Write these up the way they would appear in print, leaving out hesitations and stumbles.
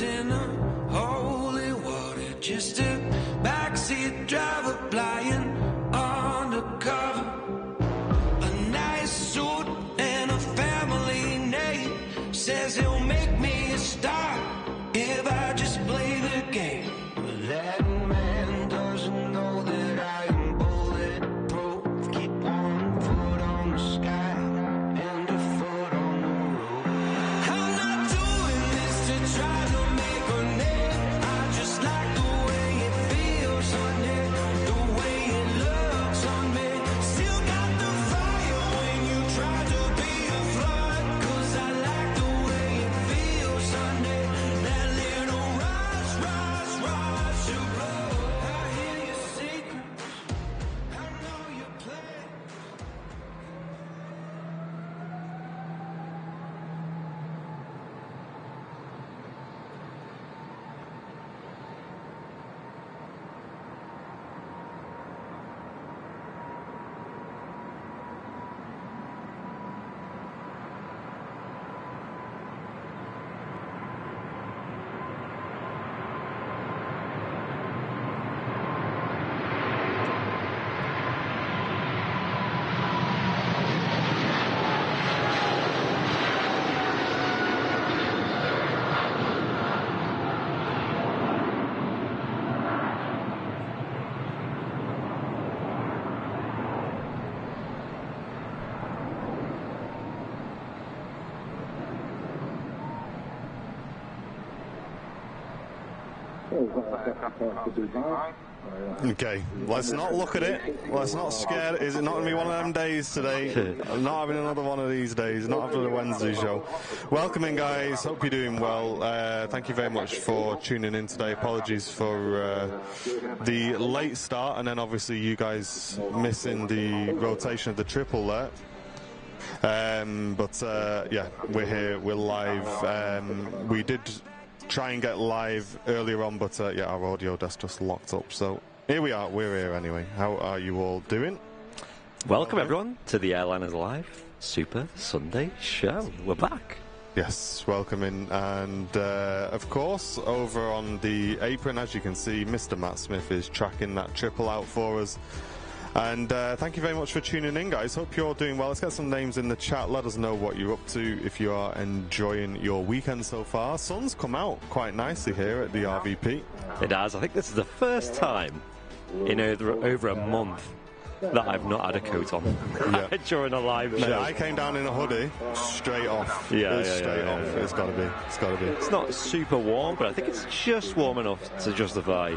in the holy water. Just a backseat driver flying undercover. A nice suit and a family name. Says he'll make me a star if I just play the game. That man doesn't know that I am bulletproof. Keep one foot on the sky and a foot on the roof. I'm not doing this to try to make a name. I just like the way it feels on it, the way it looks on me. Still got the fire when you try to be a flood. 'Cause I like the way it feels on it. That little rush, rush, rush of blood. I hear your secrets, I know your plans. Okay, let's not look at it. Let's not scare. Is it not going to be one of them days today? I'm not having another one of these days, not after the Wednesday show. Welcome in, guys. Hope you're doing well. Thank you very much for tuning in today. Apologies for the late start, and then obviously you guys missing the rotation of the triple there. Yeah, we're here, we're live. We did try and get live earlier on, but yeah, our audio desk just locked up. So here we are, we're here anyway. How are you all doing? Welcome everyone to the Airliners Live Super Sunday show. We're back. Yes, welcome in. And of course, over on the apron, as you can see, Mr. Matt Smith is tracking that triple out for us. And thank you very much for tuning in, guys. Hope you're doing well. Let's get some names in the chat. Let us know what you're up to, if you are enjoying your weekend so far. Sun's come out quite nicely here at the RVP. It has. I think this is the first time in over a month that I've not had a coat on during a live show. I came down in a hoodie, straight off. Straight off. It's got to be. It's got to be. It's not super warm, but I think it's just warm enough to justify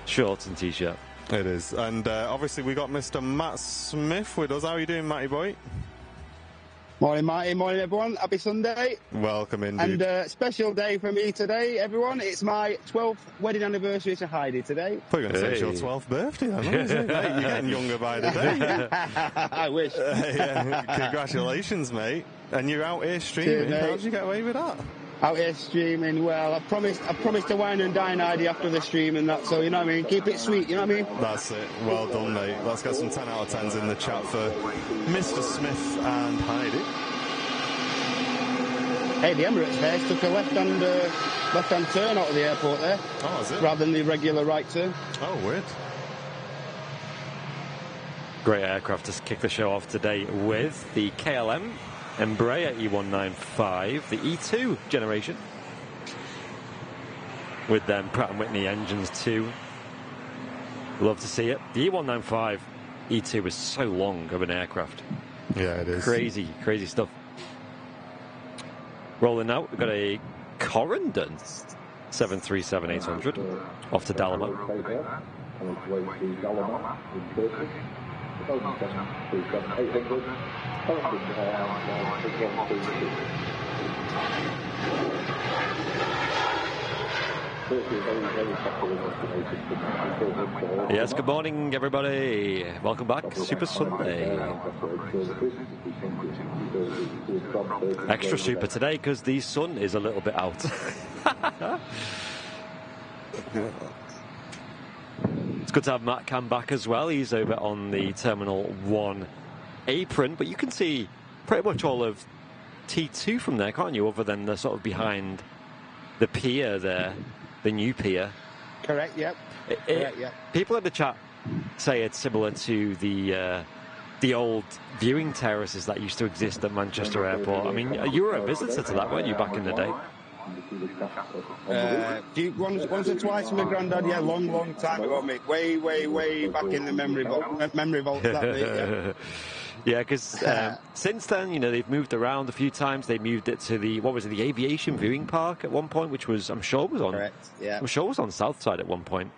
shorts and t-shirt. It is. And obviously we got Mr. Matt Smith with us. How are you doing, Matty boy? Morning, Marty. Morning, everyone. Happy Sunday. Welcome in, dude. And special day for me today, everyone. It's my 12th wedding anniversary to Heidi today. I thought you were going to say it's your 12th birthday, then, isn't it? You're getting younger by the day. I wish. Congratulations, mate. And you're out here streaming. How did you get away with that? Out here streaming. Well, I promised to wine and dine Heidi after the stream and that, so you know what I mean, keep it sweet, you know what I mean? That's it. Well done, mate. Let's get some 10 out of 10s in the chat for Mr. Smith and Heidi. Hey, the Emirates there took a left-hand turn out of the airport there. Oh, is it? Rather than the regular right turn. Oh, weird. Great aircraft to kick the show off today with the KLM Embraer E195, the E2 generation, with them Pratt & Whitney engines too. Love to see it. The E195 E2 is so long of an aircraft. Yeah, it is. Crazy stuff. Rolling out, we've got a Corendon 737-800 off to Dalamo. Yes, good morning, everybody. Welcome back. Super Sunday. Extra super today because the sun is a little bit out. It's good to have Matt Cam back as well. He's over on the Terminal 1 apron, but you can see pretty much all of T2 from there, can't you, other than the sort of behind the pier there, the new pier. Correct, yep. Correct, yep. People in the chat say it's similar to the old viewing terraces that used to exist at Manchester Airport. I mean, you were a visitor to that, weren't you, back in the day? Once or twice with my granddad, yeah, long time ago, mate. Way back in the memory vault. That bit, yeah. Yeah, because since then, you know, they've moved around a few times. They moved it to the aviation viewing park at one point, which was, I'm sure was on. Correct, yeah. I'm sure was on Southside at one point.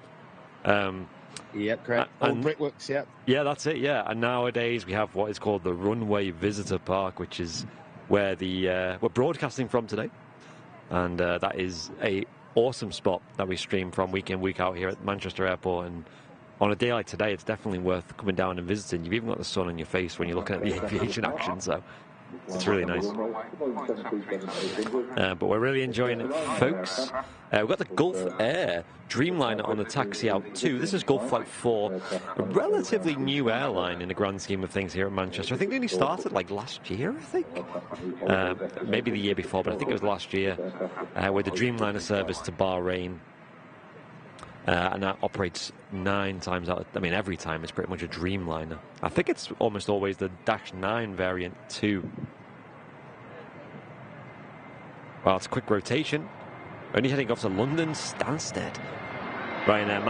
Yep, correct. Old Brickworks, yep. Yeah, that's it, yeah. And nowadays we have what is called the Runway Visitor Park, which is where we're broadcasting from today. And that is a awesome spot that we stream from week in, week out here at Manchester Airport. And on a day like today, it's definitely worth coming down and visiting. You've even got the sun on your face when you're looking at the aviation action, so it's really nice. But we're really enjoying it, folks. We've got the Gulf Air Dreamliner on the taxi out too. This is Gulf Flight 4, a relatively new airline in the grand scheme of things here in Manchester. I think they only started like last year, I think. Maybe the year before, but I think it was last year, with the Dreamliner service to Bahrain. And that operates 9 times out. I mean, every time it's pretty much a Dreamliner. I think it's almost always the Dash 9 variant too. Well, it's a quick rotation. Only heading off to London Stansted. Ryanair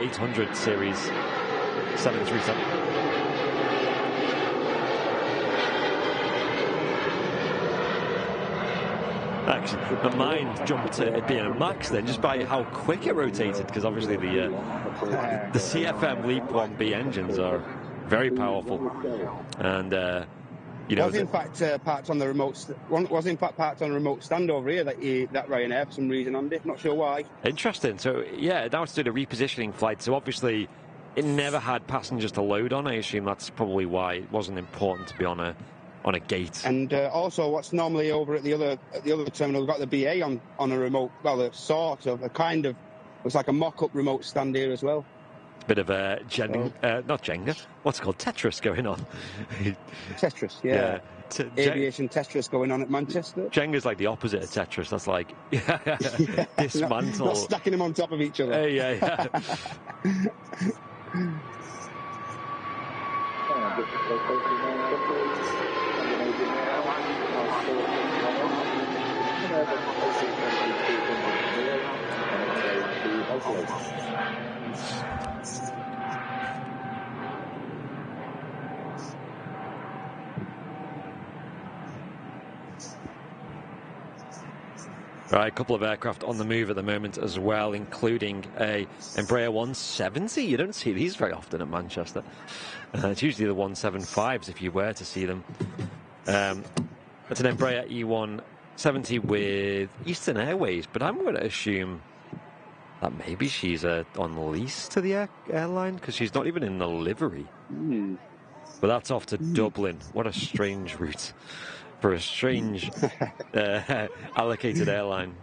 800 series 737. Actually, my mind jumped to it being a Max then, just by how quick it rotated, because obviously the CFM LEAP 1B engines are very powerful, and you know, was in fact parked on the remote stand over here that Ryanair for some reason on it. Not sure why. Interesting. So yeah, now it's doing a repositioning flight. So obviously, it never had passengers to load on. I assume that's probably why it wasn't important to be on a gate. And also, what's normally over at the other terminal, we've got the BA on a remote, well, a sort of, a kind of, it's like a mock-up remote stand here as well. Bit of not Jenga, what's it called, Tetris going on. Tetris, yeah. Aviation Tetris going on at Manchester. Jenga's like the opposite of Tetris. That's like dismantle. Not stacking them on top of each other. Yeah. Right, a couple of aircraft on the move at the moment as well, including a Embraer 170. You don't see these very often at Manchester. It's usually the 175s if you were to see them. It's an Embraer E170 with Eastern Airways, but I'm going to assume that maybe she's on lease to the airline, because she's not even in the livery. But that's off to Dublin. What a strange route for a strange allocated airline.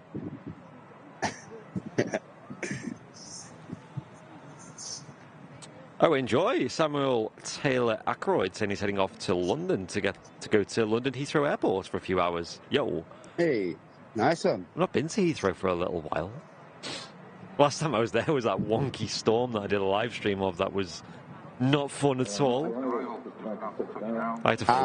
Oh, enjoy. Samuel Taylor Ackroyd saying he's heading off to London to go to London Heathrow Airport for a few hours. Yo. Hey, nice one. I've not been to Heathrow for a little while. Last time I was there was that wonky storm that I did a live stream of. That was not fun at all.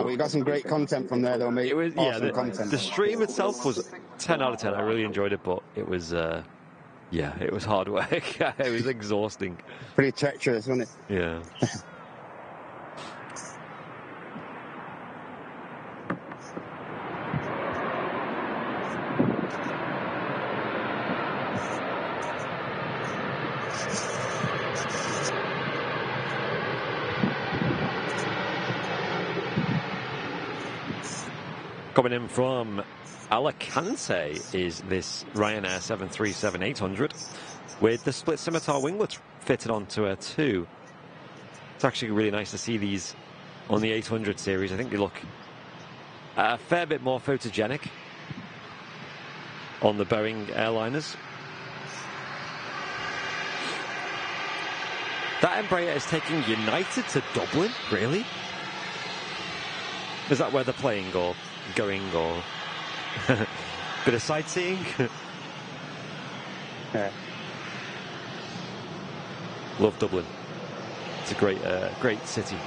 We got some great content from there, though, mate. It was, awesome content. The stream itself was 10 out of 10. I really enjoyed it, but it was, it was hard work. It was exhausting. Pretty treacherous, wasn't it? Yeah. Coming in from Alicante is this Ryanair 737-800 with the split scimitar winglets fitted onto her too. It's actually really nice to see these on the 800 series. I think they look a fair bit more photogenic on the Boeing airliners. That Embraer is taking United to Dublin? Really? Is that where they're playing or going or... Bit of sightseeing. Yeah. Love Dublin. It's a great city.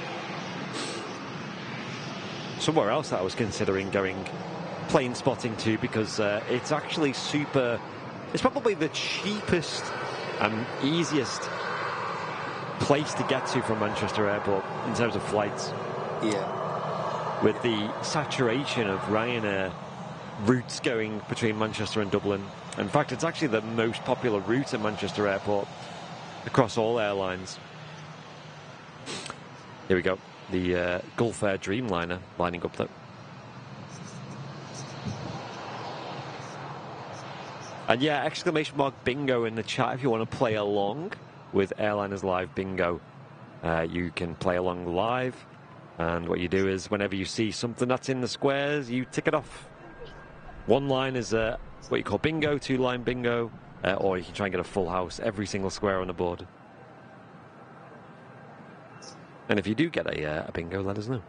Somewhere else that I was considering going plane spotting to, because it's actually super. It's probably the cheapest and easiest place to get to from Manchester Airport in terms of flights. Yeah. With the saturation of Ryanair routes going between Manchester and Dublin. In fact, it's actually the most popular route at Manchester Airport across all airlines. Here we go. The Gulf Air Dreamliner lining up there. And yeah, exclamation mark bingo in the chat if you want to play along with Airliners Live Bingo. You can play along live, and what you do is whenever you see something that's in the squares, you tick it off. One line is what you call bingo, 2-line bingo, or you can try and get a full house, every single square on the board. And if you do get a bingo, let us know.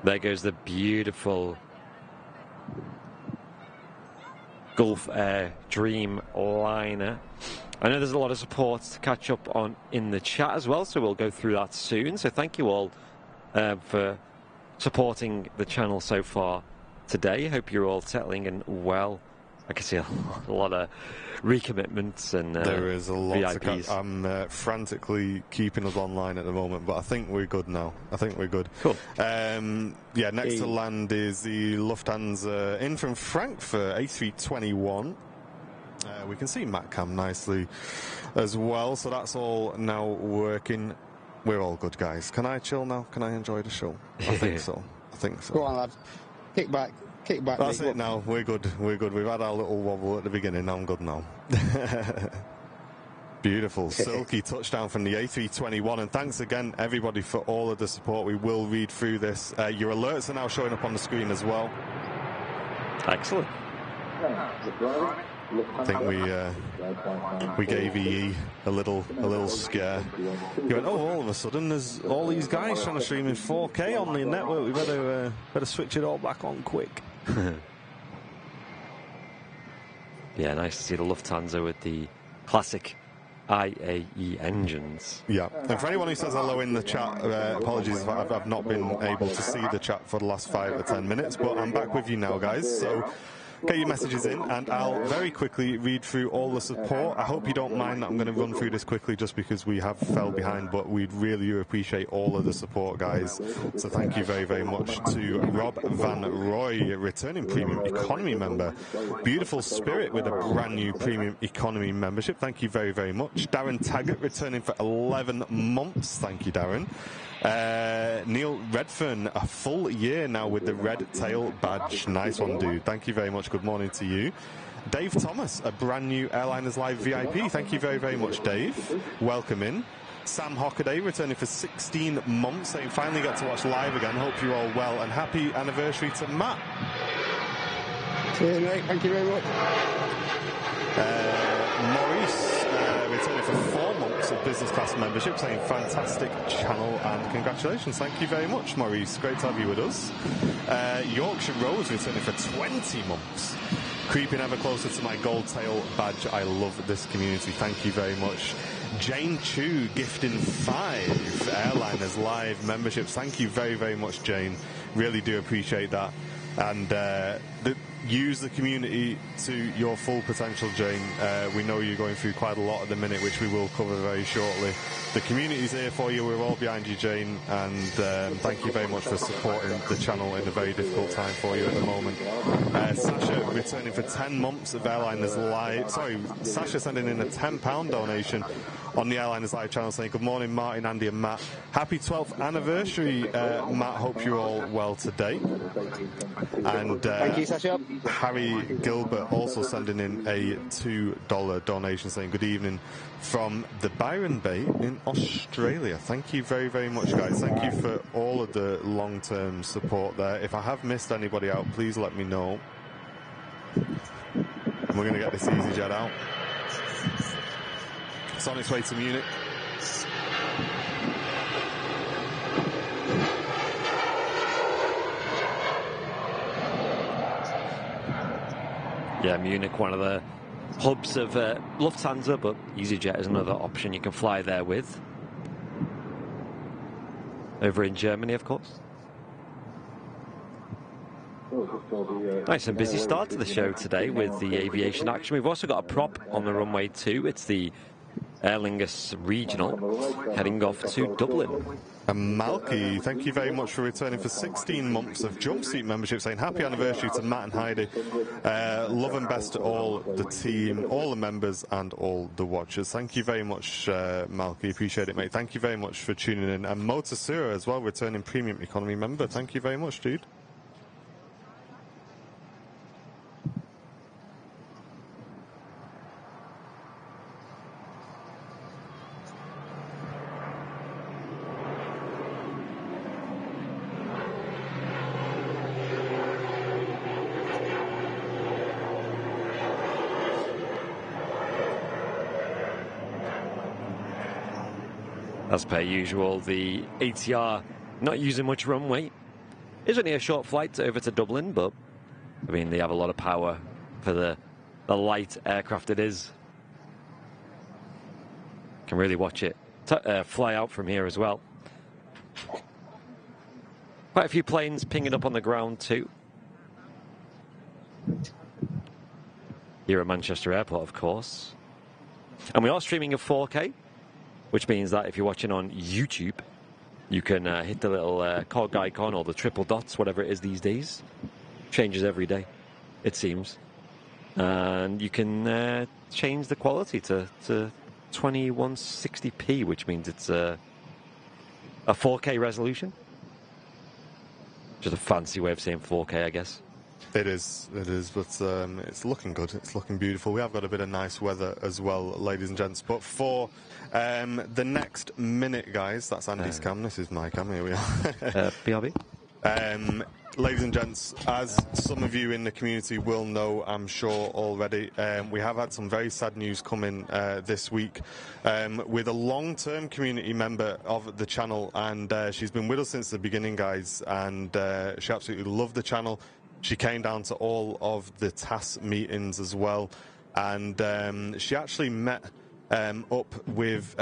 There goes the beautiful Gulf Air Dreamliner. I know there's a lot of support to catch up on in the chat as well, so we'll go through that soon. So thank you all for supporting the channel so far today. Hope you're all settling in well. I can see a lot of recommitments and there is a lot VIPs. I'm frantically keeping us online at the moment, but I think we're good now. I think we're good. Cool. Yeah, next to land is the Lufthansa in from Frankfurt, A321. We can see MatCam nicely as well, so that's all now working. We're all good, guys. Can I chill now? Can I enjoy the show? I think so. I think so. Go on, lad. Kick back. That's it now. We're good. We're good. We've had our little wobble at the beginning. I'm good now. Beautiful. Silky touchdown from the A321. And thanks again, everybody, for all of the support. We will read through this. Your alerts are now showing up on the screen as well. Excellent. I think we gave EE a little scare. He went, oh, all of a sudden there's all these guys trying to stream in 4K on the network. We better switch it all back on quick. Yeah, nice to see the Lufthansa with the classic IAE engines. Yeah, and for anyone who says hello in the chat, apologies if I've not been able to see the chat for the last 5 or 10 minutes, but I'm back with you now, guys. So get your messages in, and I'll very quickly read through all the support. I hope you don't mind that I'm going to run through this quickly just because we have fell behind, but we'd really appreciate all of the support, guys. So thank you very, very much to Rob Van Roy, returning Premium Economy member. Beautiful Spirit with a brand new Premium Economy membership. Thank you very, very much. Darren Taggart returning for 11 months. Thank you, Darren. Neil Redfern, a full year now with the red tail badge. Nice one, dude. Thank you very much. Good morning to you. Dave Thomas, a brand new Airliners Live VIP. Thank you very, very much, Dave. Welcome in. Sam Hockaday returning for 16 months. So you finally get to watch live again. Hope you're all well, and happy anniversary to Matt. Cheers, mate. Thank you very much. Maurice returning for 4 months of business class membership, saying fantastic channel and congratulations. Thank you very much, Maurice. Great to have you with us. Yorkshire Rose returning for 20 months. Creeping ever closer to my gold tail badge. I love this community. Thank you very much. Jane Chu gifting 5 Airliners Live memberships. Thank you very, very much, Jane. Really do appreciate that. And use the community to your full potential, Jane. We know you're going through quite a lot at the minute, which we will cover very shortly. The community's here for you. We're all behind you, Jane, and thank you very much for supporting the channel in a very difficult time for you at the moment. Sasha returning for 10 months of Airliners Live. Sorry, Sasha sending in a £10 donation. on the Airliners Live channel saying, good morning, Martin, Andy and Matt. Happy 12th anniversary, Matt. Hope you're all well today. And Thank you, Sasha. Harry Gilbert also sending in a $2 donation saying, good evening from the Byron Bay in Australia. Thank you very, very much, guys. Thank you for all of the long-term support there. If I have missed anybody out, please let me know. And we're going to get this EasyJet out. It's on its way to Munich. Yeah, Munich, one of the hubs of Lufthansa, but EasyJet is another option you can fly there with. Over in Germany, of course. Nice and busy start to the show today with the aviation action. We've also got a prop on the runway too. It's the Aer Lingus Regional heading off to Dublin. And Malky, thank you very much for returning for 16 months of Jumpseat membership, saying happy anniversary to Matt and Heidi. Love and best to all the team, all the members and all the watchers. Thank you very much, Malky. Appreciate it, mate. Thank you very much for tuning in. And Motasura as well, returning premium economy member. Thank you very much, dude. As per usual, the ATR not using much runway. It's only a short flight over to Dublin, but I mean, they have a lot of power for the light aircraft it is. Can really watch it fly out from here as well. Quite a few planes pinging up on the ground too. Here at Manchester Airport, of course. And we are streaming in 4K. Which means that if you're watching on YouTube, you can hit the little cog icon or the triple dots, whatever it is these days. Changes every day, it seems. And you can change the quality to 2160p, which means it's a 4K resolution. Just a fancy way of saying 4K, I guess. It is, but it's looking good. It's looking beautiful. We have got a bit of nice weather as well, ladies and gents. But for the next minute, guys, that's Andy's cam. This is my cam. Here we are. BRB? Ladies and gents, as some of you in the community will know, I'm sure already, we have had some very sad news coming this week with a long-term community member of the channel, and she's been with us since the beginning, guys, and she absolutely loved the channel. She came down to all of the TAS meetings as well, and she actually met up with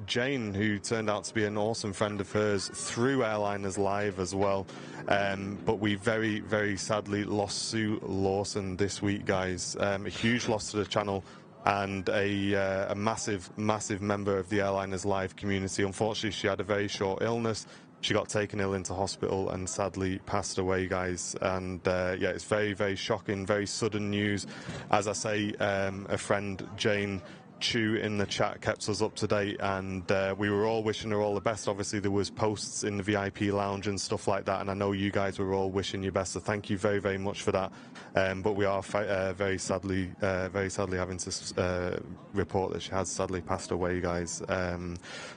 Jane, who turned out to be an awesome friend of hers through Airliners Live as well. But we very, very sadly lost Sue Lawson this week, guys. A huge loss to the channel and a massive, massive member of the Airliners Live community. Unfortunately, she had a very short illness. She got taken ill into hospital and sadly passed away, guys. And yeah, it's very, very shocking, very sudden news. As I say, a friend, Jane Chu, in the chat kept us up to date, and we were all wishing her all the best. Obviously, there was posts in the VIP lounge and stuff like that, and I know you guys were all wishing you best. So thank you very, very much for that. But we are very sadly having to report that she has sadly passed away, guys.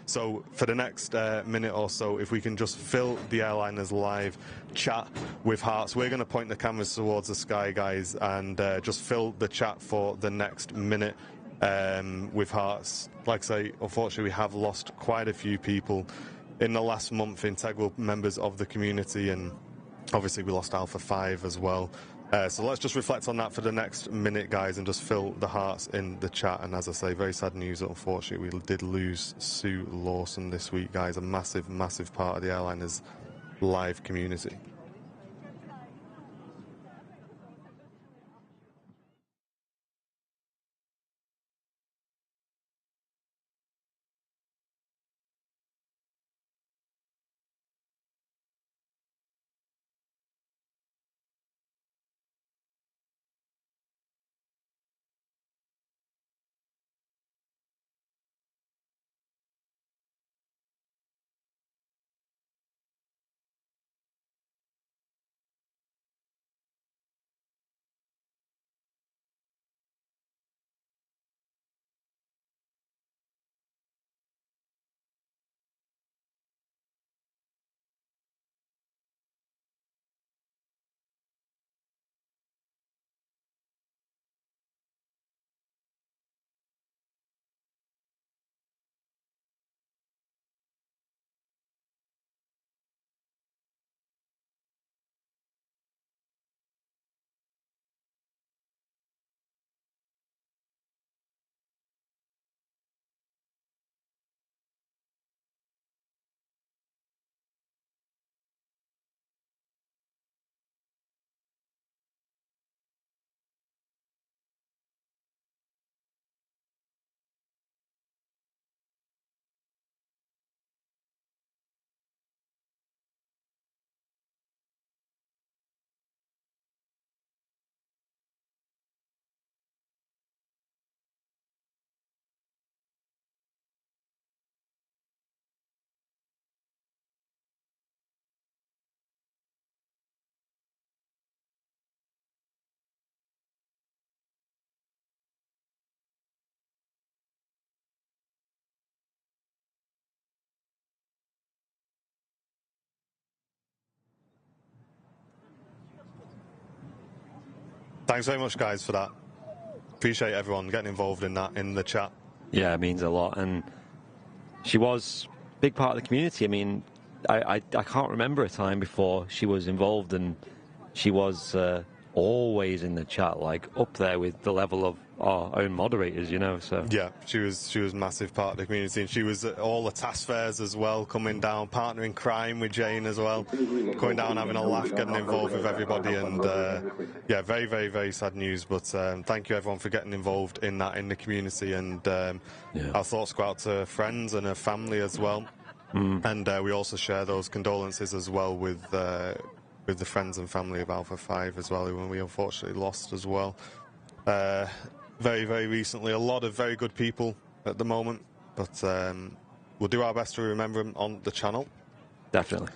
So for the next minute or so, if we can just fill the Airliners Live chat with hearts, we're going to point the cameras towards the sky, guys, and just fill the chat for the next minute with hearts. Like I say, unfortunately, we have lost quite a few people in the last month, integral members of the community, and obviously we lost Alpha 5 as well. So let's just reflect on that for the next minute, guys, and just fill the hearts in the chat. And as I say, very sad news. Unfortunately, we did lose Sue Lawson this week, guys, a massive, massive part of the Airliners Live community. Thanks very much, guys, for that. Appreciate everyone getting involved in that in the chat. Yeah, it means a lot. And she was a big part of the community. I mean, I can't remember a time before she was involved, and she was always in the chat, like up there with the level of our own moderators, you know. So yeah, she was massive part of the community, and she was at all the task fairs as well, coming down, partner in crime with Jane as well, going down, having a laugh, getting involved with everybody, and yeah, very, very, very sad news. But thank you everyone for getting involved in that in the community, and our thoughts go out to her friends and her family as well, and we also share those condolences as well with the friends and family of Alpha 5 as well, who we unfortunately lost as well. Very, very recently. A lot of very good people at the moment, but we'll do our best to remember them on the channel. Definitely.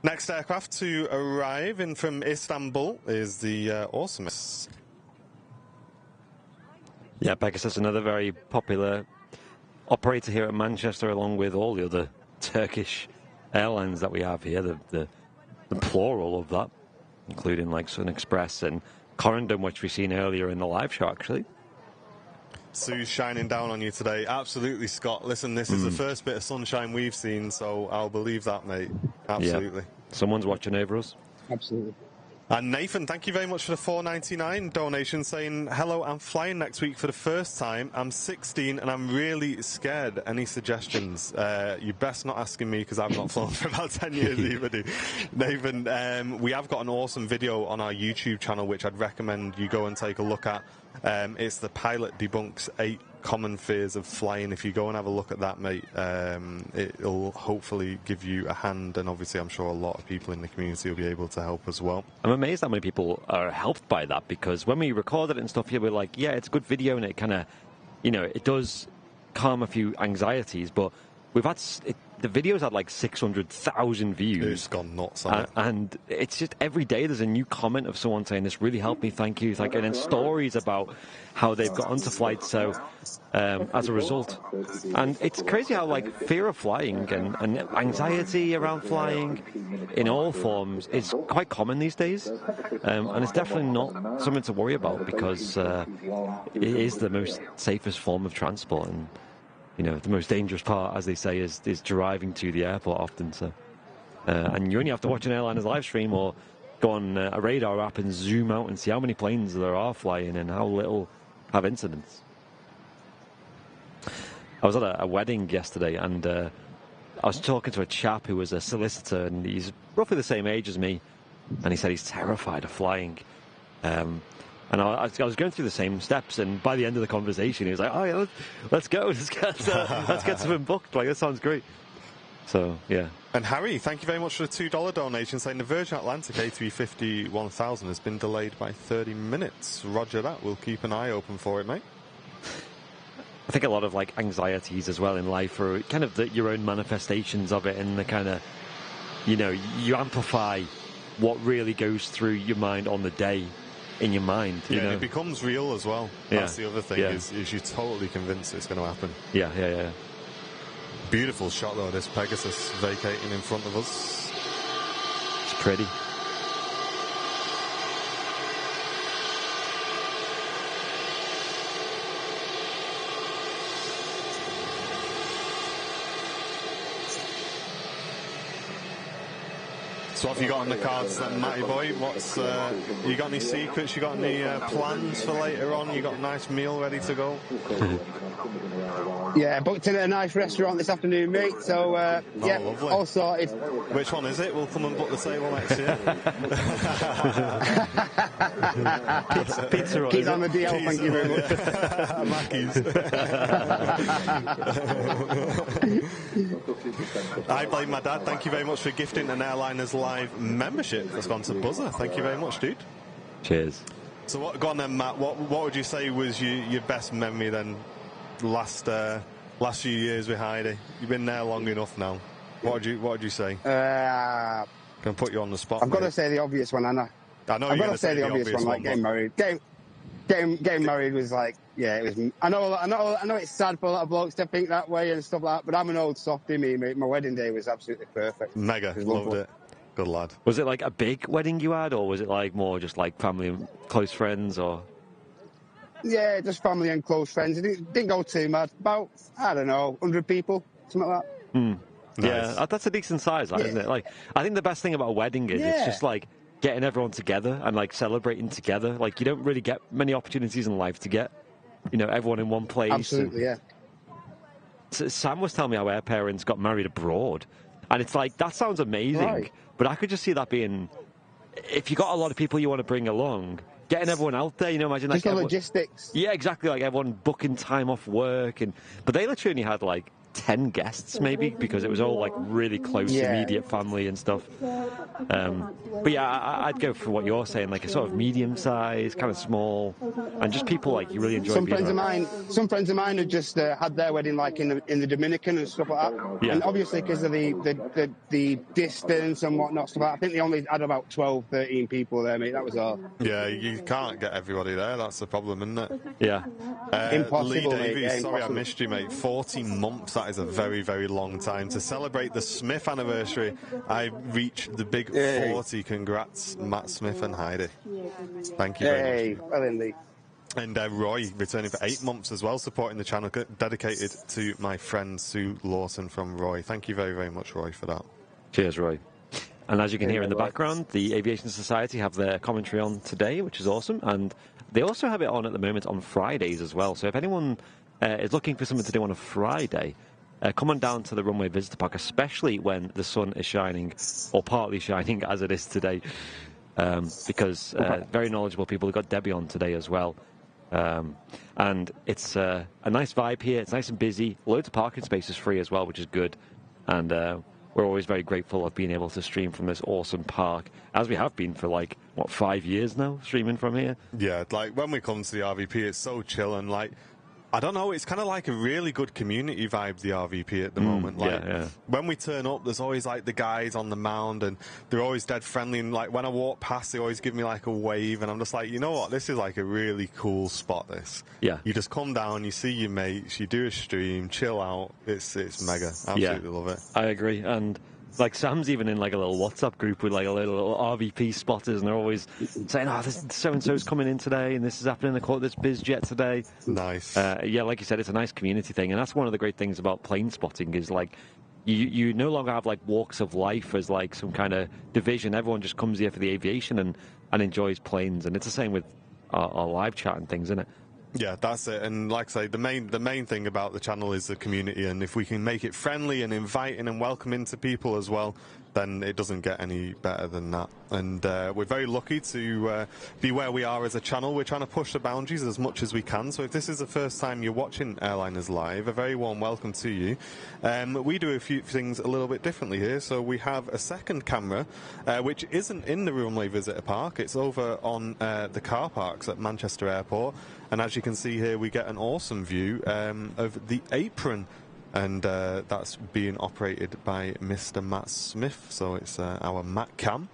Next aircraft to arrive in from Istanbul is the Awesomest. Yeah, Pegasus, another very popular operator here at Manchester, along with all the other Turkish airlines that we have here, the plural of that, including like Sun Express and Corendon, which we've seen earlier in the live show, actually. Sue's shining down on you today. Absolutely, Scott. Listen, this is the first bit of sunshine we've seen, so I'll believe that, mate. Absolutely. Yeah. Someone's watching over us. Absolutely. And Nathan, thank you very much for the $4.99 donation, saying, hello, I'm flying next week for the first time. I'm 16 and I'm really scared. Any suggestions? You best not asking me, because I've not flown for about 10 years either, dude. Nathan, we have got an awesome video on our YouTube channel, which I'd recommend you go and take a look at. It's the pilot debunks 8 common fears of flying. If you go and have a look at that, mate, it'll hopefully give you a hand, and obviously I'm sure a lot of people in the community will be able to help as well. I'm amazed how many people are helped by that, because when we recorded it and stuff here, we're like, yeah, it's a good video, and it kind of, you know, it does calm a few anxieties, but we've had the video's had like 600,000 views. It's gone nuts, hasn't it? And it's just every day there's a new comment of someone saying, this really helped me, thank you. It's like, and then stories about how they've got onto flights so as a result. And it's crazy how like fear of flying and anxiety around flying in all forms is quite common these days. And it's definitely not something to worry about, because it is the most safest form of transport. And you know, the most dangerous part, as they say, is driving to the airport often. So, and you only have to watch an airliner's live stream or go on a radar app and zoom out and see how many planes there are flying and how little have incidents. I was at a wedding yesterday, and I was talking to a chap who was a solicitor, and he's roughly the same age as me, and he said he's terrified of flying. And I was going through the same steps, and by the end of the conversation, he was like, "Oh yeah, let's go, let's get something booked. Like, that sounds great." So yeah. And Harry, thank you very much for the $2 donation, saying the Virgin Atlantic A350 1000 has been delayed by 30 minutes. Roger that. We'll keep an eye open for it, mate. I think a lot of like anxieties as well in life are kind of your own manifestations of it, and the kind of, you know, you amplify what really goes through your mind on the day. In your mind, you know? It becomes real as well. That's the other thing, is you're totally convinced it's going to happen. Yeah. Beautiful shot though, this Pegasus vacating in front of us. It's pretty. So what have you got on the cards then, Matty boy? What's you got any secrets? You got any plans for later on? You got a nice meal ready to go? Yeah, booked in at a nice restaurant this afternoon, mate. So yeah, lovely. All sorted. Which one is it? We'll come and book the table next year. Pizza. Keep on the deal, thank you very much. Mackey's. I blame my dad. Thank you very much for gifting an Airliners Live membership that's gone to Buzzer. Thank you very much, dude. Cheers. So go on then, Matt. What would you say was your best memory then? Last few years with Heidi. You've been there long enough now. What would you say? Can put you on the spot. I've got to say the obvious one, Anna. I know I've you're got to say the obvious one, like getting married. Getting married was like, yeah, it was. I know it's sad for a lot of blokes to think that way and stuff like that, but I'm an old softie, me, mate. My wedding day was absolutely perfect. Mega, loved it. Good lad. Was it like a big wedding you had, or was it like more just like family and close friends, or? Yeah, just family and close friends. It didn't go too mad. About, I don't know, 100 people, something like that. Nice. Yeah, that's a decent size, that, isn't it? Like, I think the best thing about a wedding is it's just like getting everyone together and like celebrating together. Like, you don't really get many opportunities in life to get, everyone in one place. Absolutely, yeah. Sam was telling me how her parents got married abroad, and it's like, that sounds amazing, Right. but I could just see that being, if you got a lot of people you want to bring along, getting everyone out there, imagine like Just the logistics. Yeah, exactly, like everyone booking time off work, but they literally only had like 10 guests maybe, because it was all like really close immediate family and stuff. But yeah, I'd go for what you're saying, like a sort of medium size, kind of small, and just people like you really enjoy. Some friends of mine who just had their wedding like in the Dominican and stuff like that. Yeah. And obviously because of the distance and whatnot, stuff like that, I think they only had about 12, 13 people there, mate. That was all. Yeah, you can't get everybody there. That's the problem, isn't it? Yeah. Impossible, Lee mate. Davies, Yeah, sorry I impossible. missed you, mate. 14 months, that is a very, very long time. To celebrate the Smith anniversary, I reached the big 40. Congrats, Matt Smith and Heidi. Thank you very much. Well indeed. And Roy, returning for 8 months as well, supporting the channel, dedicated to my friend Sue Lawson from Roy. Thank you very, very much, Roy, for that. Cheers, Roy. And as you can hear in the background, the Aviation Society have their commentary on today, which is awesome. And they also have it on at the moment on Fridays as well. So if anyone is looking for something to do on a Friday, come on down to the Runway Visitor Park, especially when the sun is shining, or partly shining as it is today, because very knowledgeable people. We've got Debbie on today as well. And it's a nice vibe here. It's nice and busy. Loads of parking spaces free as well, which is good. And we're always very grateful of being able to stream from this awesome park, as we have been for 5 years now, streaming from here. Yeah, like when we come to the RVP, it's so chill and I don't know, it's kind of like a really good community vibe, the RVP at the moment. When we turn up, there's always the guys on the mound and they're always dead friendly. And when I walk past, they always give me a wave. And I'm just like, you know what? This is a really cool spot, this. Yeah. You just come down, you see your mates, you do a stream, chill out. It's mega. Absolutely love it. I agree. And Sam's even in a little WhatsApp group with a little RVP spotters, and they're always saying, this so-and-so's coming in today, and this is happening, they call it this BizJet today. Nice. Yeah, like you said, it's a nice community thing, and that's one of the great things about plane spotting is you no longer have walks of life as some kind of division. Everyone just comes here for the aviation and enjoys planes, and it's the same with our live chat and things, isn't it? Yeah, that's it. And like I say, the main thing about the channel is the community, and if we can make it friendly and inviting and welcoming to people as well, then it doesn't get any better than that. And we're very lucky to be where we are as a channel. We're trying to push the boundaries as much as we can. So if this is the first time you're watching Airliners Live, a very warm welcome to you. We do a few things a little bit differently here. So we have a second camera, which isn't in the Runway Visitor Park. It's over on the car parks at Manchester Airport. And as you can see here, we get an awesome view of the apron. And that's being operated by Mr. Matt Smith, so it's our Matt Cam.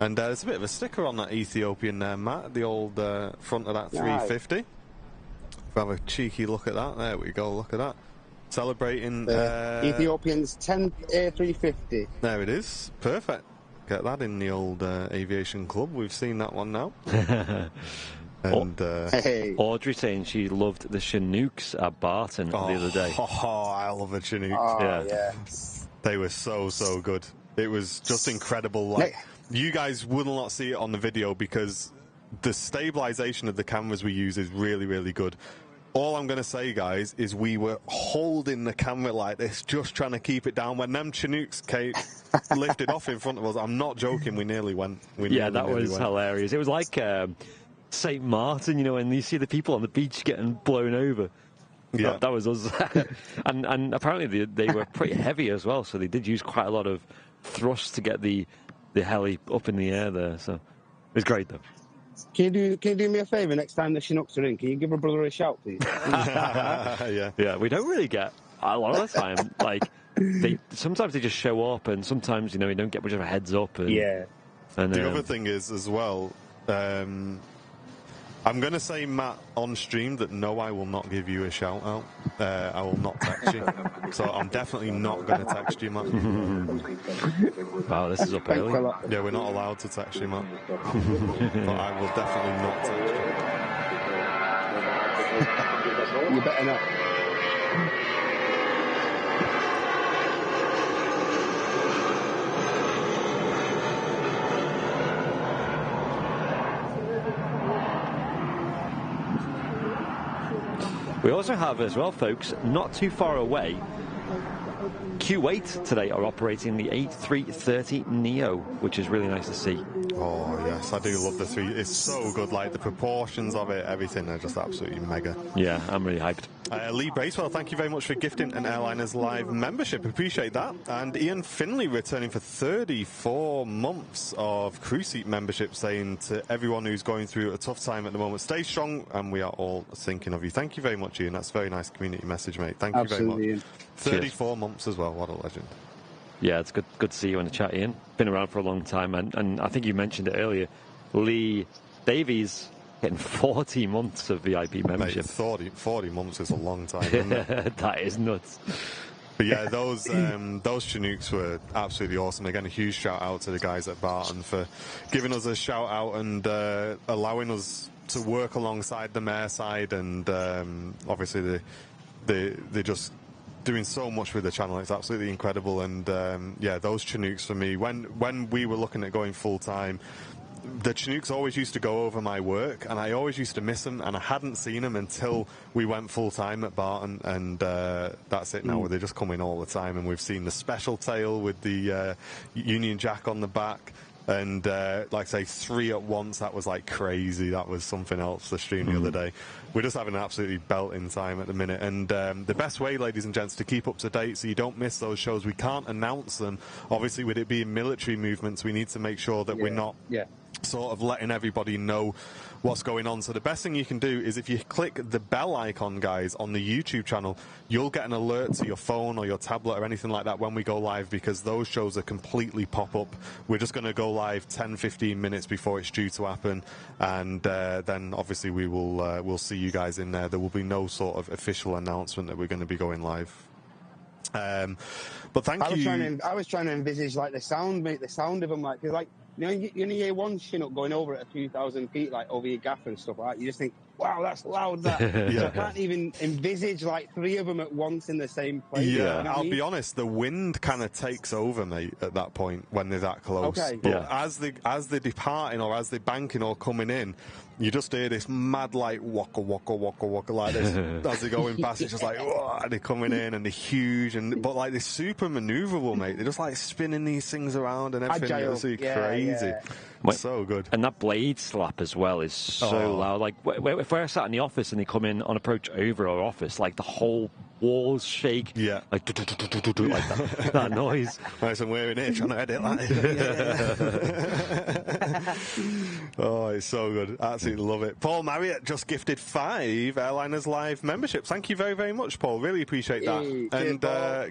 And there's a bit of a sticker on that Ethiopian there, Matt, the old front of that 350. If we have a cheeky look at that, there we go, look at that. Celebrating... Ethiopian's 10th A350. There it is, perfect. Get that in the old aviation club, we've seen that one now. And, Audrey saying she loved the Chinooks at Barton the other day. Oh, I love the Chinooks. Oh, yeah. They were so good. It was just incredible. You guys will not see it on the video because the stabilization of the cameras we use is really, really good. All I'm going to say, guys, is we were holding the camera like this, just trying to keep it down. When them Chinooks lifted off in front of us, I'm not joking, we nearly went. That was hilarious. It was like... St. Martin, and you see the people on the beach getting blown over. Yeah. That was us. and apparently they were pretty heavy as well, so they did use quite a lot of thrust to get the heli up in the air there. So it was great, though. Can you do me a favour next time the Chinooks are in? Can you give a brother a shout, please? Yeah, we don't really get a lot of the time. Sometimes they just show up, and sometimes we don't get much of a heads up. And, And the other thing is as well. I'm going to say, Matt, on stream that no, I will not give you a shout-out. I will not text you. So I'm definitely not going to text you, Matt. Wow, this is up early. Yeah, we're not allowed to text you, Matt. But I will definitely not text you. You better not. We also have as well, folks, not too far away, Kuwait today are operating the A330neo, which is really nice to see. Oh, yes, I do love the 3. It's so good, like the proportions of it, everything are just absolutely mega. Yeah, I'm really hyped. Lee Bracewell, thank you very much for gifting an Airliners Live membership. Appreciate that. And Ian Finley returning for 34 months of cruise seat membership, saying to everyone who's going through a tough time at the moment, stay strong, and we are all thinking of you. Thank you very much, Ian. That's a very nice community message, mate. Thank you very much. Ian. 34 months as well. What a legend. Yeah, it's good to see you in the chat, Ian. Been around for a long time, and I think you mentioned it earlier. Lee Davies getting 40 months of VIP membership. Mate, 40 months is a long time, isn't it? That is nuts. But yeah, those Chinooks were absolutely awesome. Again, a huge shout out to the guys at Barton for giving us a shout out and allowing us to work alongside them airside, and obviously they're just doing so much with the channel. It's absolutely incredible. And yeah, those Chinooks for me, when we were looking at going full time, the Chinooks always used to go over my work, and I always used to miss them, and I hadn't seen them until we went full time at Barton, and that's it now, where they just come in all the time. And we've seen the special tail with the Union Jack on the back, and like I say, 3 at once. That was like crazy. That was something else, the stream the other day. We're just having an absolutely belting time at the minute, and the best way, ladies and gents, to keep up to date so you don't miss those shows, we can't announce them. Obviously, with it being military movements, we need to make sure that we're not sort of letting everybody know what's going on. So the best thing you can do is if you click the bell icon, guys, on the YouTube channel, you'll get an alert to your phone or your tablet or anything like that when we go live, because those shows are completely pop-up. We're just going to go live 10-15 minutes before it's due to happen, and then obviously we will we'll see you guys in there. There will be no sort of official announcement that we're going to be going live. But thank you. I was trying to envisage like the sound of them, like, 'cause, like, you know, you only hear one Chinook going over at a few thousand feet, like over your gaff and stuff like that. You just think, wow, that's loud, that. So I can't even envisage like 3 of them at once in the same place. Yeah, you know I'll be honest, the wind kind of takes over, mate, at that point when they're that close. Okay. But as they're departing or as they're banking or coming in, you just hear this mad, like, waka, waka, waka, waka, like this. As they're going past, it's just like, whoa, they're coming in and they're huge, but like they're super maneuverable, mate. They're just like spinning these things around and everything. Agile. It's crazy. Yeah. So good. And that blade slap as well is so loud. Like, if we're sat in the office and they come in on approach over our office, like the whole walls shake. Yeah. Like, like that noise. Nice, and we're in here trying to edit that. Oh, it's so good. Absolutely love it. Paul Marriott just gifted 5 Airliners Live memberships. Thank you very, very much, Paul. Really appreciate that. And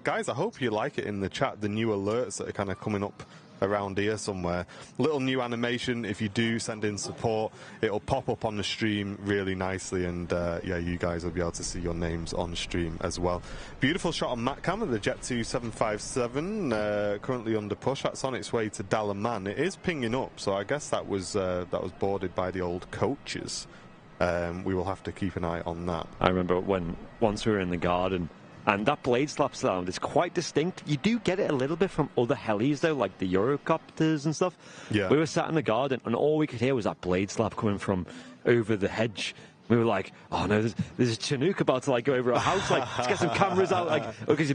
guys, I hope you like it in the chat, the new alerts that are kind of coming up around here somewhere. Little new animation. If you do send in support, it'll pop up on the stream really nicely, and yeah, you guys will be able to see your names on stream as well. Beautiful shot on Matcam of the Jet 2757, currently under push. That's on its way to Dalaman. It is pinging up, so I guess that was boarded by the old coaches. We will have to keep an eye on that. I remember once we were in the garden, and that blade slap sound is quite distinct. You do get it a little bit from other helis, though, like the Eurocopters and stuff. Yeah. We were sat in the garden, and all we could hear was that blade slap coming from over the hedge. We were like, oh no, there's a Chinook about to like go over our house. Like, let's get some cameras out. Like, okay,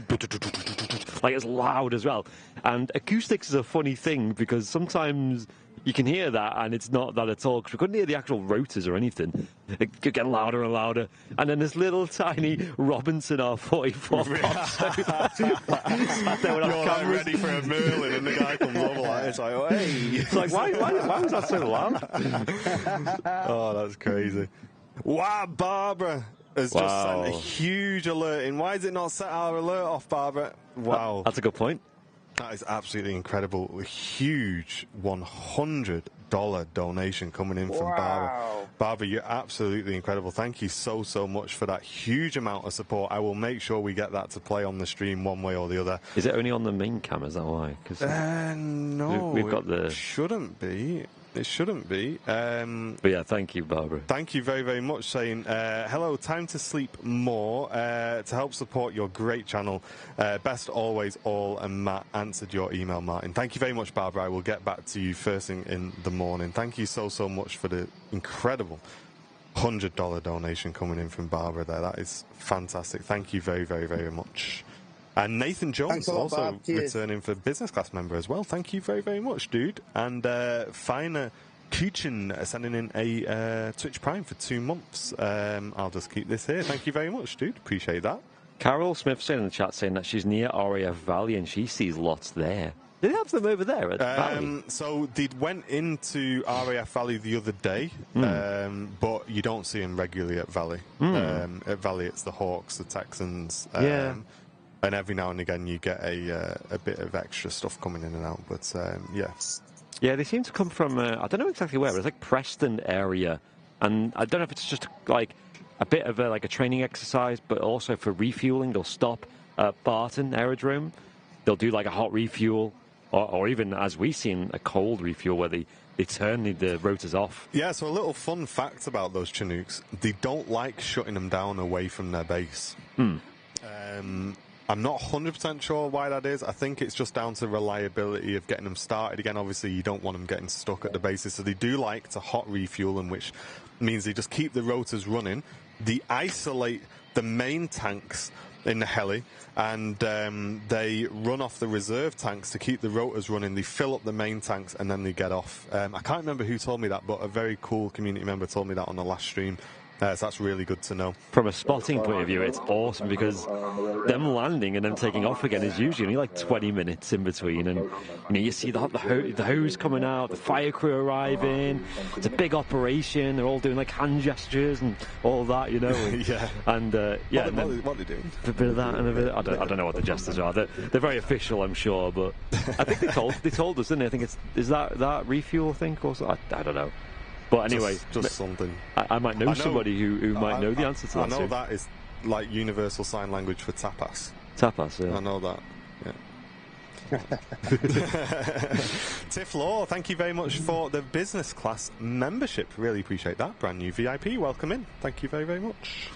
like it's loud as well. And acoustics is a funny thing, because sometimes you can hear that and it's not that at all, because we couldn't hear the actual rotors or anything. It could get louder and louder. And then this little tiny Robinson R44 pops out. Sat there with our You're cameras. like ready for a Merlin, and the guy comes over like, it's like, oh, hey. It's like, why was that so loud? Oh, that's crazy. Wow, Barbara has just sent a huge alert in. Why is it not set our alert off, Barbara? Wow. That's a good point. That is absolutely incredible. A huge 100 donation coming in from Barbara. Barbara, you're absolutely incredible. Thank you so much for that huge amount of support. I will make sure we get that to play on the stream one way or the other. Is it only on the main cam? Is that why? No, we've got it shouldn't be. It shouldn't be. But yeah, thank you, Barbara. Thank you very, very much. Saying, hello, time to sleep more to help support your great channel. Best always, all, and Matt answered your email, Martin. Thank you very much, Barbara. I will get back to you first thing in the morning. Thank you so much for the incredible $100 donation coming in from Barbara there. That is fantastic. Thank you very, very, very much. And Nathan Jones also returning for business class member as well. Thank you very, very much, dude. And Finer Kuchen sending in a Twitch Prime for 2 months. I'll just keep this here. Thank you very much, dude. Appreciate that. Carol Smith saying in the chat saying that she's near RAF Valley and she sees lots there. Do they have them over there at Valley? So they went into RAF Valley the other day, but you don't see them regularly at Valley. At Valley, it's the Hawks, the Texans. And every now and again you get a bit of extra stuff coming in and out. But, yeah. Yeah, they seem to come from, I don't know exactly where, but it's like Preston area. And I don't know if it's just like a bit of like a training exercise, but also for refueling. They'll stop at Barton Aerodrome. They'll do like a hot refuel. Or even, as we've seen, a cold refuel where they turn the rotors off. Yeah, so a little fun fact about those Chinooks. They don't like shutting them down away from their base. I'm not 100% sure why that is. I think it's just down to reliability of getting them started again. Obviously, you don't want them getting stuck at the bases. So they do like to hot refuel them, which means they just keep the rotors running. They isolate the main tanks in the heli, and they run off the reserve tanks to keep the rotors running. They fill up the main tanks, and then they get off. I can't remember who told me that, but a very cool community member told me that on the last stream. So that's really good to know. From a spotting point of view, it's awesome because them landing and them taking off again is usually only like 20 minutes in between. And you know, you see the hose coming out, the fire crew arriving. It's a big operation. They're all doing like hand gestures and all that, you know. Yeah. And yeah, what are they doing? A bit of that and a bit. I don't know what the gestures are. They're very official, I'm sure. But I think they told us, didn't they? I think is that refuel thing or so? I don't know. But anyway, just something. I might know somebody who might know the answer to that. I know that is like universal sign language for tapas. Tapas, yeah. I know that. Yeah. Tiff Law, thank you very much for the business class membership. Really appreciate that. Brand new VIP. Welcome in. Thank you very, very much.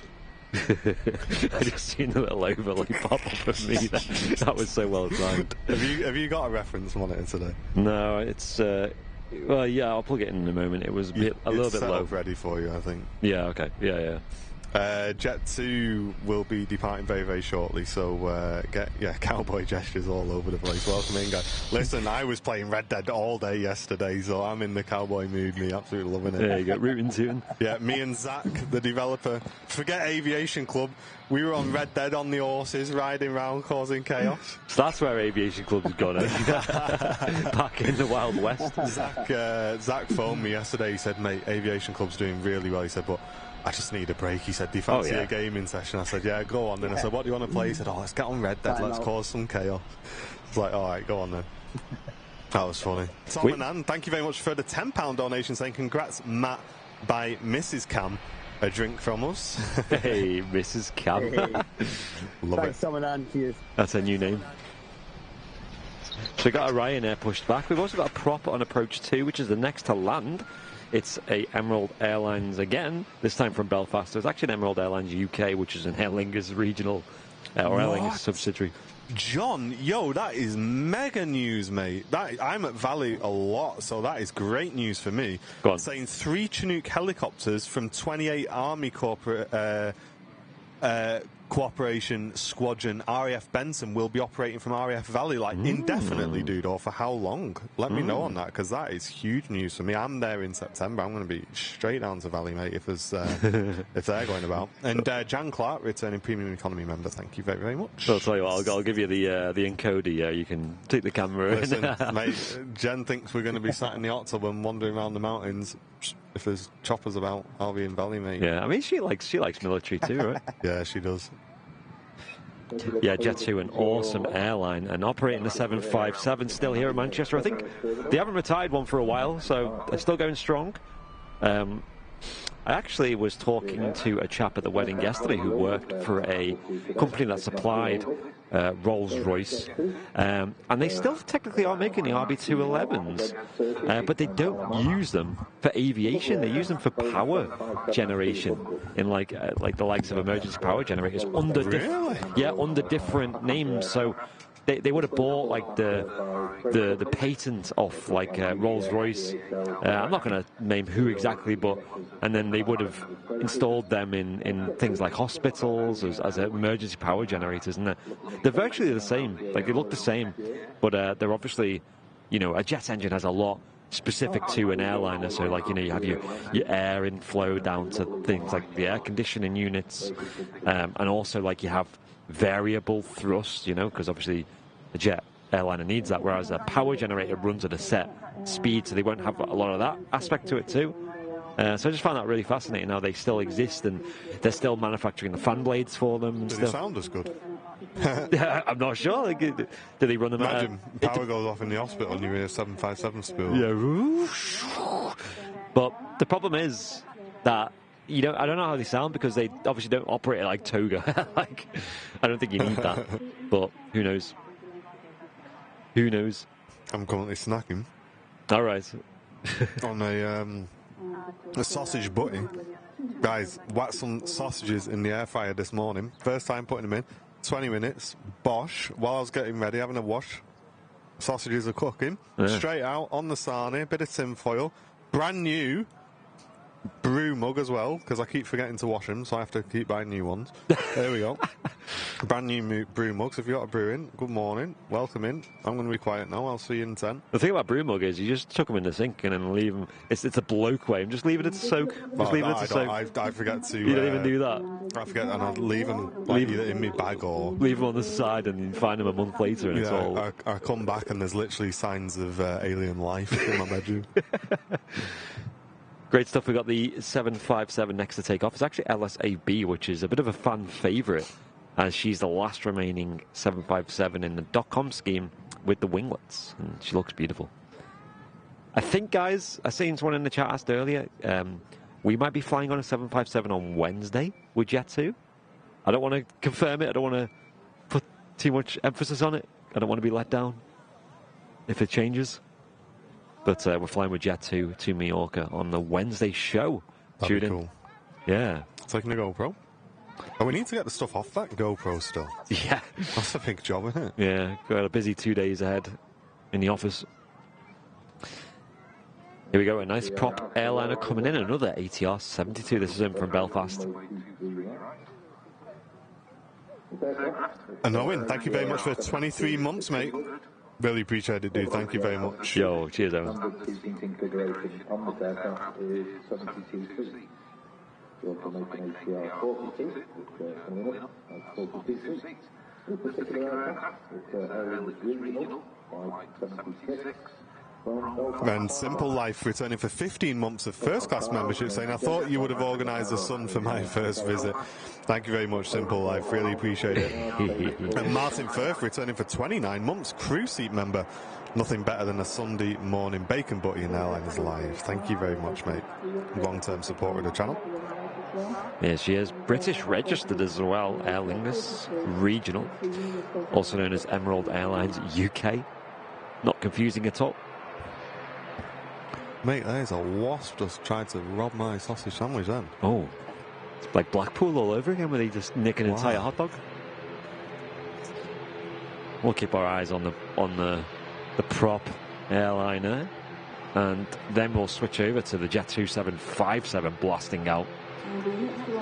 I just seen a little overlay pop up of me there. That was so well timed. Have you got a reference monitor today? No, it's. Well, yeah, I'll plug it in a moment. It was a little bit low. Ready for you, I think. Yeah, okay. Yeah. Jet 2 will be departing very, very shortly, so get cowboy gestures all over the place. Welcome in, guys. Listen, I was playing Red Dead all day yesterday, so I'm in the cowboy mood. Me, absolutely loving it. There you go, rooting tune. Yeah, me and Zach, the developer. Forget Aviation Club. We were on Red Dead on the horses, riding around, causing chaos. So that's where Aviation Club has gone, back in the Wild West. Zach phoned me yesterday. He said, mate, Aviation Club's doing really well. He said, but I just need a break. He said, do you fancy a gaming session? I said, yeah, go on then. I said, what do you want to play? He said, let's get on Red Dead. Let's cause some chaos. I was like, all right, go on then. That was funny. Tom and Ann, thank you very much for the £10 donation saying, congrats, Matt, by Mrs. Cam. A drink from us. Hey, Mrs. Cam. Hey. Thanks, Tom and Ann. Cheers. That's a new name. So we got a Ryanair pushed back. We've also got a prop on approach 2, which is the next to land. It's a Emerald Airlines again, this time from Belfast. So it's actually an Emerald Airlines UK, which is an Aer Lingus regional, or Aer Lingus subsidiary. John, that is mega news, mate. I'm at Valley a lot, so that is great news for me. Go on. Saying 3 Chinook helicopters from 28 Army Cooperation Squadron RAF Benson will be operating from RAF Valley indefinitely, dude, or for how long? Let me know on that, because that is huge news for me. I'm there in September. I'm going to be straight down to Valley, mate, if they're going about. And Jan Clark, returning premium economy member, thank you very, very much. So I'll tell you what, I'll give you the encoder. Yeah, you can take the camera. Listen, mate, Jen thinks we're going to be sat in the hot tub and wandering around the mountains. If there's choppers about, I'll be in Valley, mate. Yeah, I mean, she likes military too, right? Yeah, she does. Yeah, Jet2, an awesome airline, and operating the 757 still here in Manchester. I think they haven't retired one for a while, so they're still going strong. I actually was talking to a chap at the wedding yesterday who worked for a company that supplied Rolls-Royce, and they still technically are making the RB211s, but they don't use them for aviation. They use them for power generation in like the likes of emergency power generators under under different names. So they would have bought like the patent off like Rolls-Royce. I'm not going to name who exactly, and then they would have installed them in things like hospitals as emergency power generators, and they're virtually the same. Like they look the same, but they're obviously, a jet engine has a lot specific to an airliner. So like you have your air inflow down to things like the air conditioning units, and also like you have variable thrust, because obviously a jet airliner needs that, whereas a power generator runs at a set speed, so they won't have a lot of that aspect to it too. So I just found that really fascinating how they still exist, and they're still manufacturing the fan blades for them. Do they sound as good? I'm not sure. Like, do they run them? Imagine power goes off in the hospital and you hear a 757 spool. Yeah. But the problem is that I don't know how they sound because they obviously don't operate it like Toga. Like, I don't think you need that. But who knows? Who knows? I'm currently snacking. All right. On a sausage butty. Guys, whacked some sausages in the air fryer this morning. First time putting them in. 20 minutes. Bosh. While I was getting ready, having a wash. Sausages are cooking. Yeah. Straight out on the sarnie. Bit of tin foil. Brand new brew mug as well, because I keep forgetting to wash them, so I have to keep buying new ones. There we go. Brand new brew mugs. If you've got a brew in, good morning, welcome in. I'm going to be quiet now, I'll see you in 10. The thing about brew mug is you just chuck them in the sink and then leave them. It's a bloke way. I'm just leaving it to soak. I forget to. You don't even do that. I forget, and I leave them either in my bag or leave them on the side, and you find them a month later, and it's all. I come back and there's literally signs of alien life in my bedroom. Great stuff. We've got the 757 next to take off. It's actually LSAB, which is a bit of a fan favourite, as she's the last remaining 757 in the .com scheme with the winglets, and she looks beautiful. I think, guys, I seen someone in the chat asked earlier, we might be flying on a 757 on Wednesday with Jet2. I don't want to confirm it. I don't want to put too much emphasis on it. I don't want to be let down if it changes. But we're flying with Jet2 to Mallorca on the Wednesday show. That'd be cool. Yeah. Taking a GoPro. Oh, we need to get the stuff off that GoPro still. Yeah. That's a big job, isn't it? Yeah. Got a busy 2 days ahead in the office. Here we go. A nice prop airliner coming in. Another ATR 72. This is in from Belfast. And Owen, thank you very much for 23 months, mate. Really appreciate it, dude. Thank you very much. Yo, cheers, Owen. And Simple Life returning for 15 months of first-class membership, saying, I thought you would have organised a son for my first visit. Thank you very much, Simple Life. Really appreciate it. And Martin Firth returning for 29 months, crew seat member. Nothing better than a Sunday morning bacon butty in Airliners Live. Thank you very much, mate. Long-term supporter of the channel. Yeah, she is British registered as well. Aer Lingus Regional, also known as Emerald Airlines UK. Not confusing at all. Mate, there's a wasp just tried to rob my sausage sandwich then. Oh, it's like Blackpool all over again, where they just nick an entire hot dog. We'll keep our eyes on the prop airliner, and then we'll switch over to the Jet2 757 blasting out.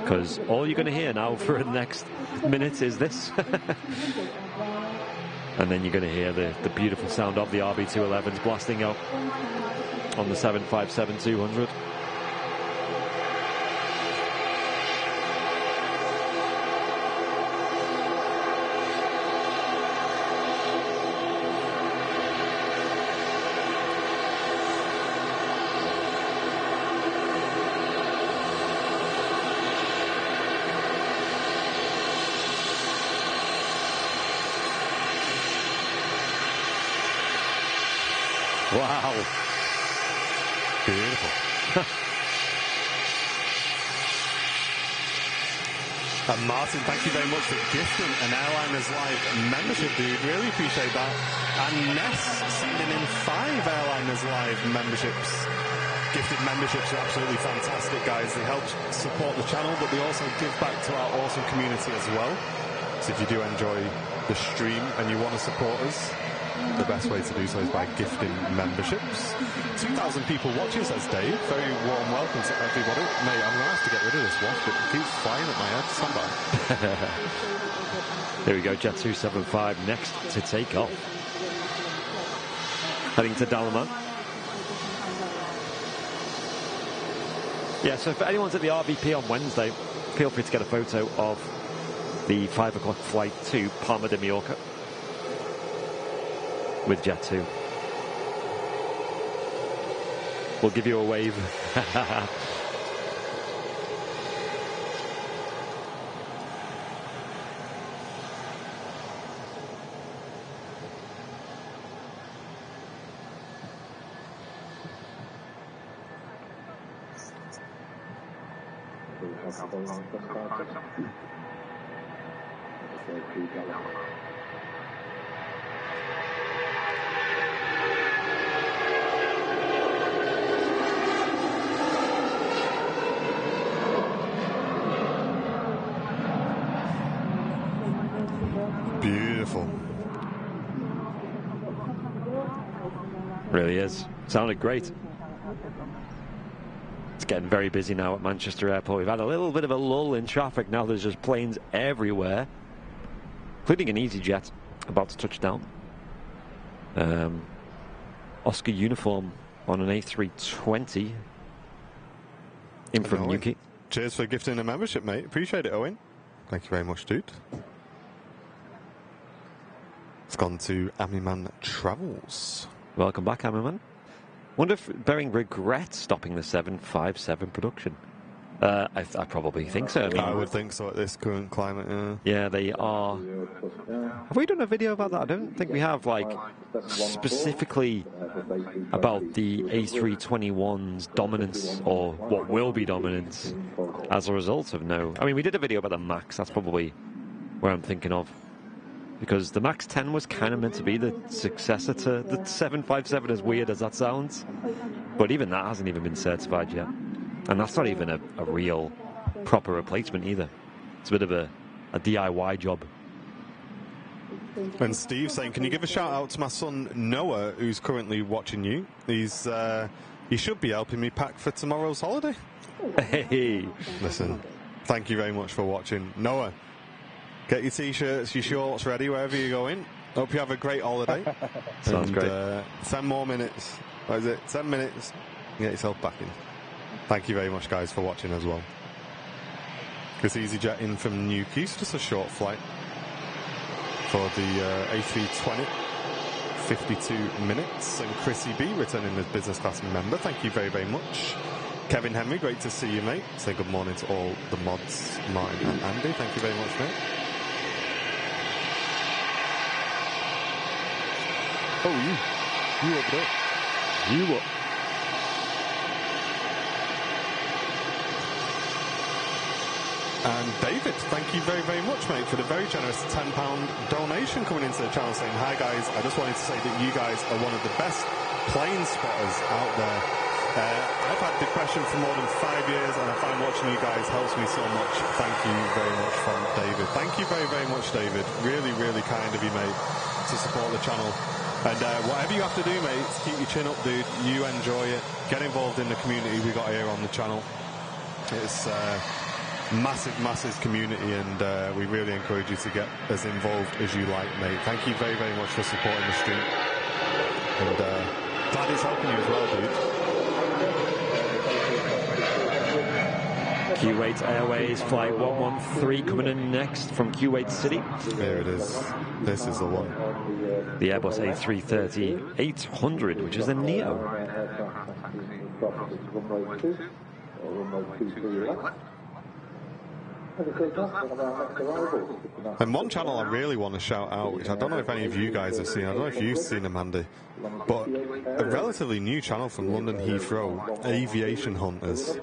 Because all you're going to hear now for the next minute is this. And then you're going to hear the beautiful sound of the RB211s blasting out on the 757-200. Wow. Beautiful. And Martin, thank you very much for gifting an Airliners Live membership, dude. Really appreciate that. And Ness sending in 5 Airliners Live memberships. Gifted memberships are absolutely fantastic, guys. They help support the channel, but they also give back to our awesome community as well. So if you do enjoy the stream and you want to support us, the best way to do so is by gifting memberships. 2,000 people watching, says Dave. Very warm welcome to everybody. Mate, I'm going to have to get rid of this wasp. It keeps flying at my head. Stand by. There we go, Jet 275 next to take off. Heading to Dalaman. Yeah, so if anyone's at the RVP on Wednesday, feel free to get a photo of the 5 o'clock flight to Palma de Mallorca with Jet 2. We'll give you a wave. Beautiful. Really is. Sounded great. It's getting very busy now at Manchester Airport. We've had a little bit of a lull in traffic. Now there's just planes everywhere, including an EasyJet about to touch down. Oscar uniform on an A320 in from Newquay. Cheers for gifting a membership, mate. Appreciate it, Owen. Thank you very much, dude. It's gone to Amiman Travels. Welcome back, Amiman. Wonder if Boeing regrets stopping the 757 production. I probably think so. I would think so at this current climate, yeah. Yeah, they are. Have we done a video about that? I don't think we have, like, specifically about the A321's dominance, or what will be dominance, as a result of no. I mean, we did a video about the MAX. That's probably where I'm thinking of. Because the MAX 10 was kind of meant to be the successor to the 757, as weird as that sounds. But even that hasn't even been certified yet. And that's not even a real proper replacement either. It's a bit of a DIY job. And Steve saying, can you give a shout out to my son Noah, who's currently watching you? He should be helping me pack for tomorrow's holiday. Hey. Listen, thank you very much for watching. Noah, get your t-shirts, your shorts ready wherever you're going. Hope you have a great holiday. Sounds great. 10 more minutes. What is it? 10 minutes. Get yourself back in. Thank you very much, guys, for watching as well. This EasyJet in from Newquay, just a short flight for the A320. 52 minutes. And Chrissy B returning as business class member. Thank you very, very much. Kevin Henry, great to see you, mate. Say good morning to all the mods, Martin and Andy. Thank you very much, mate. Oh, you up there. You up. And David, thank you very, very much, mate, for the very generous £10 donation coming into the channel, saying, hi, guys, I just wanted to say that you guys are one of the best plane spotters out there. I've had depression for more than 5 years, and I find watching you guys helps me so much. Thank you very much from David. Thank you very, very much, David. Really, really kind of you, mate, to support the channel. And whatever you have to do, mate, keep your chin up, dude. You enjoy it. Get involved in the community we got here on the channel. It's massive, massive community, and we really encourage you to get as involved as you like, mate. Thank you very, very much for supporting the stream. And glad it's helping you as well, dude. Kuwait Airways Flight 113 coming in next from Kuwait City. There it is. This is the one. The Airbus A380-800, which is a Neo. And one channel I really want to shout out, which I don't know if any of you guys have seen, I don't know if you've seen them, Andy, but a relatively new channel from London Heathrow, Aviation Hunters.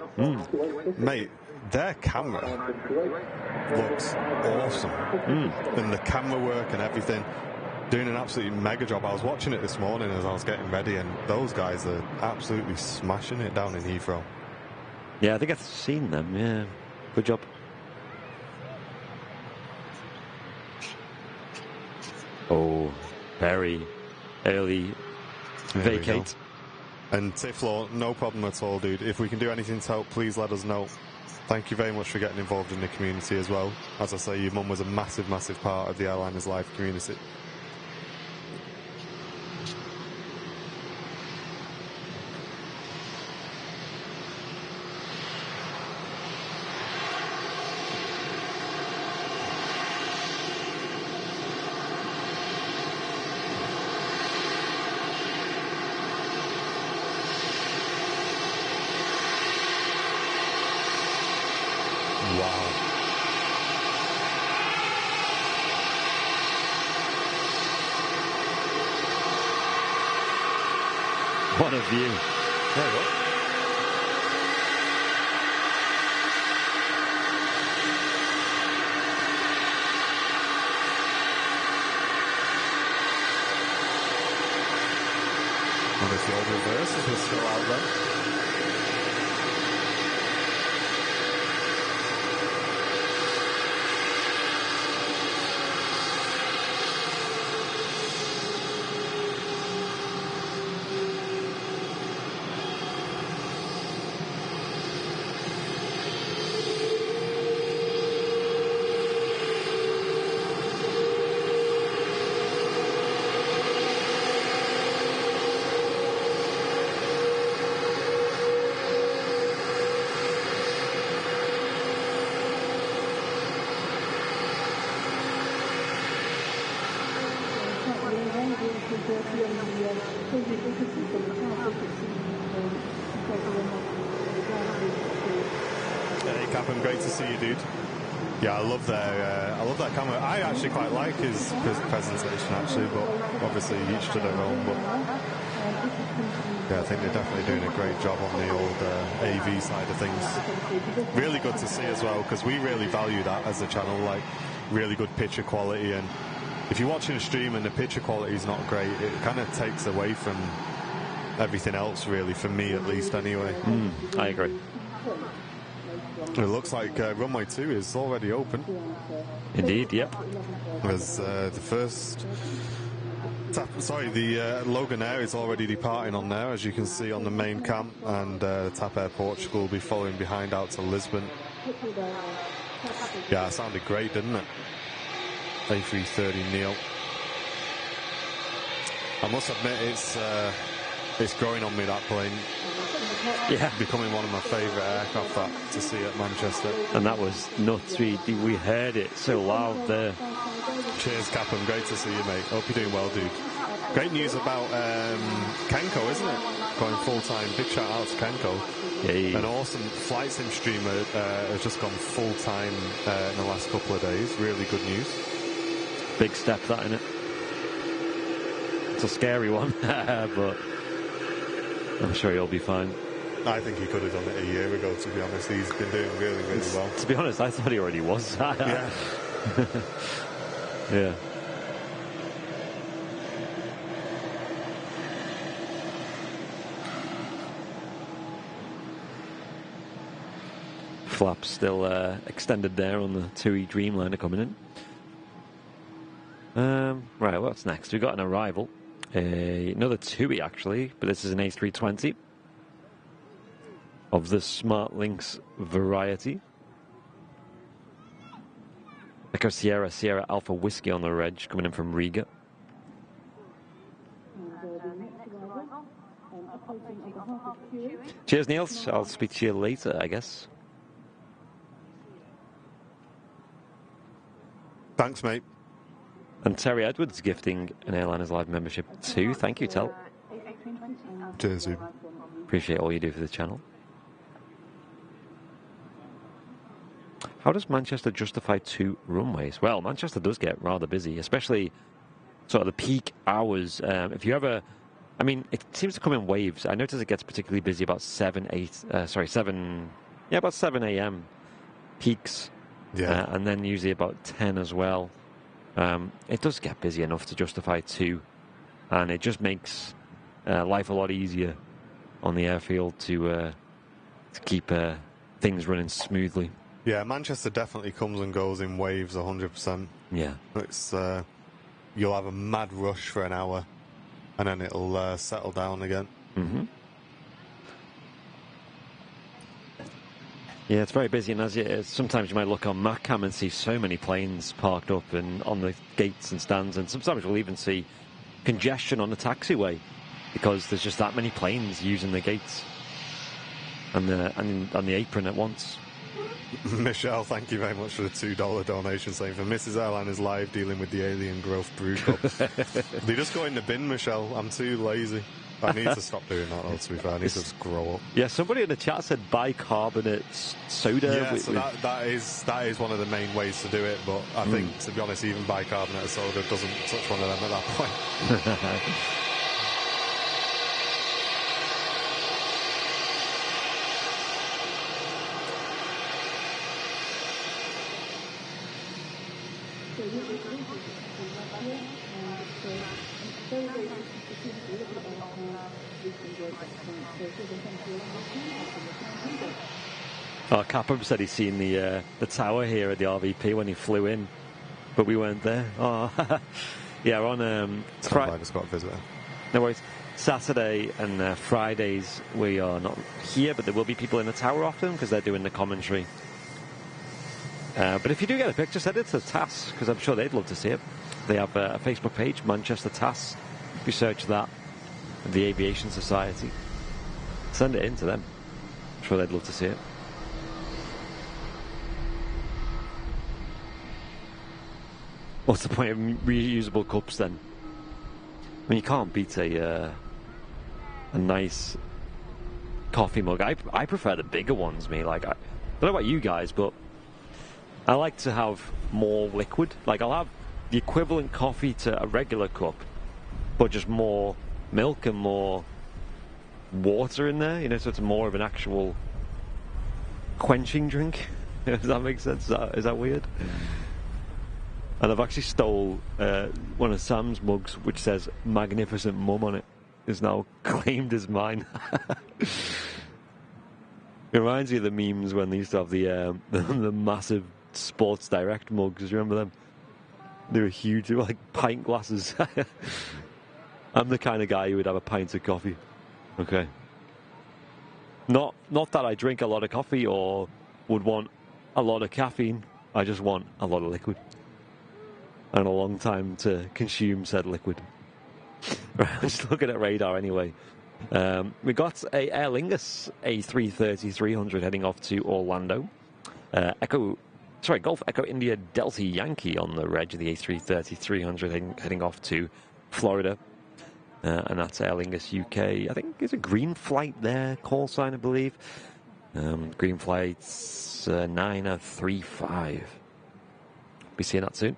Mate, their camera looks awesome. And the camera work and everything, doing an absolutely mega job. I was watching it this morning as I was getting ready, and those guys are absolutely smashing it down in Heathrow. Yeah, I think I've seen them, yeah. Good job. Oh, very early vacate. And Tiflo, no problem at all, dude. If we can do anything to help, please let us know. Thank you very much for getting involved in the community as well. As I say, your mum was a massive, massive part of the Airliners Live community. What a view. There you go. And if the old reverses were still out there. Hey Captain, great to see you, dude. Yeah, I love that camera. I actually quite like his presentation, actually, but obviously each to their own. But yeah, I think they're definitely doing a great job on the old AV side of things. Really good to see as well, because we really value that as a channel, like really good picture quality. And if you're watching a stream and the picture quality is not great, it kind of takes away from everything else, really, for me at least, anyway. I agree. It looks like runway 2 is already open. Indeed, yep. As the first the Logan Air is already departing on there, as you can see on the main cam, and TAP Air Portugal will be following behind out to Lisbon. Yeah, it sounded great, didn't it? A330 Neo. I must admit, it's growing on me, that plane. Yeah, becoming one of my favourite aircraft to see at Manchester. And that was nuts. We heard it so loud there. Cheers, Captain. Great to see you, mate. Hope you're doing well, dude. Great news about Kenko, isn't it? Going full-time. Big shout out to Kenko. Yeah. An awesome flight sim streamer has just gone full-time in the last couple of days. Really good news. Big step, that, innit? It's a scary one, but I'm sure he'll be fine. I think he could have done it a year ago, to be honest. He's been doing really, really well. To be honest, I thought he already was. Yeah. Yeah. Flaps still extended there on the TUI Dreamliner coming in. Right, what's next? We've got an arrival. Another TUI, actually, but this is an A320 of the Smart Links variety. Echo Sierra, Sierra Alpha Whiskey on the reg, coming in from Riga. Cheers, Niels. I'll speak to you later, I guess. Thanks, mate. And Terry Edwards gifting an Airliners Live membership too. Thank you, Tel. Cheers, dude. Appreciate all you do for the channel. how does Manchester justify 2 runways? Well, Manchester does get rather busy, especially sort of the peak hours. If you ever, I mean, it seems to come in waves. I notice it gets particularly busy about 7 a.m. peaks. Yeah. And then usually about 10 as well. It does get busy enough to justify 2. And it just makes life a lot easier on the airfield to keep things running smoothly. Yeah, Manchester definitely comes and goes in waves 100%. Yeah. It's you'll have a mad rush for an hour, and then it'll settle down again. Mm-hmm. Yeah, it's very busy, and sometimes you might look on MapCam and see so many planes parked up and on the gates and stands, and sometimes we'll even see congestion on the taxiway because there's just that many planes using the gates and on the apron at once. Michelle, thank you very much for the $2 donation, saying for Mrs. Airline is live dealing with the alien growth brew cup. They just go in the bin, Michelle. I'm too lazy. I need to stop doing that, though, to be fair. I need to just grow up. Yeah, somebody in the chat said bicarbonate soda. Yeah, so that is one of the main ways to do it, but I think, to be honest, even bicarbonate soda doesn't touch one of them at that point. Capum said he's seen the tower here at the RVP when he flew in, but we weren't there. Oh, yeah, we're on Friday. Just got a visitor. No worries. Saturday and Fridays we are not here, but there will be people in the tower often because they're doing the commentary. But if you do get a picture, send it to TAS because I'm sure they'd love to see it. They have a Facebook page, Manchester TAS. If you search that, the Aviation Society, send it in to them. I'm sure they'd love to see it. What's the point of reusable cups then? I mean, you can't beat a nice coffee mug. I prefer the bigger ones, me. Like, I don't know about you guys, but I like to have more liquid. Like, I'll have the equivalent coffee to a regular cup, but just more milk and more water in there, you know, so it's more of an actual quenching drink. Does that make sense? Is that weird? And I've actually stole one of Sam's mugs, which says "Magnificent Mum" on it. Is now claimed as mine. It reminds me of the memes when they used to have the massive Sports Direct mugs. Do you remember them? They were huge. They were like pint glasses. I'm the kind of guy who would have a pint of coffee. Okay. Not that I drink a lot of coffee or would want a lot of caffeine. I just want a lot of liquid. And a long time to consume said liquid. I'm just looking at radar anyway. We got a Aer Lingus A330-300 heading off to Orlando. Golf Echo India Delta Yankee on the reg of the A330-300 heading off to Florida. And that's Aer Lingus UK. I think there's a green flight there, call sign, I believe. Green flight's 935. Be seeing that soon.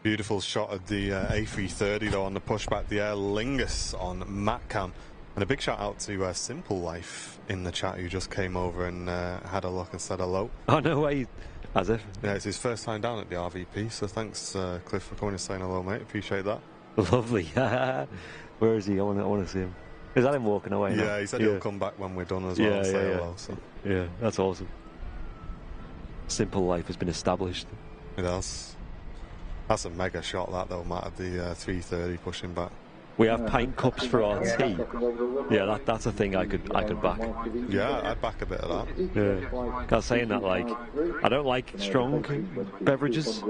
Beautiful shot of the A330 though on the pushback, the Aer Lingus on MatCam. And a big shout out to Simple Life in the chat who just came over and had a look and said hello. Oh, no way. As if. Yeah, it's his first time down at the RVP, so thanks, Cliff, for coming and saying hello, mate. Appreciate that. Lovely. Where is he? I want to see him. Is that him walking away now? Yeah, he said he'll come back when we're done as well and say hello. So. Yeah, that's awesome. Simple Life has been established. It has. That's a mega shot, that though, Matt, of the 330 pushing back. We have pint cups for our tea. Yeah, that's a thing I could back. Yeah, I'd back a bit of that. Yeah. I was saying that, like, I don't like strong beverages,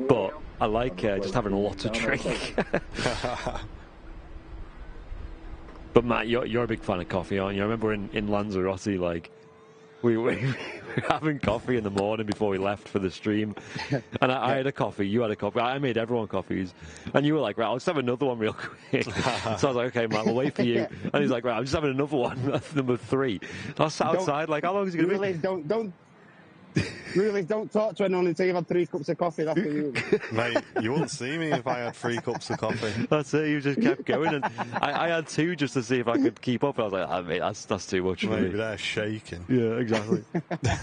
but I like just having a lot to drink. But Matt, you're a big fan of coffee, aren't you? I remember in Lanzarote, like, we were having coffee in the morning before we left for the stream. And I had a coffee, you had a coffee. I made everyone coffees. And you were like, right, I'll just have another one real quick. So I was like, okay, Matt, we'll wait for you. And he's like, right, I'm just having another one. That's number 3. I was outside, like, how long is it going to be? Don't Really, don't talk to anyone until you've had 3 cups of coffee. That's you. Mate, you wouldn't see me if I had 3 cups of coffee. That's it. You just kept going, and I had 2 just to see if I could keep up. I was like, mate, that's too much for me. They're shaking. Yeah, exactly. I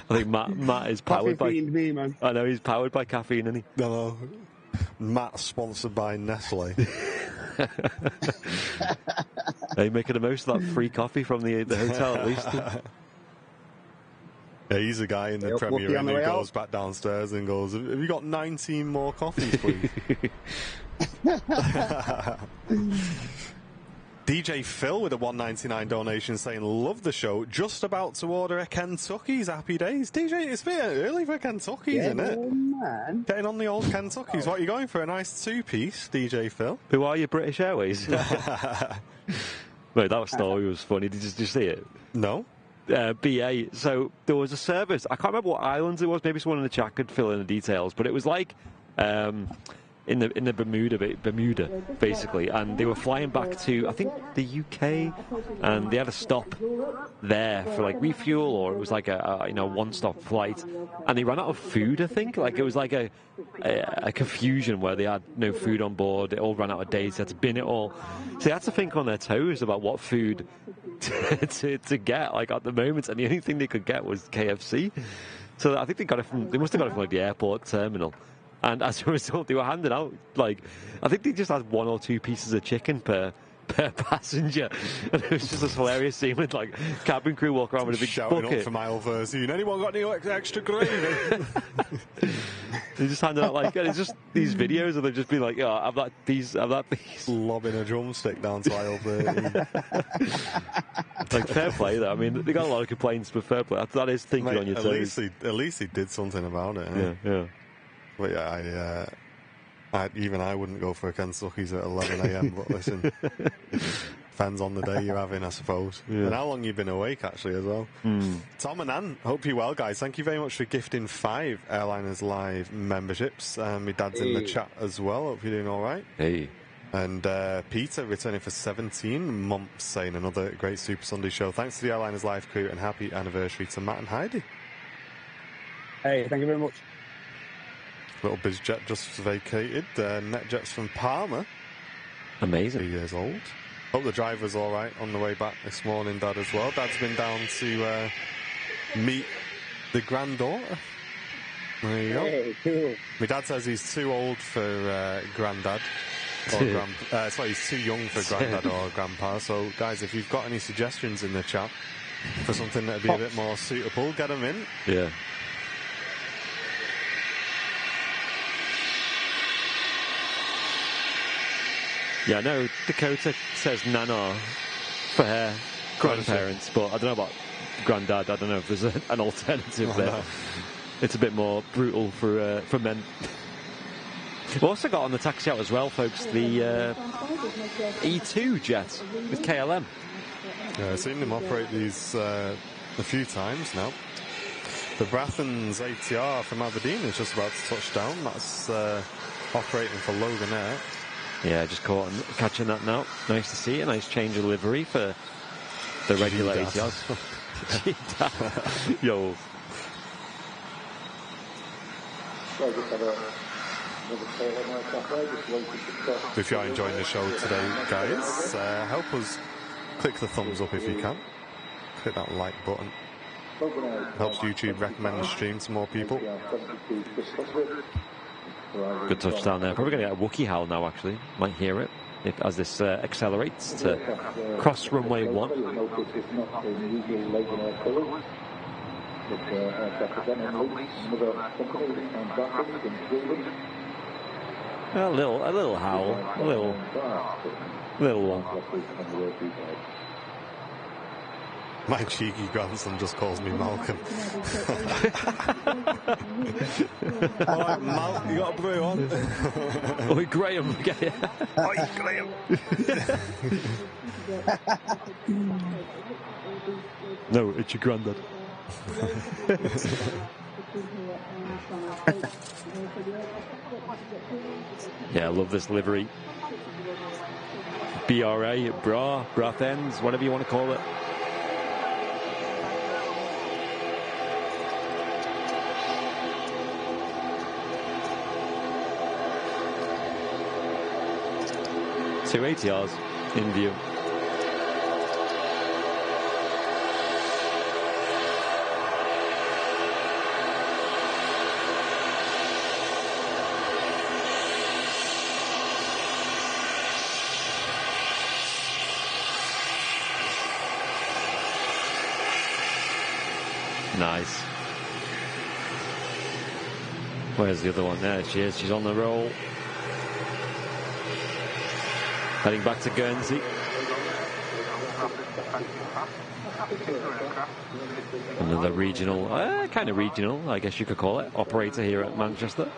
think Matt is powered by. Me, man. I know he's powered by caffeine, isn't he? No. Matt's sponsored by Nestle. Are you making the most of that free coffee from the hotel at least? Yeah, he's a guy in the Premier Inn who goes back downstairs and goes, have you got 19 more coffees, please? DJ Phil with a $1.99 donation saying, love the show, just about to order a Kentucky's. Happy days. DJ, it's a bit early for Kentucky's, isn't it? Man. Getting on the old Kentuckys. What are you going for? A nice 2-piece, DJ Phil? Who are you, British Airways? Mate, that story was funny. Did you see it? No. BA. So there was a service. I can't remember what islands it was. Maybe someone in the chat could fill in the details. But it was like in the Bermuda, basically. And they were flying back to, I think, the UK, and they had a stop there for like refuel, or it was like a one-stop flight. And they ran out of food. I think like it was like a confusion where they had no food on board. They all ran out of days. They had to bin it all. So they had to think on their toes about what food to get, like at the moment, and the only thing they could get was KFC. So I think they must have got it from like the airport terminal, and as a result they were handing out like, I think they just had 1 or 2 pieces of chicken per passenger, and it was just this hilarious scene with like cabin crew walk around with a big shouting bucket up from aisle 13, anyone got any extra gravy? They just handed out like, and it's just these videos of them just being like, yeah, have that piece. Lobbing a drumstick down to aisle 13. Like, fair play though. I mean, they got a lot of complaints, but fair play. That is thinking on your toes. At least he did something about it. Yeah. But yeah, even I wouldn't go for a Kentucky's at 11 a.m. But listen, depends on the day you're having, I suppose. Yeah. And how long you've been awake, actually, as well. Tom and Ann, hope you're well, guys. Thank you very much for gifting 5 Airliners Live memberships. My dad's in the chat as well. Hope you're doing all right. Hey. And Peter returning for 17 months, saying another great Super Sunday show. Thanks to the Airliners Live crew, and happy anniversary to Matt and Heidi. Hey, thank you very much. Little BizJet just vacated. NetJets from Palmer. Amazing. 3 years old. Hope the driver's all right on the way back this morning, Dad, as well. Dad's been down to meet the granddaughter. There you go. Hey, cool. My dad says he's too old for granddad. Or he's too young for granddad or grandpa. So, guys, if you've got any suggestions in the chat for something that'd be a bit more suitable, get them in. Yeah. Yeah, I know Dakota says Nana for her grandparents, but I don't know about granddad. I don't know if there's an alternative there. No. It's a bit more brutal for men. We've also got on the taxi out as well, folks, the E2 jet with KLM. Yeah, I've seen them operate these a few times now. The Brathens ATR from Aberdeen is just about to touch down. That's operating for Logan Air. Yeah, just catching that now. Nice to see. A nice change of livery for the regular ATRs. Yo. If you're enjoying the show today, guys, help us click the thumbs up if you can. Click that like button. Helps YouTube recommend the stream to more people. Good touchdown there. Probably going to get a Wookiee howl now, actually. Might hear it as this accelerates to cross runway 1. A little howl. A little one. My cheeky grandson just calls me Malcolm. Alright, Mal, you got a brew on? Oi, Graham. Oi, Graham. No, it's your granddad. Yeah, I love this livery. BRA, Brathens, whatever you want to call it. Two ATRs in view. Nice. Where's the other one? There she is. She's on the roll. Heading back to Guernsey. Another regional, kind of regional, I guess you could call it, operator here at Manchester.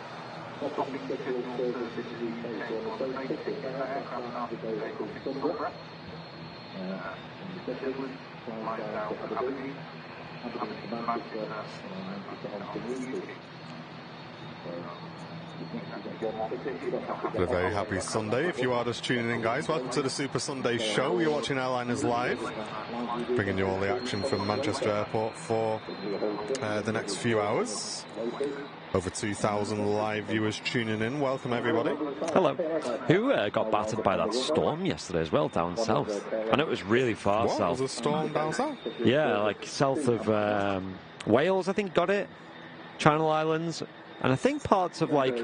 A very happy Sunday. If you are just tuning in, guys, welcome to the Super Sunday Show. You're watching Airliners Live, bringing you all the action from Manchester Airport for the next few hours. Over 2,000 live viewers tuning in. Welcome, everybody. Hello. Who got battered by that storm yesterday as well, down south? I know it was really far south. What? Was a storm down south? Yeah, like south of Wales, I think, got it. Channel Islands. And I think parts of, like,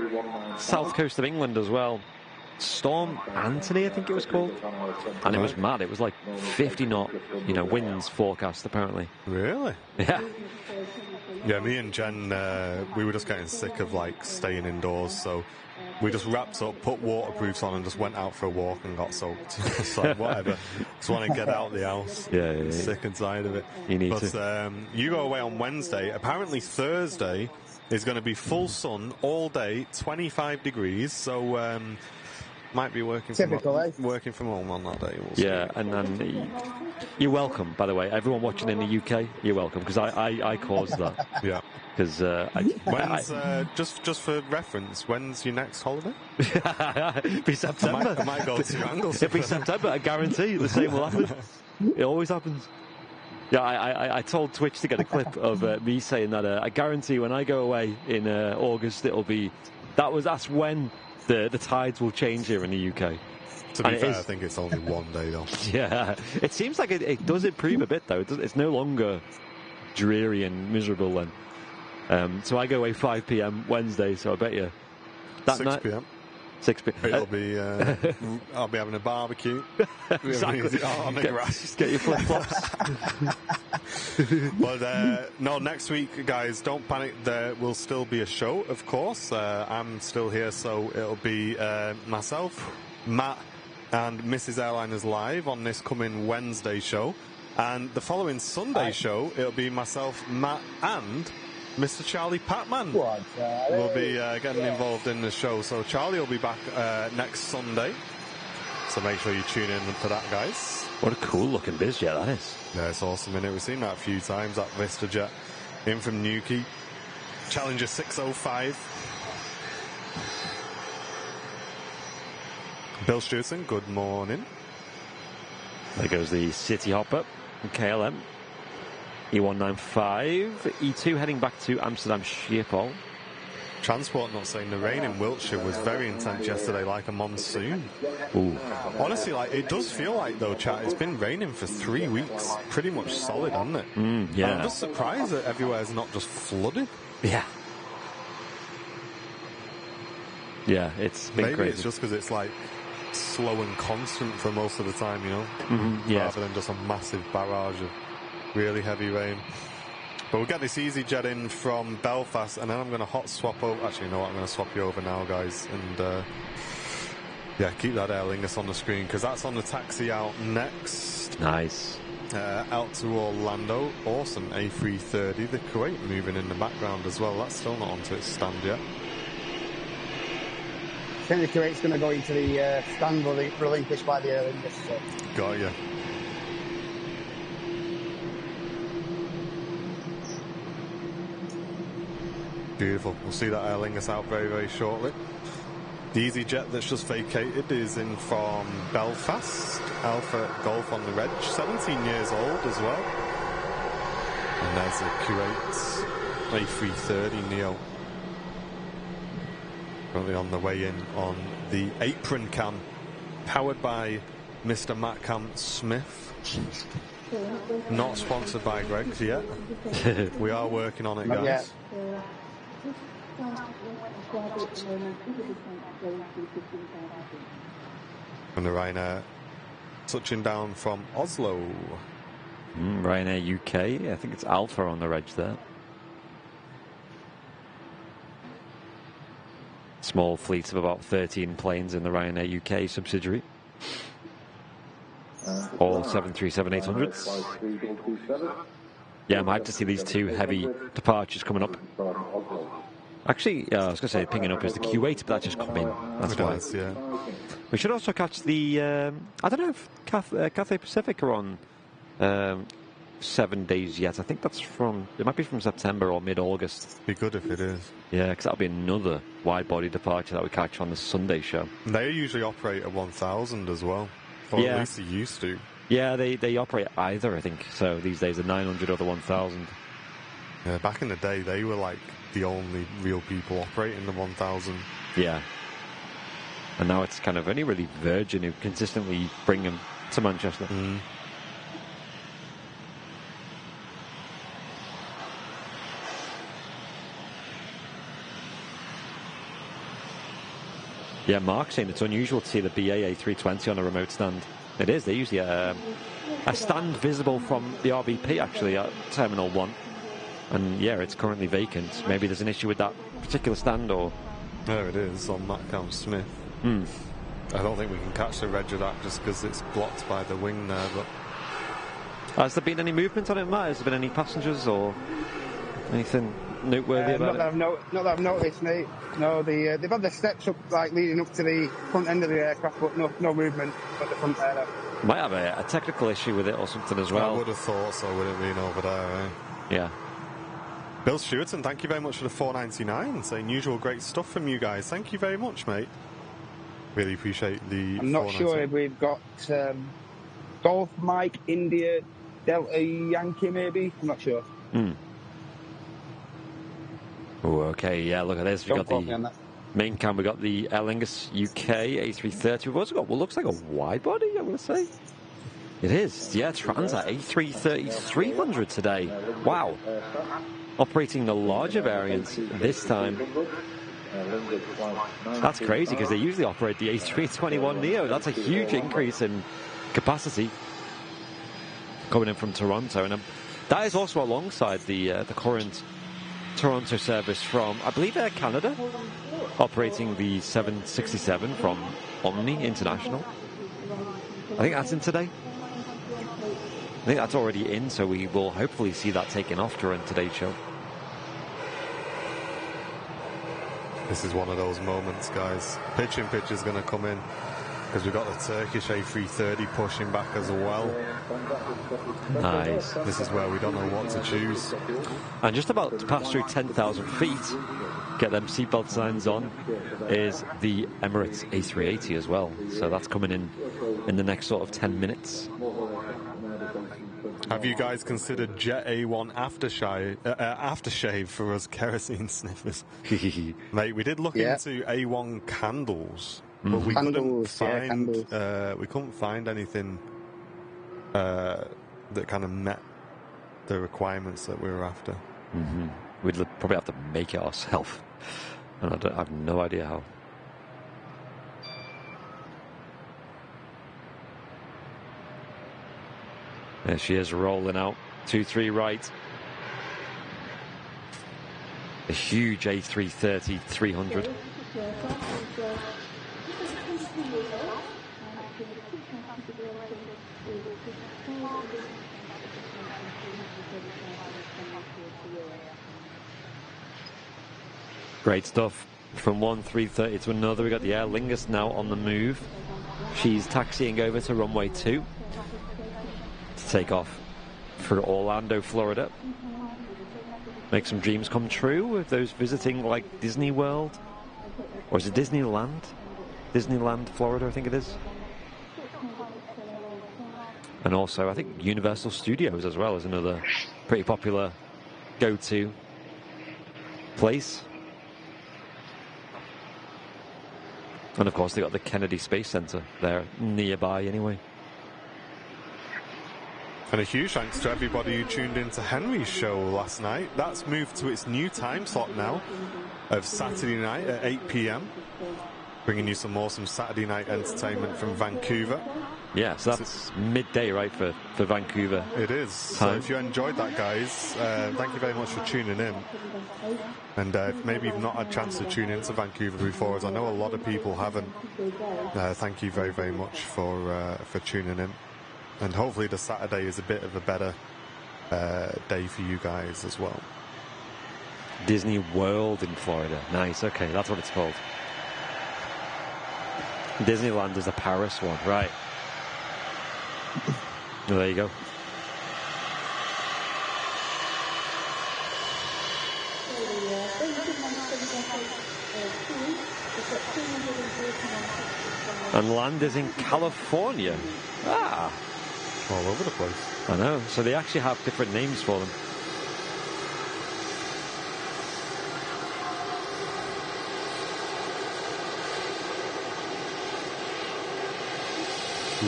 south coast of England as well. Storm Anthony, I think it was called. And it was mad. It was like 50 knot, winds forecast, apparently. Really? Yeah. Yeah, me and Jen, we were just getting sick of, like, staying indoors, so we just wrapped up, put waterproofs on, and just went out for a walk and got soaked. So, whatever. Just want to get out of the house. Yeah. Sick and tired of it. You need to. You go away on Wednesday. Apparently Thursday is going to be full sun all day, 25 degrees, so might be working from home on that day. We'll yeah, and you're welcome, by the way. Everyone watching in the UK, you're welcome, because I caused that. Yeah. Because just for reference, when's your next holiday? It'll be September. I might go to Angles. It'll be September, I guarantee. The same will happen. It always happens. Yeah, I told Twitch to get a clip of me saying that I guarantee when I go away in August, that's when the tides will change here in the UK. To be fair, I think it's only one day though. Yeah, it seems like it does improve a bit though. It's no longer dreary and miserable then. So I go away 5 p.m. Wednesday, so I bet you that 6 night. p.m. 6 p.m. It'll be. I'll be having a barbecue. Exactly. On the grass. Get your flip flops. But no, next week, guys, don't panic. There will still be a show, of course. I'm still here, so it'll be myself, Matt, and Mrs. Airliners Live on this coming Wednesday show, and the following Sunday show, it'll be myself, Matt, and Mr. Charlie Patman will be getting involved in the show. So Charlie will be back next Sunday. So make sure you tune in for that, guys. What a cool looking biz jet that is. Yeah, it's awesome, isn't it? We've seen that a few times, that Vista jet in from Newquay. Challenger 605. Bill Stewson, good morning. There goes the City Hopper, KLM. E195, E2 heading back to Amsterdam Schiphol. Transport not saying the rain in Wiltshire was very intense yesterday, like a monsoon. Ooh. Honestly, like it does feel like though, chat, it's been raining for 3 weeks, pretty much solid, hasn't it? Yeah. And I'm just surprised that everywhere's not just flooded. Yeah. Yeah, it's been Maybe crazy. It's just because it's like slow and constant for most of the time, Yeah. rather than just a massive barrage of really heavy rain. But we'll get this easy jet in from Belfast, and then I'm going to hot swap over. Actually, you know what? I'm going to swap you over now, guys. And yeah, keep that Aer Lingus on the screen, because that's on the taxi out next. Nice. Out to Orlando. Awesome A330. The Kuwait moving in the background as well. That's still not onto its stand yet. I think the Kuwait's going to go into the stand relinquished by the Aer Lingus. So. Got you. Beautiful. We'll see that Aer Lingus out very, very shortly. The EasyJet that's just vacated is in from Belfast. Alpha Golf on the reg. 17 years old as well. And there's the Kuwait A330 Neo. Currently on the way in on the apron cam powered by Mr. Matt Camp Smith. Not sponsored by Greg's yet. We are working on it, Not guys. yet. And the Ryanair touching down from Oslo. Ryanair UK, I think it's Alpha on the reg there. Small fleet of about 13 planes in the Ryanair UK subsidiary. All 737-800s. Yeah, I'm hyped to see these two heavy departures coming up. Actually, I was going to say pinging up is the Q8, but that just come in. That's why. Yeah. We should also catch the, I don't know if Cathay Pacific are on 7 days yet. I think that's it might be from September or mid-August. Be good if it is. Yeah, because that'll be another wide-body departure that we catch on the Sunday show. They usually operate at 1,000 as well. Or at least they used to. Yeah, they operate either, I think. So these days, the 900 or the 1,000. Yeah, back in the day, they were like the only real people operating the 1,000. Yeah. And now it's kind of only really Virgin who consistently bring them to Manchester. Yeah, Mark's saying it's unusual to see the BA A320 on a remote stand. It is. They usually a stand visible from the RVP, actually, at Terminal 1. And, yeah, it's currently vacant. Maybe there's an issue with that particular stand, or... There it is, on Matt Camp Smith. I don't think we can catch the reg of that just because it's blocked by the wing there, but... Has there been any movement on it, Matt? Has there been any passengers or anything noteworthy about it? Not that I've noticed, mate. No, they've had the steps up, like, leading up to the front end of the aircraft, but no movement at the front there. Might have a technical issue with it or something as well. I would have thought so, would it being over there, eh? Yeah. Bill Stewarton, thank you very much for the $4.99, saying usual great stuff from you guys. Thank you very much, mate. Really appreciate the I'm not sure if we've got Golf Mike India Delta Yankee, maybe. I'm not sure. Oh, okay, yeah, look at this. We've got the main cam, we've got the Aer Lingus UK A330. We've also got what looks like a wide body, I'm going to say. It is, yeah, Transat A330-300 today. Wow. Operating the larger variants this time. That's crazy because they usually operate the A321neo. That's a huge increase in capacity coming in from Toronto. And that is also alongside the current Toronto service from, I believe, Air Canada, operating the 767 from Omni International. I think that's in today. I think that's already in, so we will hopefully see that taken off during today's show. This is one of those moments, guys. Pitch is going to come in because we've got the Turkish A330 pushing back as well. Nice. This is where we don't know what to choose. And just about to pass through 10,000 feet, get them seatbelt signs on, is the Emirates A380 as well. So that's coming in the next sort of 10 minutes. Have you guys considered Jet A1 aftershave for us kerosene sniffers? Mate, we did look into A1 candles, but we couldn't find anything that kind of met the requirements that we were after. We'd probably have to make it ourselves, and I have no idea how. There she is, rolling out 2-3 right. A huge A330-300. Great stuff. From one 330 to another, we got the Aer Lingus now on the move. She's taxiing over to runway 2 to take off for Orlando, Florida. Make some dreams come true with those visiting like Disney World. Or is it Disneyland? Disneyland, Florida, I think it is. And also, I think Universal Studios as well is another pretty popular go-to place. And of course, they got the Kennedy Space Center there nearby anyway. And a huge thanks to everybody who tuned into Henry's show last night. That's moved to its new time slot now of Saturday night at 8 p.m. Bringing you some awesome Saturday night entertainment from Vancouver. Yeah, so that's midday, right, for Vancouver. It is. So if you enjoyed that, guys, thank you very much for tuning in. And maybe you've not had a chance to tune into Vancouver before, as I know a lot of people haven't. Thank you very, very much for tuning in. And hopefully the Saturday is a bit of a better day for you guys as well. Disney World in Florida. Nice, okay, that's what it's called. Disneyland is the Paris one, right. Well, there you go. And land is in California. Ah. All over the place. I know. So they actually have different names for them.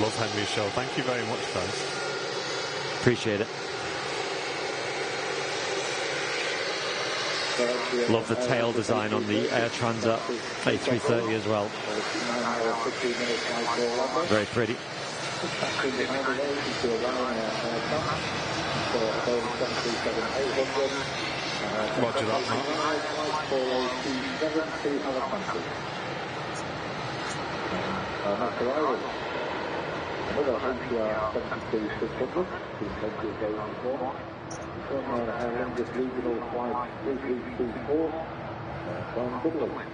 Love Henry's show. Thank you very much, guys. Appreciate it. Love the tail design on the Air Transat A380 as well. Very pretty. Roger that, Matt. Another HPR 72600, being plenty of days before. From our longest regional flight 3324 from Dublin.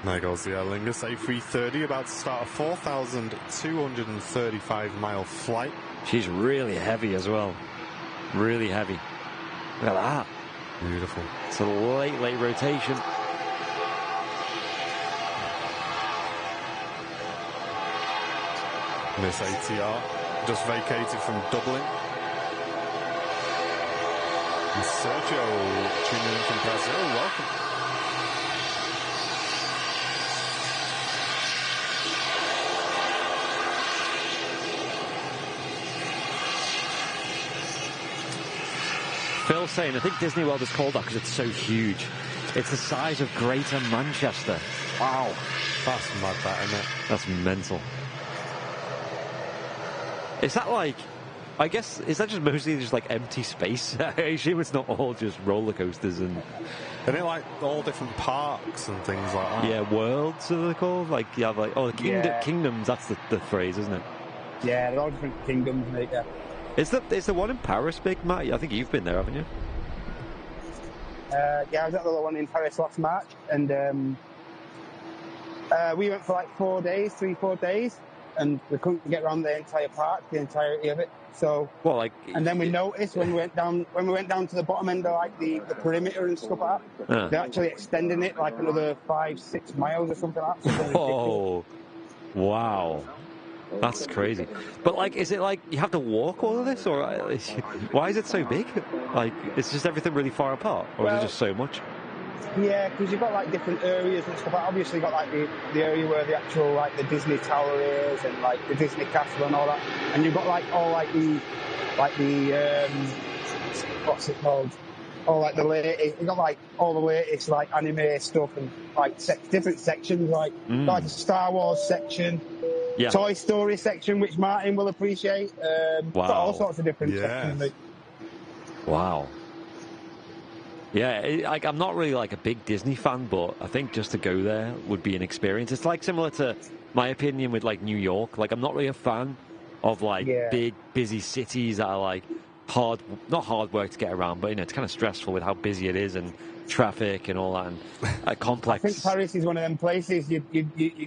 There goes the Aer Lingus A330, about to start a 4,235 mile flight. She's really heavy as well. Really heavy. Look at that. Beautiful. It's a late rotation. Miss ATR just vacated from Dublin. And Sergio tuning in from Brazil. Welcome. Phil saying, I think Disney World is called that because it's so huge. It's the size of Greater Manchester. Wow. That's mad, that, isn't it? That's mental. Is that like, I guess, is that just mostly just like empty space? I assume it's not all just roller coasters and... Isn't it like all different parks and things like that? Yeah, worlds are they called? Like, you have like, oh, the kingdoms, that's the phrase, isn't it? Yeah, they're all different kingdoms, mate, yeah. Is the one in Paris big, Matt? I think you've been there, haven't you? Yeah, I was at the one in Paris last March, and we went for like 4 days, and we couldn't get around the entire park, the entirety of it. So, well, like, and then we noticed when we went down to the bottom end of like the perimeter and stuff like that, they're actually extending it like another 5-6 miles or something like that. Oh, wow. That's crazy. But, like, is it like you have to walk all of this? Or why is it so big? Like, it's just everything really far apart? Or is it just so much? Yeah, because you've got, like, different areas and stuff. Obviously, you've got, like, the area where the actual, like, the Disney Tower is and, like, the Disney Castle and all that. And you've got, like, all, like, the what's it called? All, like, the latest, you've got, like, all the latest, like, anime stuff and, like, different sections, like the Star Wars section. Yeah. Toy Story section, which Martin will appreciate. Wow. All sorts of different sections. Wow. Yeah, I'm not really like a big Disney fan, but I think just to go there would be an experience. It's like similar to my opinion with like New York. Like, I'm not really a fan of like big, busy cities that are like not hard work to get around, but you know, it's kind of stressful with how busy it is and traffic and all that, and complex. I think Paris is one of them places you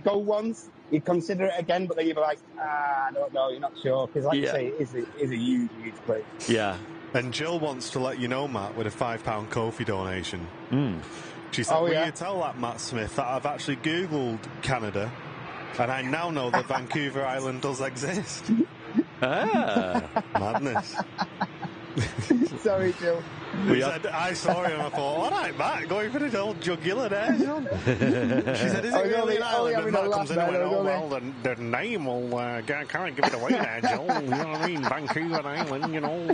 go once, you consider it again, but then you're like, I don't know, you're not sure, because like you say, it is a huge place. Yeah. And Jill wants to let you know, Matt, with a £5 Ko-fi donation. She said, will you tell that Matt Smith that I've actually Googled Canada, and I now know that Vancouver Island does exist. Madness. Sorry, Jill. I saw him and I thought, all right, Matt, going for the old jugular there, John. She said, is it really an island? And Matt comes in and went, oh, well, the name will, can't give it away there, Joel. You know what I mean? Vancouver Island, you know.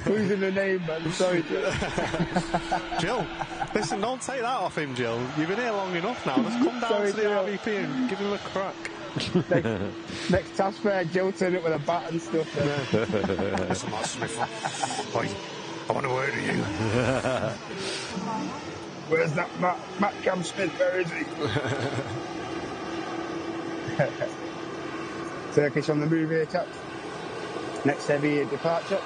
Who's in the name, man? Sorry, Jill. Jill, listen, don't take that off him, Jill. You've been here long enough now. Let's come down to the RVP and give him a crack. Next task fair, Jill turned up with a bat and stuff. Listen, Matt Smith. Boy, I want a word with you. Where's that Matt Cam Smith? Where is he? Turkish on the move here, chaps. Next heavy departure.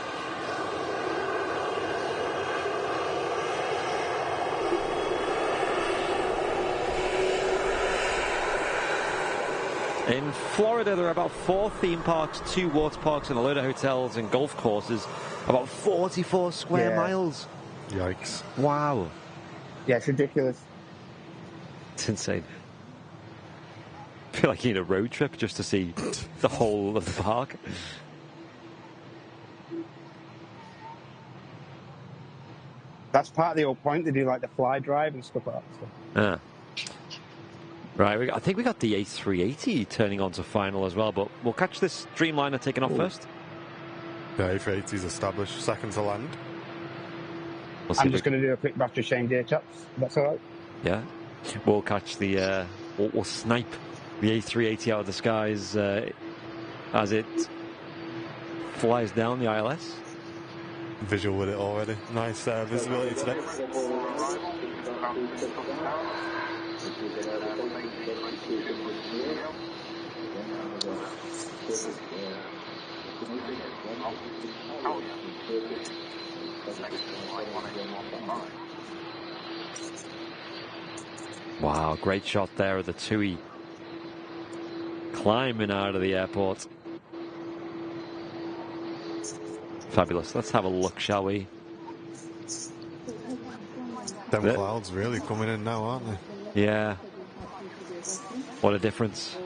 In Florida, there are about 4 theme parks, 2 water parks, and a load of hotels and golf courses. About 44 square miles. Yikes. Wow. Yeah, it's ridiculous. It's insane. I feel like you need a road trip just to see the whole of the park. That's part of the whole point. They do like the fly drive and stuff like that. Right, I think we got the A380 turning on to final as well, but we'll catch this Dreamliner taking off first. The A380 is established, second to land. I'm just going to do a quick battery change here, chaps. That's all right. Yeah, we'll catch the, we'll snipe the A380 out of the skies as it flies down the ILS. Visual with it already. Nice visibility today. Wow, great shot there of the TUI climbing out of the airport. Fabulous. Let's have a look, shall we? Them clouds really coming in now, aren't they? Yeah. What a difference.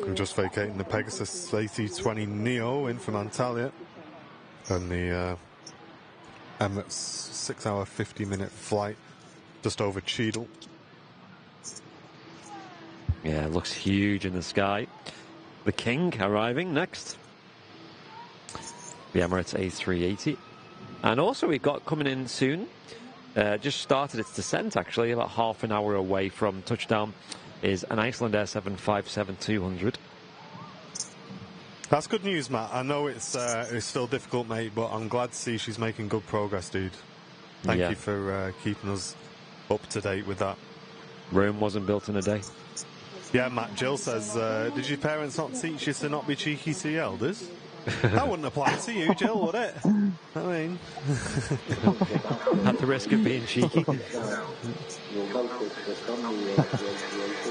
I'm just vacating the Pegasus A320 Neo in from Antalya. And the Emirates 6-hour, 50-minute flight just over Cheadle. Yeah, it looks huge in the sky. The King arriving next. The Emirates A380. And also we've got coming in soon, just started its descent actually, about half an hour away from touchdown, is an Iceland Air 757-200. That's good news, Matt. I know it's still difficult, mate, but I'm glad to see she's making good progress, dude. Thank you for keeping us up to date with that. Rome wasn't built in a day. Yeah, Matt, Jill says, did your parents not teach you to not be cheeky to your elders? That wouldn't apply to you, Jill, would it? I mean... At the risk of being cheeky.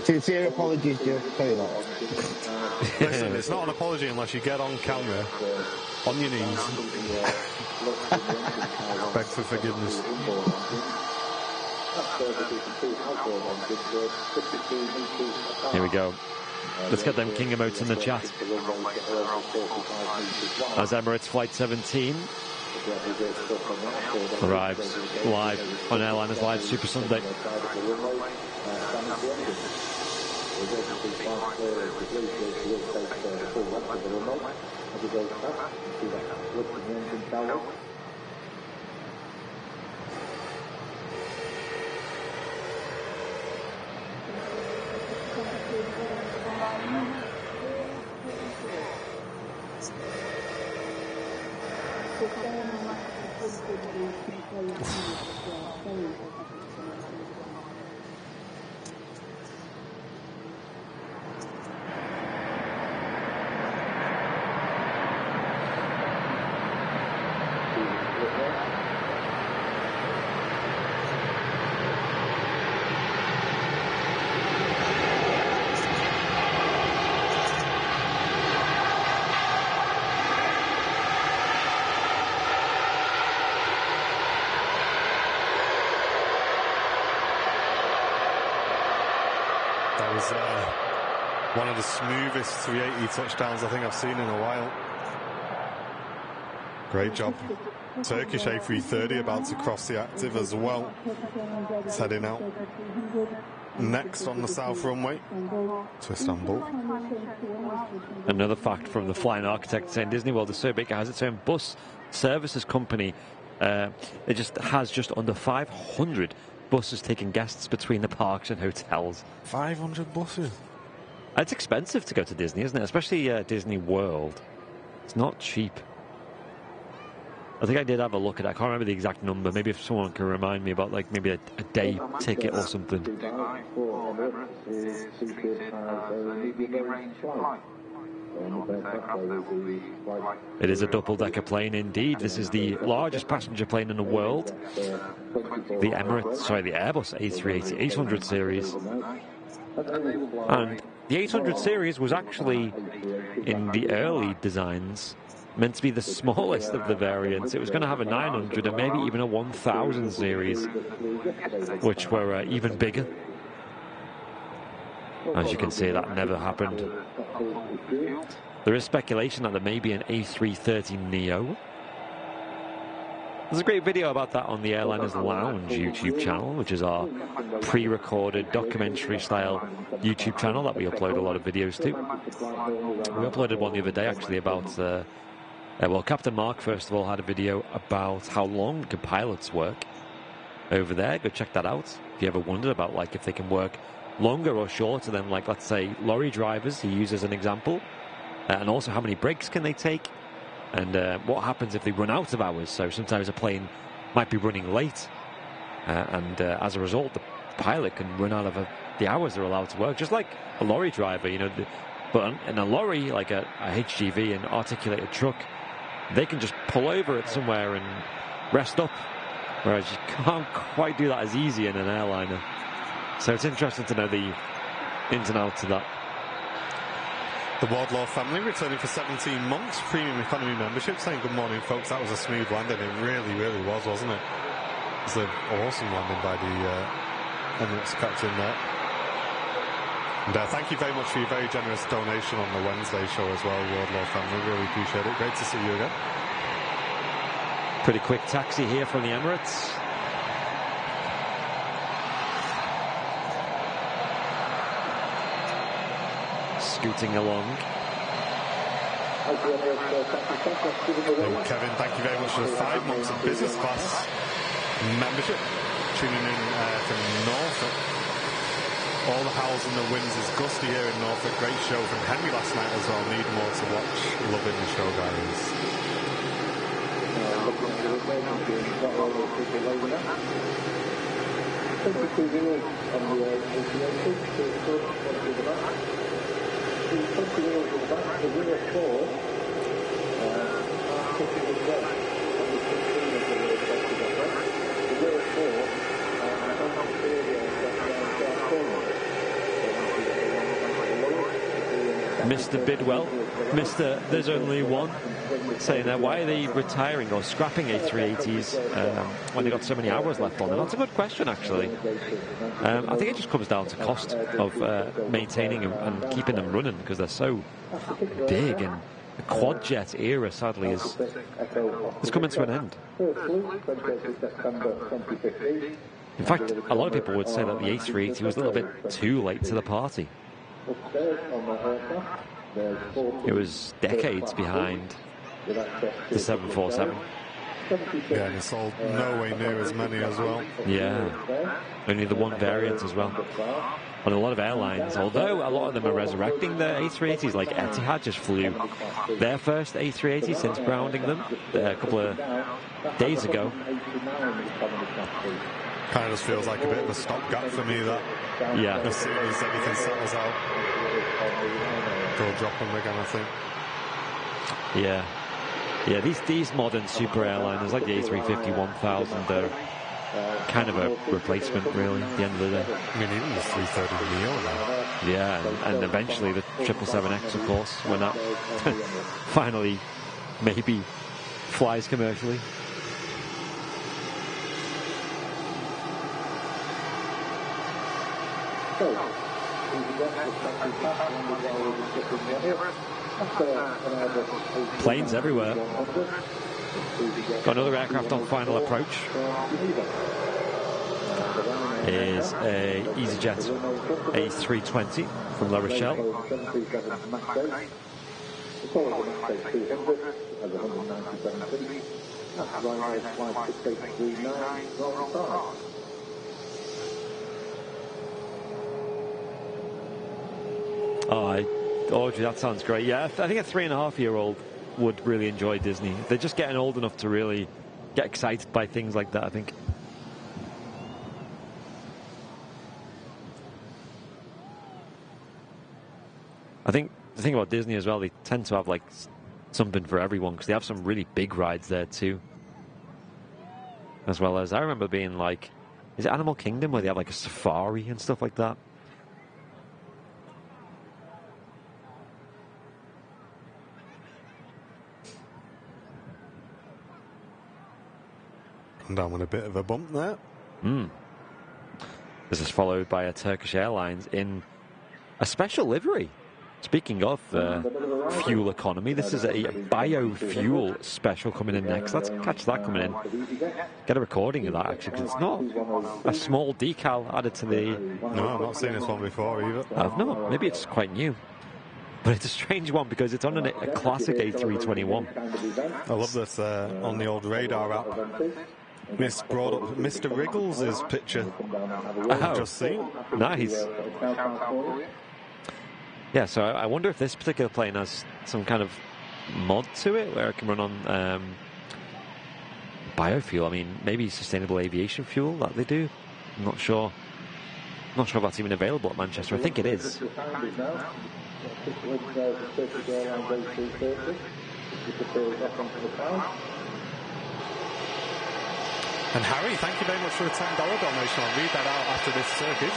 Sincere apologies, Jill. Tell you that. Listen, it's not an apology unless you get on camera, on your knees. Beg for forgiveness. Here we go. Let's get them King emotes in the chat. As Emirates Flight 17 arrives live on Airliners Live Super Sunday. That was one of the smoothest 380 touchdowns I think I've seen in a while. Great job. Turkish A330 about to cross the active as well. It's heading out. Next on the south runway to Istanbul. Another fact from the flying architect saying Disney World is so big it has its own bus services company. It just has just under 500 buses taking guests between the parks and hotels. 500 buses? It's expensive to go to Disney, isn't it? Especially Disney World. It's not cheap. I think I did have a look at it. I can't remember the exact number. Maybe if someone can remind me about, like, maybe a day ticket or something. It is a double-decker plane indeed. This is the largest passenger plane in the world. The Airbus A380 800 series. And the 800 series was actually, in the early designs, meant to be the smallest of the variants. It was going to have a 900 and maybe even a 1000 series, which were even bigger. As you can see, that never happened. There is speculation that there may be an A330 Neo. There's a great video about that on the Airliners Lounge YouTube channel, which is our pre-recorded documentary-style YouTube channel that we upload a lot of videos to. We uploaded one the other day, actually, about... well, Captain Mark, first of all, had a video about how long can pilots work over there. Go check that out. If you ever wondered about, like, if they can work longer or shorter than, like, let's say, lorry drivers, he uses an example. And also how many breaks can they take. And what happens if they run out of hours. So sometimes a plane might be running late. And as a result, the pilot can run out of the hours they're allowed to work. Just like a lorry driver, you know. But in a lorry, like a HGV, an articulated truck, they can just pull over it somewhere and rest up, whereas you can't quite do that as easy in an airliner. So it's interesting to know the ins and outs of that. The Wardlaw family returning for 17 months, premium economy membership, saying good morning folks. That was a smooth landing. It really, really was, wasn't it? It was an awesome landing by the Emirates captain there. And thank you very much for your very generous donation on the Wednesday show as well, Wardlaw family. Really appreciate it. Great to see you again. Pretty quick taxi here from the Emirates. Scooting along. And Kevin, thank you very much for the 5 months of business class membership. Tuning in from Norfolk. All the howls and the winds is gusty here in Norfolk. Great show from Henry last night as well. Need more to watch. Loving the show, guys. Mr. Bidwell, Mr. There's Only One, saying that why are they retiring or scrapping A380s when they've got so many hours left on them? That's a good question, actually. I think it just comes down to cost of maintaining and keeping them running because they're so big, and the quad jet era, sadly, is coming to an end. In fact, a lot of people would say that the A380 was a little bit too late to the party. It was decades behind the 747. Yeah, and it sold no way near as many as well. Yeah, only the one variant as well. On a lot of airlines, although a lot of them are resurrecting their A380s, like Etihad just flew their first A380 since grounding them a couple of days ago. Kind of just feels like a bit of a stopgap for me, that. Yeah. As soon as everything settles out, they'll drop them again, I think. Yeah. Yeah, these modern super airliners, like the A350 1000, they're kind of a replacement, really, at the end of the day. I mean, even the 330 Neo now. Yeah, and eventually the 777X, of course, when that finally maybe flies commercially. So, Planes everywhere. Got another aircraft on final approach. Is a EasyJet A380 from La Rochelle. Audrey, that sounds great. Yeah, I think a 3.5-year-old would really enjoy Disney. They're just getting old enough to really get excited by things like that, I think. I think the thing about Disney as well, they tend to have like something for everyone because they have some really big rides there too. As well as, I remember being like, is it Animal Kingdom where they have like a safari and stuff like that? Come down with a bit of a bump there. This is followed by a Turkish Airlines in a special livery. Speaking of fuel economy, this is a biofuel special coming in next. Let's catch that coming in. Get a recording of that, actually, because it's not a small decal added to the... No, I've not seen this one before either. I've not. Maybe it's quite new. But it's a strange one because it's on a classic A321. I love this on the old radar app. Miss brought up Mr. Wriggles' picture. I've just seen. Nice. Yeah, so I wonder if this particular plane has some kind of mod to it where it can run on biofuel. I mean, maybe sustainable aviation fuel that they do. I'm not sure. I'm not sure if that's even available at Manchester. I think it is. And Harry, thank you very much for the $10 donation. I'll read that out after this circuit.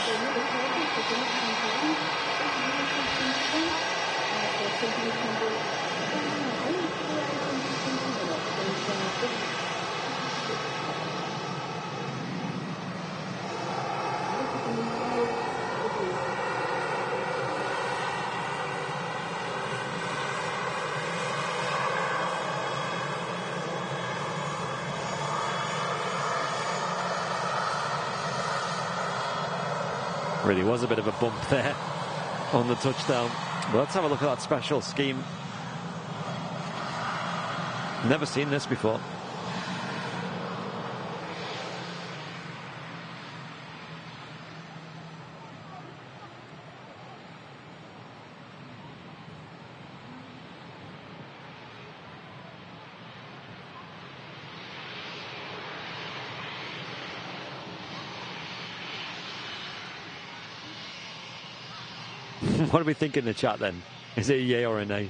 Really was a bit of a bump there on the touchdown. But let's have a look at that special scheme. Never seen this before. What do we think in the chat then? Is it a yay or a nay?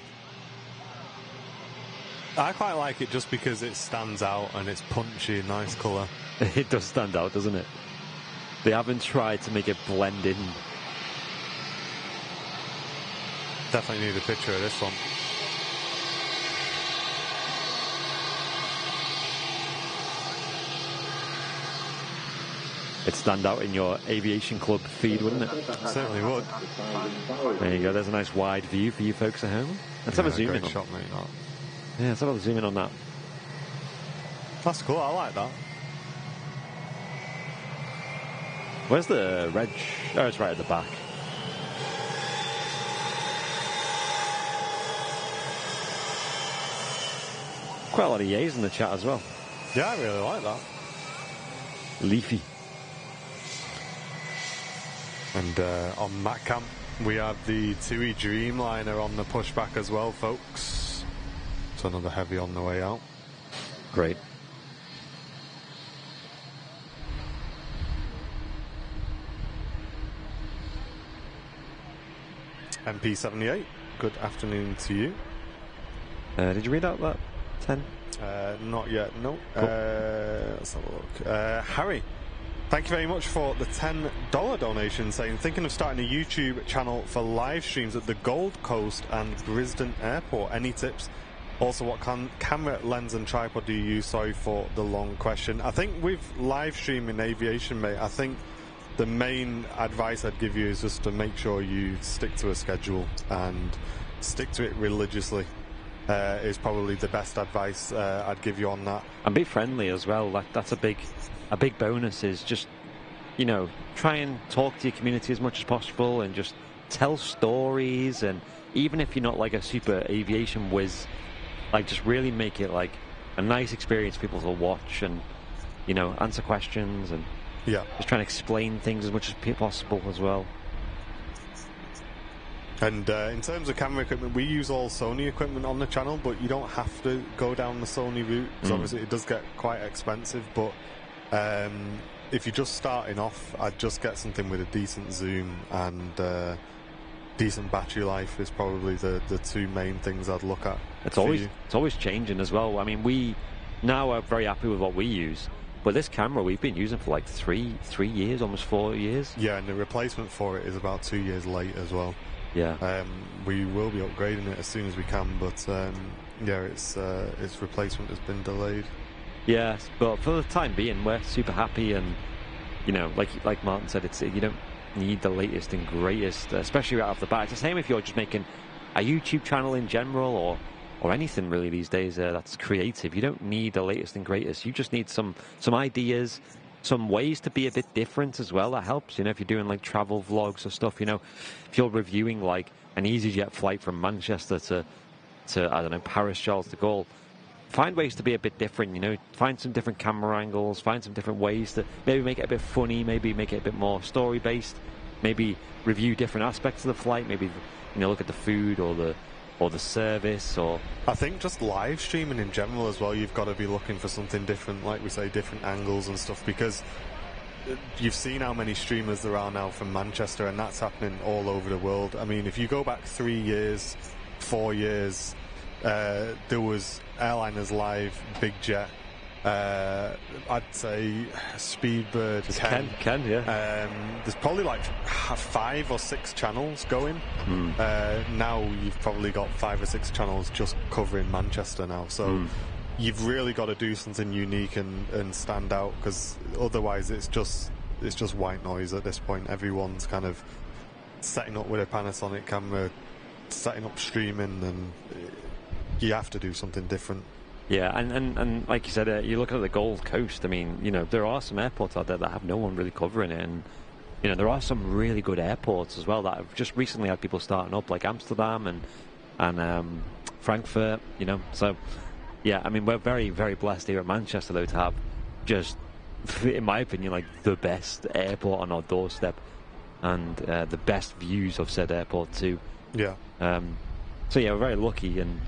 I quite like it just because it stands out and it's punchy, nice colour. It does stand out, doesn't it? They haven't tried to make it blend in. Definitely need a picture of this one. It'd stand out in your aviation club feed, wouldn't it? Certainly would. There you go. There's a nice wide view for you folks at home. Let's have a zoom in on shot, mate, that. Yeah, let's have a zoom in on that. That's cool. I like that. Where's the reg? Oh, it's right at the back. Quite a lot of yays in the chat as well. Yeah, I really like that. Leafy. And on MatCamp, we have the TUI Dreamliner on the pushback as well, folks. So another heavy on the way out. Great. MP78, good afternoon to you. Did you read out that 10? Not yet, no. Cool. Let's have a look. Harry, thank you very much for the $10 donation, saying, thinking of starting a YouTube channel for live streams at the Gold Coast and Brisbane Airport. Any tips? Also, what camera, lens and tripod do you use? Sorry for the long question. I think with live streaming aviation, mate, I think the main advice I'd give you is just to make sure you stick to a schedule and stick to it religiously. is probably the best advice I'd give you on that. And be friendly as well. That's a big bonus. Is just, you know, try and talk to your community as much as possible, and just tell stories. And even if you're not like a super aviation whiz, like just really make it like a nice experience for people to watch, and, you know, answer questions, and just try and explain things as much as possible as well. And in terms of camera equipment, we use all Sony equipment on the channel, but you don't have to go down the Sony route, because obviously it does get quite expensive. But if you're just starting off, I'd just get something with a decent zoom and decent battery life is probably the two main things I'd look at. It's always changing as well. I mean, we now are very happy with what we use, but this camera we've been using for like 3 years, almost 4 years. Yeah, and the replacement for it is about 2 years late as well. Yeah. We will be upgrading it as soon as we can, but yeah, its replacement has been delayed. Yes, but for the time being, we're super happy, and, you know, like Martin said, you don't need the latest and greatest, especially right off the bat. It's the same if you're just making a YouTube channel in general, or anything really these days that's creative. You don't need the latest and greatest. You just need some ideas, some ways to be a bit different as well. That helps, you know, if you're doing like travel vlogs or stuff. You know, if you're reviewing like an EasyJet flight from Manchester to I don't know, Paris, Charles de Gaulle, find ways to be a bit different. You know, find some different camera angles, find some different ways to maybe make it a bit funny, maybe make it a bit more story based, maybe review different aspects of the flight, maybe, you know, look at the food or the service. Or I think just live streaming in general as well, you've got to be looking for something different, like we say, different angles and stuff, because you've seen how many streamers there are now from Manchester, and that's happening all over the world. I mean, if you go back 3 years, 4 years, there was Airliners Live, Big Jet, I'd say Speedbird, Ken, yeah. There's probably like 5 or 6 channels going. Now you've probably got 5 or 6 channels just covering Manchester now. So you've really got to do something unique and stand out, because otherwise it's just white noise at this point. Everyone's kind of setting up with a Panasonic camera, setting up streaming, and you have to do something different. Yeah, and like you said, you look at the Gold Coast. I mean, you know, there are some airports out there that have no one really covering it, and, you know, there are some really good airports as well that have just recently had people starting up, like Amsterdam and Frankfurt. You know, so yeah, I mean, we're very, very blessed here at Manchester, though, to have just, in my opinion, like the best airport on our doorstep, and the best views of said airport too. Yeah. So yeah, we're very lucky, and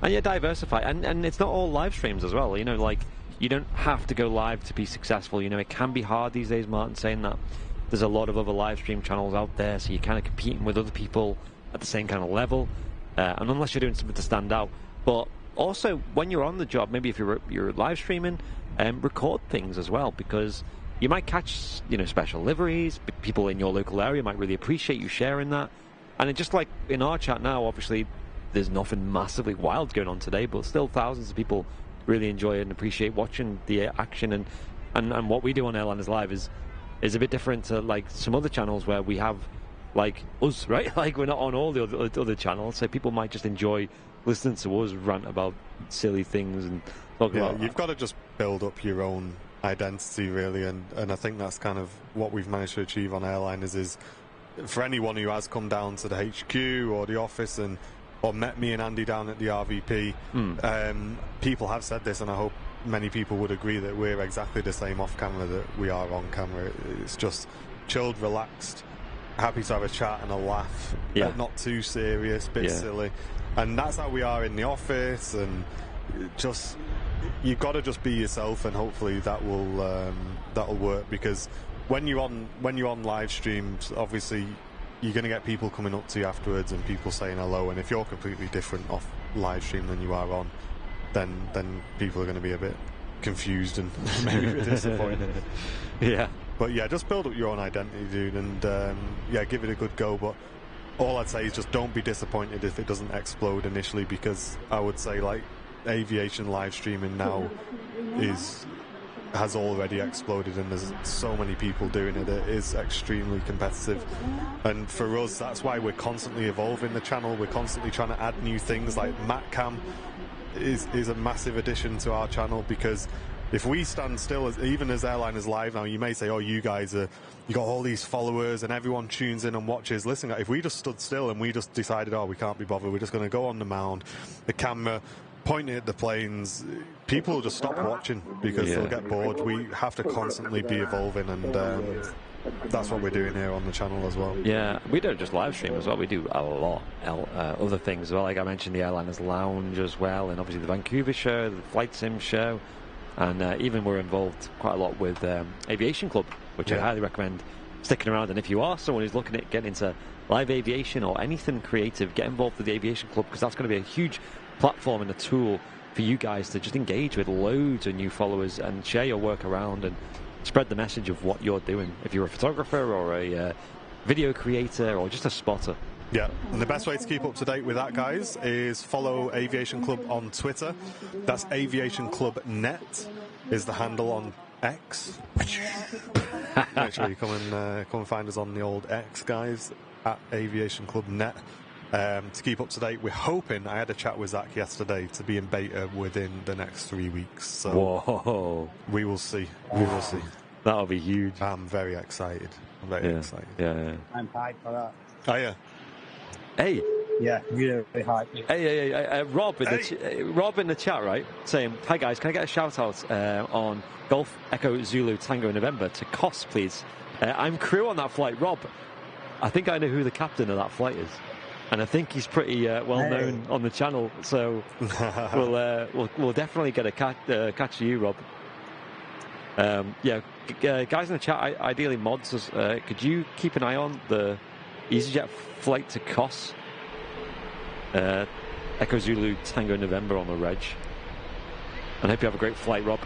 yeah, diversify, and it's not all live streams as well. You know, like, you don't have to go live to be successful. You know, it can be hard these days. Martin saying that there's a lot of other live stream channels out there, so you're kind of competing with other people at the same kind of level, and unless you're doing something to stand out. But also, when you're on the job, maybe if you're live streaming, record things as well, because you might catch, you know, special liveries. People in your local area might really appreciate you sharing that. And it, just like in our chat now, obviously there's nothing massively wild going on today, but still thousands of people really enjoy and appreciate watching the action. And what we do on Airliners Live is a bit different to like some other channels where we have like us, right? Like, we're not on all the other channels, so people might just enjoy listening to us rant about silly things and talk about. You've got to just build up your own identity, really, and I think that's kind of what we've managed to achieve on Airliners. Is for anyone who has come down to the HQ or the office or met me and Andy down at the RVP, people have said this, and I hope many people would agree that we're exactly the same off camera that we are on camera. It's just chilled, relaxed, happy to have a chat and a laugh, not too serious, bit silly, and that's how we are in the office. And just, you've got to just be yourself, and hopefully that'll work, because when you're on live streams, obviously you're going to get people coming up to you afterwards and people saying hello, and if you're completely different off live stream than you are on, then people are going to be a bit confused and maybe a bit disappointed. Yeah. But yeah, just build up your own identity, dude, and give it a good go. But all I'd say is just don't be disappointed if it doesn't explode initially, because I would say, like, aviation live streaming now is has already exploded, and there's so many people doing it. It is extremely competitive, and for us, that's why we're constantly evolving the channel. We're constantly trying to add new things. Like MatCam is a massive addition to our channel, because if we stand still, even as Airliners Live now, you may say, oh, you guys you got all these followers and everyone tunes in and watches. Listen, if we just stood still and we just decided, oh, we can't be bothered, we're just going to go on the mound, the camera pointing at the planes, people will just stop watching because they'll get bored. We have to constantly be evolving, and that's what we're doing here on the channel as well. Yeah, we don't just live stream as well. We do a lot other things as well. Like I mentioned, the Airliners Lounge as well, and obviously the Vancouver show, the Flight Sim show, and even we're involved quite a lot with Aviation Club, which I highly recommend sticking around. And if you are someone who's looking at getting into live aviation or anything creative, get involved with the Aviation Club, because that's going to be a huge platform and a tool for you guys to just engage with loads of new followers and share your work around and spread the message of what you're doing. If you're a photographer or a video creator or just a spotter. Yeah, and the best way to keep up to date with that, guys, is follow Aviation Club on Twitter. That's Aviation Club Net is the handle on X. Make sure you come and find us on the old X, guys, at Aviation Club Net. To keep up to date, we're hoping, I had a chat with Zach yesterday, to be in beta within the next 3 weeks. So whoa, we will see. We will see. That'll be huge. I'm very excited. I'm very excited. Yeah. I'm hyped for that. Oh, yeah. Hey. Yeah, really hyped. Hey, Rob in the chat, right, saying, hi guys, can I get a shout out on Golf Echo Zulu Tango November to Kos, please? I'm crew on that flight. Rob, I think I know who the captain of that flight is. And I think he's pretty well known on the channel, so we'll definitely get a catch you, Rob. Guys in the chat, ideally mods, could you keep an eye on the EasyJet flight to Kos, Echo Zulu Tango November on the reg? And I hope you have a great flight, Rob.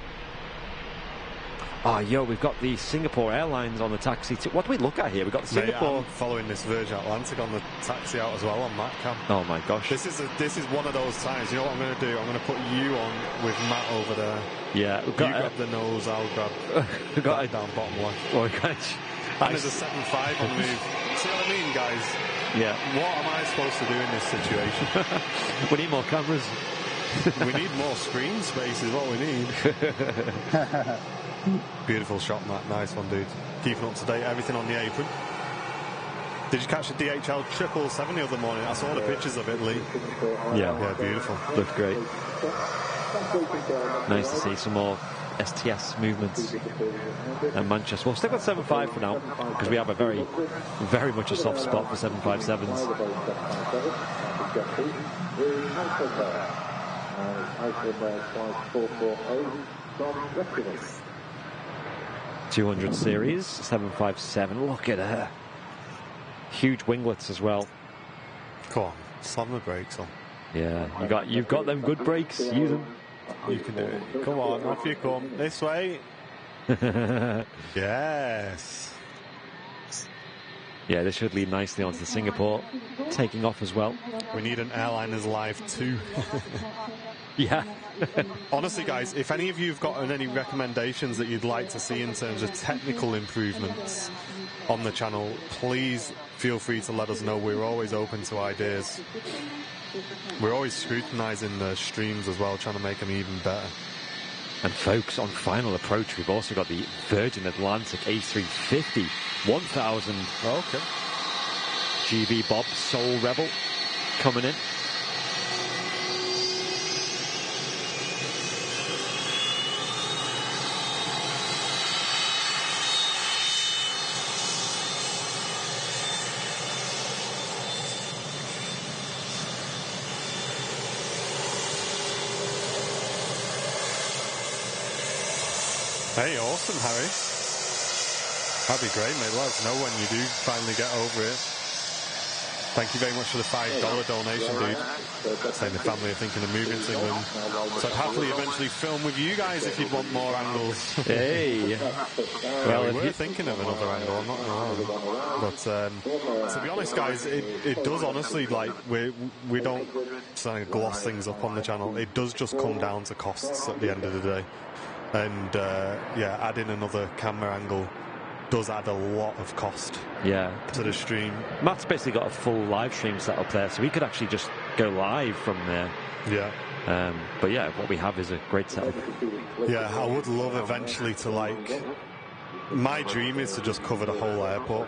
We've got the Singapore Airlines on the taxi. What do we look at here? We've got the Singapore. I'm following this Virgin Atlantic on the taxi out as well on MatCam. Oh my gosh! This is one of those times. You know what I'm going to do? I'm going to put you on with Matt over there. Yeah, you grab the nose. I'll grab. We've got it down bottom left. Oh, and there's a 7.5 on the move. See what I mean, guys? Yeah. What am I supposed to do in this situation? We need more cameras. We need more screen space. Is what we need. Beautiful shot, Matt. Nice one, dude. Keeping up to date, everything on the apron. Did you catch the DHL 777 the other morning? I saw the pictures of it, Lee. Yeah, beautiful. Looked great. Nice to see some more STS movements at Manchester. We'll stick with 7.5 for now, because we have a very, very much a soft spot for 757s. 200 series, 757. Look at her. Huge winglets as well. Come on, slam the brakes on. Yeah, you've got them good brakes. Use them. You can do it. Come on, off you come. This way. Yes. Yeah, this should lead nicely onto Singapore, taking off as well. We need an Airliners Live 2. Yeah. Honestly, guys, if any of you have got any recommendations that you'd like to see in terms of technical improvements on the channel, please feel free to let us know. We're always open to ideas. We're always scrutinizing the streams as well, trying to make them even better. And folks, on final approach, we've also got the Virgin Atlantic A350 1000 GB Bob Soul Rebel coming in. Hey, awesome, Harry. That'd be great, mate. Let us know when you do finally get over it. Thank you very much for the $5 donation, dude. Saying the family are thinking of moving to England. So I'd happily eventually film with you guys if you'd want more angles. Hey. Well, we were thinking of another angle, I'm not going to lie. But to be honest, guys, it does honestly, like, we don't gloss things up on the channel. It does just come down to costs at the end of the day. And yeah, adding another camera angle does add a lot of cost to the stream. Matt's basically got a full live stream set up there, so we could actually just go live from there. Yeah. But yeah, what we have is a great setup. Yeah, I would love eventually to, like, my dream is to just cover the whole airport.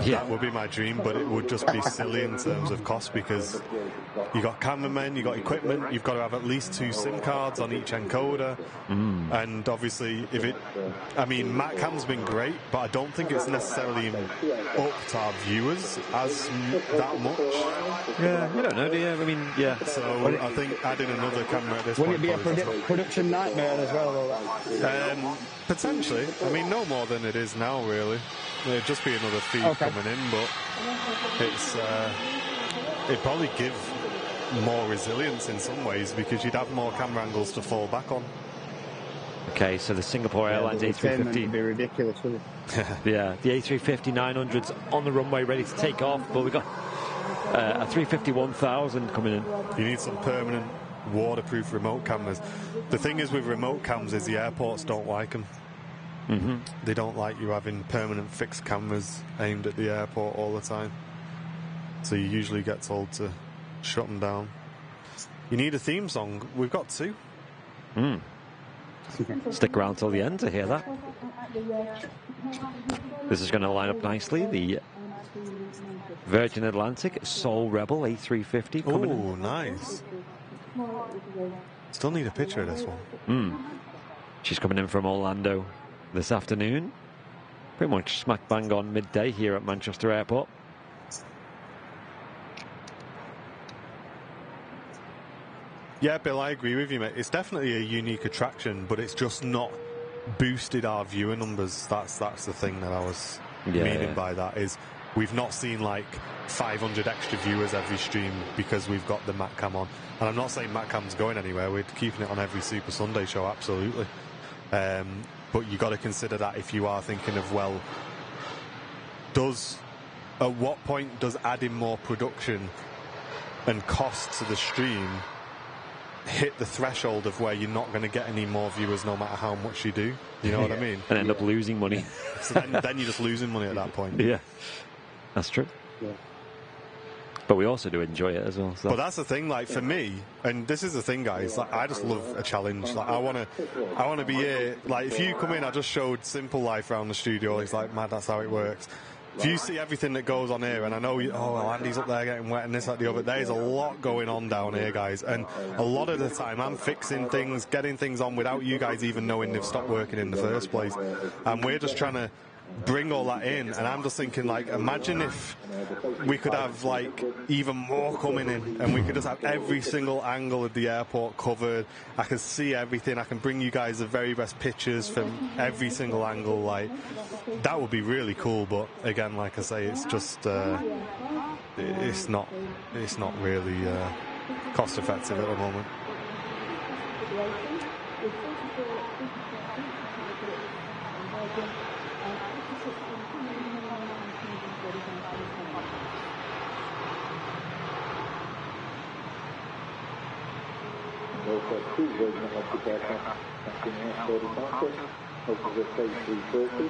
Yeah. That would be my dream, but it would just be silly in terms of cost, because you got cameramen, you got equipment, you've got to have at least 2 SIM cards on each encoder, and obviously I mean, Matcam's been great, but I don't think it's necessarily up to our viewers as that much. Yeah, you don't know, do you? I mean, yeah. So I think adding another camera at this point... Would it be a production nightmare as well? Potentially. I mean, no more than it is now, really. It'd just be another feed coming in, but it'd probably give more resilience in some ways, because you'd have more camera angles to fall back on. Okay, so the Singapore Airlines A350 would be ridiculous, wouldn't it? Yeah, the A350-900's on the runway ready to take off, but we've got a 350-1000 coming in. You need some permanent waterproof remote cameras. The thing is with remote cams is the airports don't like them. They don't like you having permanent fixed cameras aimed at the airport all the time. So you usually get told to shut them down. You need a theme song. We've got 2. Stick around till the end to hear that. This is going to line up nicely. The Virgin Atlantic Soul Rebel A350 coming in. Oh, nice. Still need a picture of this one. She's coming in from Orlando this afternoon. Pretty much smack bang on midday here at Manchester Airport. Yeah, Bill, I agree with you, mate. It's definitely a unique attraction, but it's just not boosted our viewer numbers. That's the thing that I was meaning by that, is we've not seen like 500 extra viewers every stream because we've got the Matcam on. And I'm not saying Matcam's going anywhere. We're keeping it on every Super Sunday show, absolutely. But you got to consider that if you are thinking of, well, at what point does adding more production and cost to the stream hit the threshold of where you're not going to get any more viewers no matter how much you do? You know what I mean? And end up losing money. So then you're just losing money at that point. Yeah, that's true. Yeah. But we also do enjoy it as well. So. But that's the thing, like, for me, and this is the thing, guys, like, I just love a challenge. Like, I want to be here. Like, if you come in, I just showed simple life around the studio. It's like, mad, that's how it works. If you see everything that goes on here, and I know, well, Andy's up there getting wet and this, that, the other, there's a lot going on down here, guys. And a lot of the time, I'm fixing things, getting things on without you guys even knowing they've stopped working in the first place. And we're just trying to bring all that in, and I'm just thinking, like, imagine if we could have, like, even more coming in, and we could just have every single angle of the airport covered. I can see everything. I can bring you guys the very best pictures from every single angle. Like, that would be really cool. But again, like I say, it's just it's not really cost effective at the moment. Also, 2 Virgin Atlantic aircraft continuing for departure. This is a A330.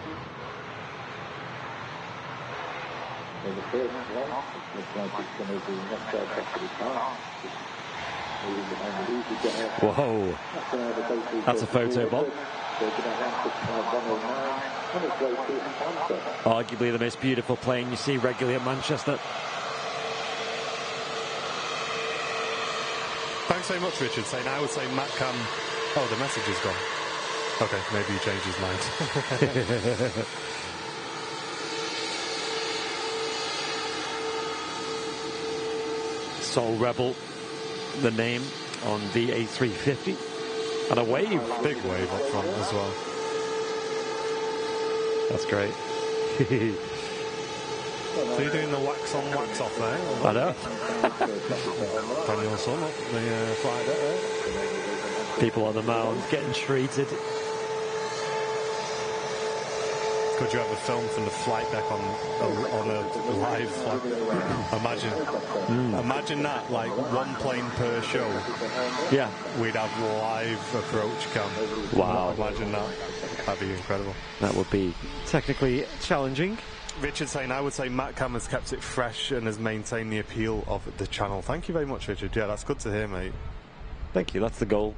In the first one, looks like it's going to be next aircraft to depart. Moving behind the easy jet. Whoa, that's a photo bomb. Arguably the most beautiful plane you see regularly at Manchester. Thanks very much, Richard. Saying I would say Matcam. Oh, the message is gone. Okay, maybe he changed his mind. Soul Rebel, the name on the A350, and a wave. Big wave up front as well. That's great. So you're doing the wax on, wax off there? I know. Daniel Sun up the flight deck there. People on the mound getting treated. Could you have a film from the flight deck on a live flight? Imagine that, like one plane per show. Yeah. We'd have live approach cam. Wow. Imagine that. That'd be incredible. That would be technically challenging. Richard saying, I would say Matt Cam has kept it fresh and has maintained the appeal of the channel. Thank you very much, Richard. Yeah, that's good to hear, mate. Thank you, that's the goal.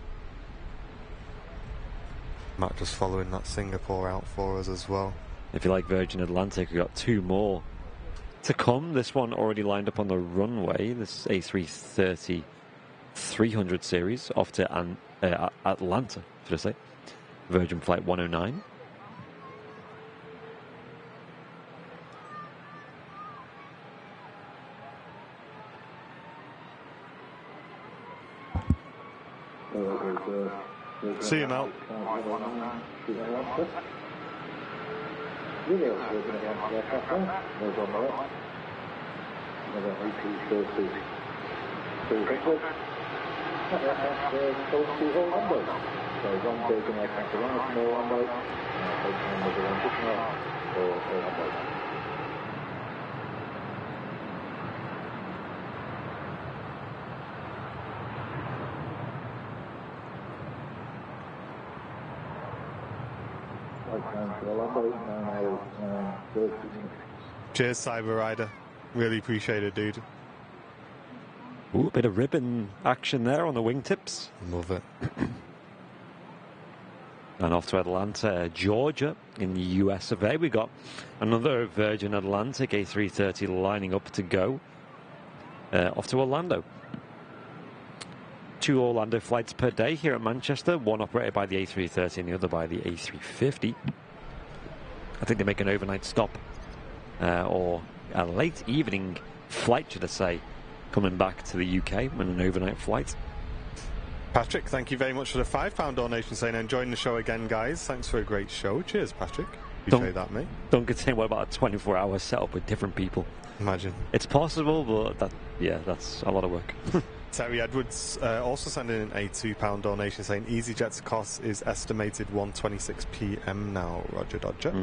Matt just following that Singapore out for us as well. If you like Virgin Atlantic, we've got 2 more to come. This one already lined up on the runway. This A330 300 series off to Atlanta, should I say. Virgin Flight 109. See you, Mel. Cheers, Cyber Rider. Really appreciate it, dude. Ooh, a bit of ribbon action there on the wingtips. Love it. And off to Atlanta, Georgia, in the US of A. We got another Virgin Atlantic A330 lining up to go off to Orlando. 2 Orlando flights per day here at Manchester, one operated by the A330 and the other by the A350. I think they make an overnight stop or a late evening flight, should I say, coming back to the UK on an overnight flight. Patrick, thank you very much for the £5 donation, saying enjoying the show again, guys. Thanks for a great show. Cheers, Patrick. Appreciate that, mate. Duncan saying, what about a 24-hour setup with different people? Imagine. It's possible, but that's a lot of work. Terry Edwards also sending in a £2 donation, saying EasyJet's cost is estimated 1:26 p.m. now. Roger Dodger.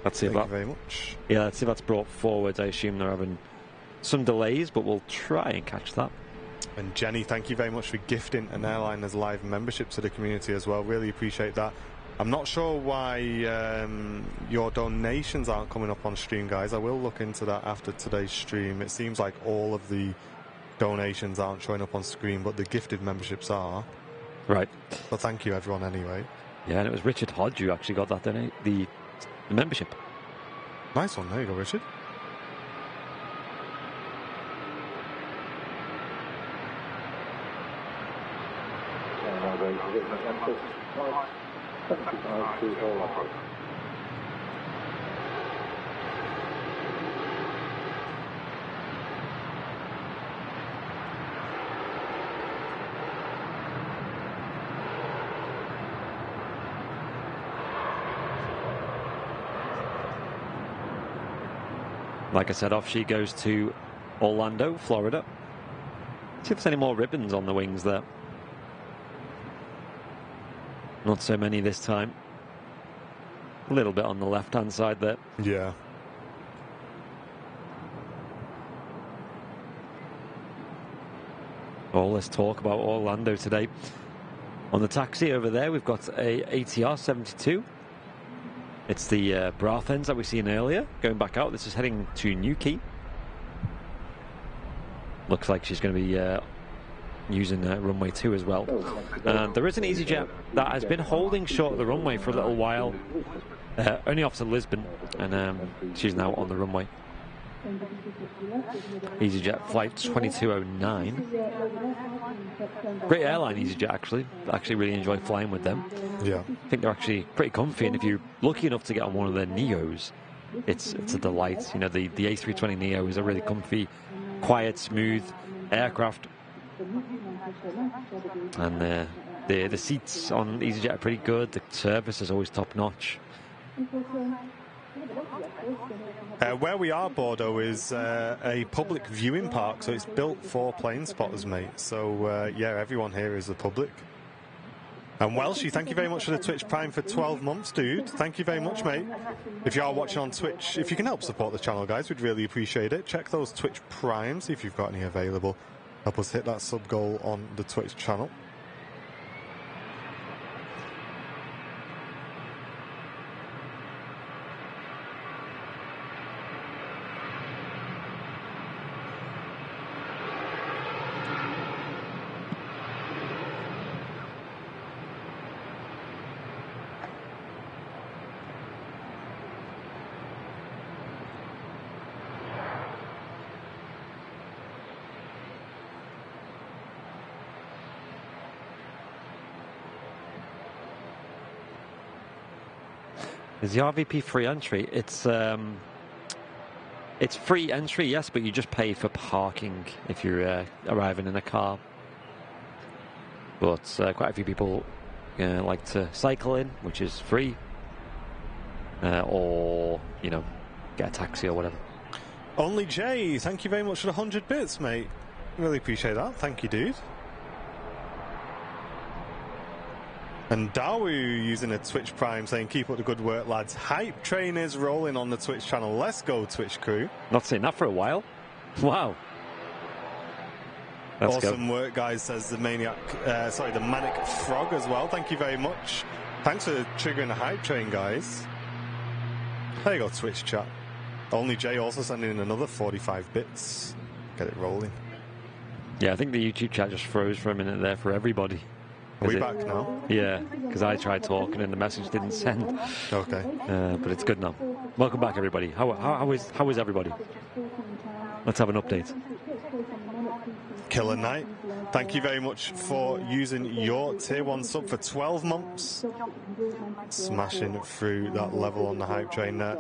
Let's see Thank you very much. Yeah, let's see if that's brought forward. I assume they're having some delays, but we'll try and catch that. And Jenny, thank you very much for gifting an Airliners Live membership to the community as well. Really appreciate that. I'm not sure why your donations aren't coming up on stream, guys. I will look into that after today's stream. It seems like all of the donations aren't showing up on screen, but the gifted memberships are. Right. But thank you, everyone, anyway. Yeah, and it was Richard Hodge who actually got that the membership. Nice one. There you go, Richard. Like I said, off she goes to Orlando, Florida. See if there's any more ribbons on the wings there. Not so many this time. A little bit on the left-hand side there. Yeah. All this talk about Orlando today. On the taxi over there, we've got a ATR 72. It's the Brathens that we seen earlier. Going back out, this is heading to Newquay. Looks like she's going to be using runway 2 as well. There is an EasyJet that has been holding short of the runway for a little while. Only off to Lisbon, and she's now on the runway. EasyJet flight 2209. Great airline, EasyJet, actually. I actually really enjoy flying with them. Yeah. I think they're actually pretty comfy, and if you're lucky enough to get on one of their Neos, it's a delight. You know, the A320 Neo is a really comfy, quiet, smooth aircraft. And the seats on EasyJet are pretty good. The service is always top-notch. Where we are, Bordeaux, is a public viewing park, so it's built for plane spotters, mate. So, yeah, everyone here is the public. And Welshie, thank you very much for the Twitch Prime for 12 months, dude. Thank you very much, mate. If you are watching on Twitch, if you can help support the channel, guys, we'd really appreciate it. Check those Twitch Primes, if you've got any available. Help us hit that sub goal on the Twitch channel. Is the RVP free entry? It's free entry, yes, but you just pay for parking if you're arriving in a car. But quite a few people like to cycle in, which is free, or get a taxi or whatever. Only Jay, thank you very much for the 100 bits, mate. Really appreciate that. Thank you, dude. And Dawu using a Twitch Prime saying, keep up the good work, lads. Hype train is rolling on the Twitch channel. Let's go, Twitch crew. Not seen that for a while. Wow. Let's awesome go. work, guys, says the Maniac, the Manic Frog as well. Thank you very much. Thanks for triggering the hype train, guys. There you go, Twitch chat. Only Jay also sending in another 45 bits. Get it rolling. Yeah, I think the YouTube chat just froze for a minute there for everybody. Are we back now? Yeah, because I tried talking and the message didn't send. Okay. But it's good now. Welcome back, everybody. How is everybody? Let's have an update. Killer Knight, thank you very much for using your Tier 1 sub for 12 months. Smashing through that level on the hype train there.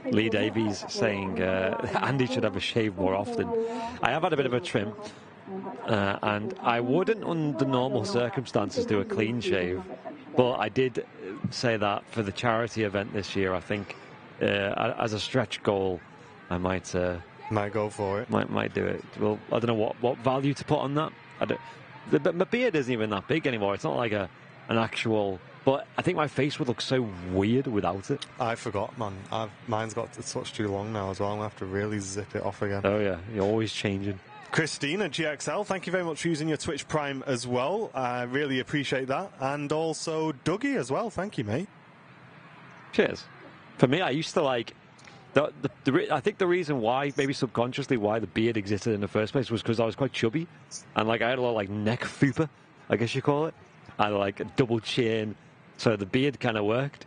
Lee Davies saying Andy should have a shave more often. I have had a bit of a trim. And I wouldn't, under normal circumstances, do a clean shave. But I did say that for the charity event this year, I think, as a stretch goal, I might go for it. Might do it. Well, I don't know what value to put on that. But my beard isn't even that big anymore. It's not like an actual. But I think my face would look so weird without it. I forgot, man. Mine's got a touch too long now as well. I'm going to have to really zip it off again. Oh, yeah. You're always changing. Christina GXL, thank you very much for using your Twitch Prime as well. I really appreciate that. And also Dougie as well. Thank you, mate. Cheers. For me, I used to like... I think the reason why, maybe subconsciously, why the beard existed in the first place was because I was quite chubby. And like I had a lot of neck fupa, I guess you call it. I had like a double chin. So the beard kind of worked.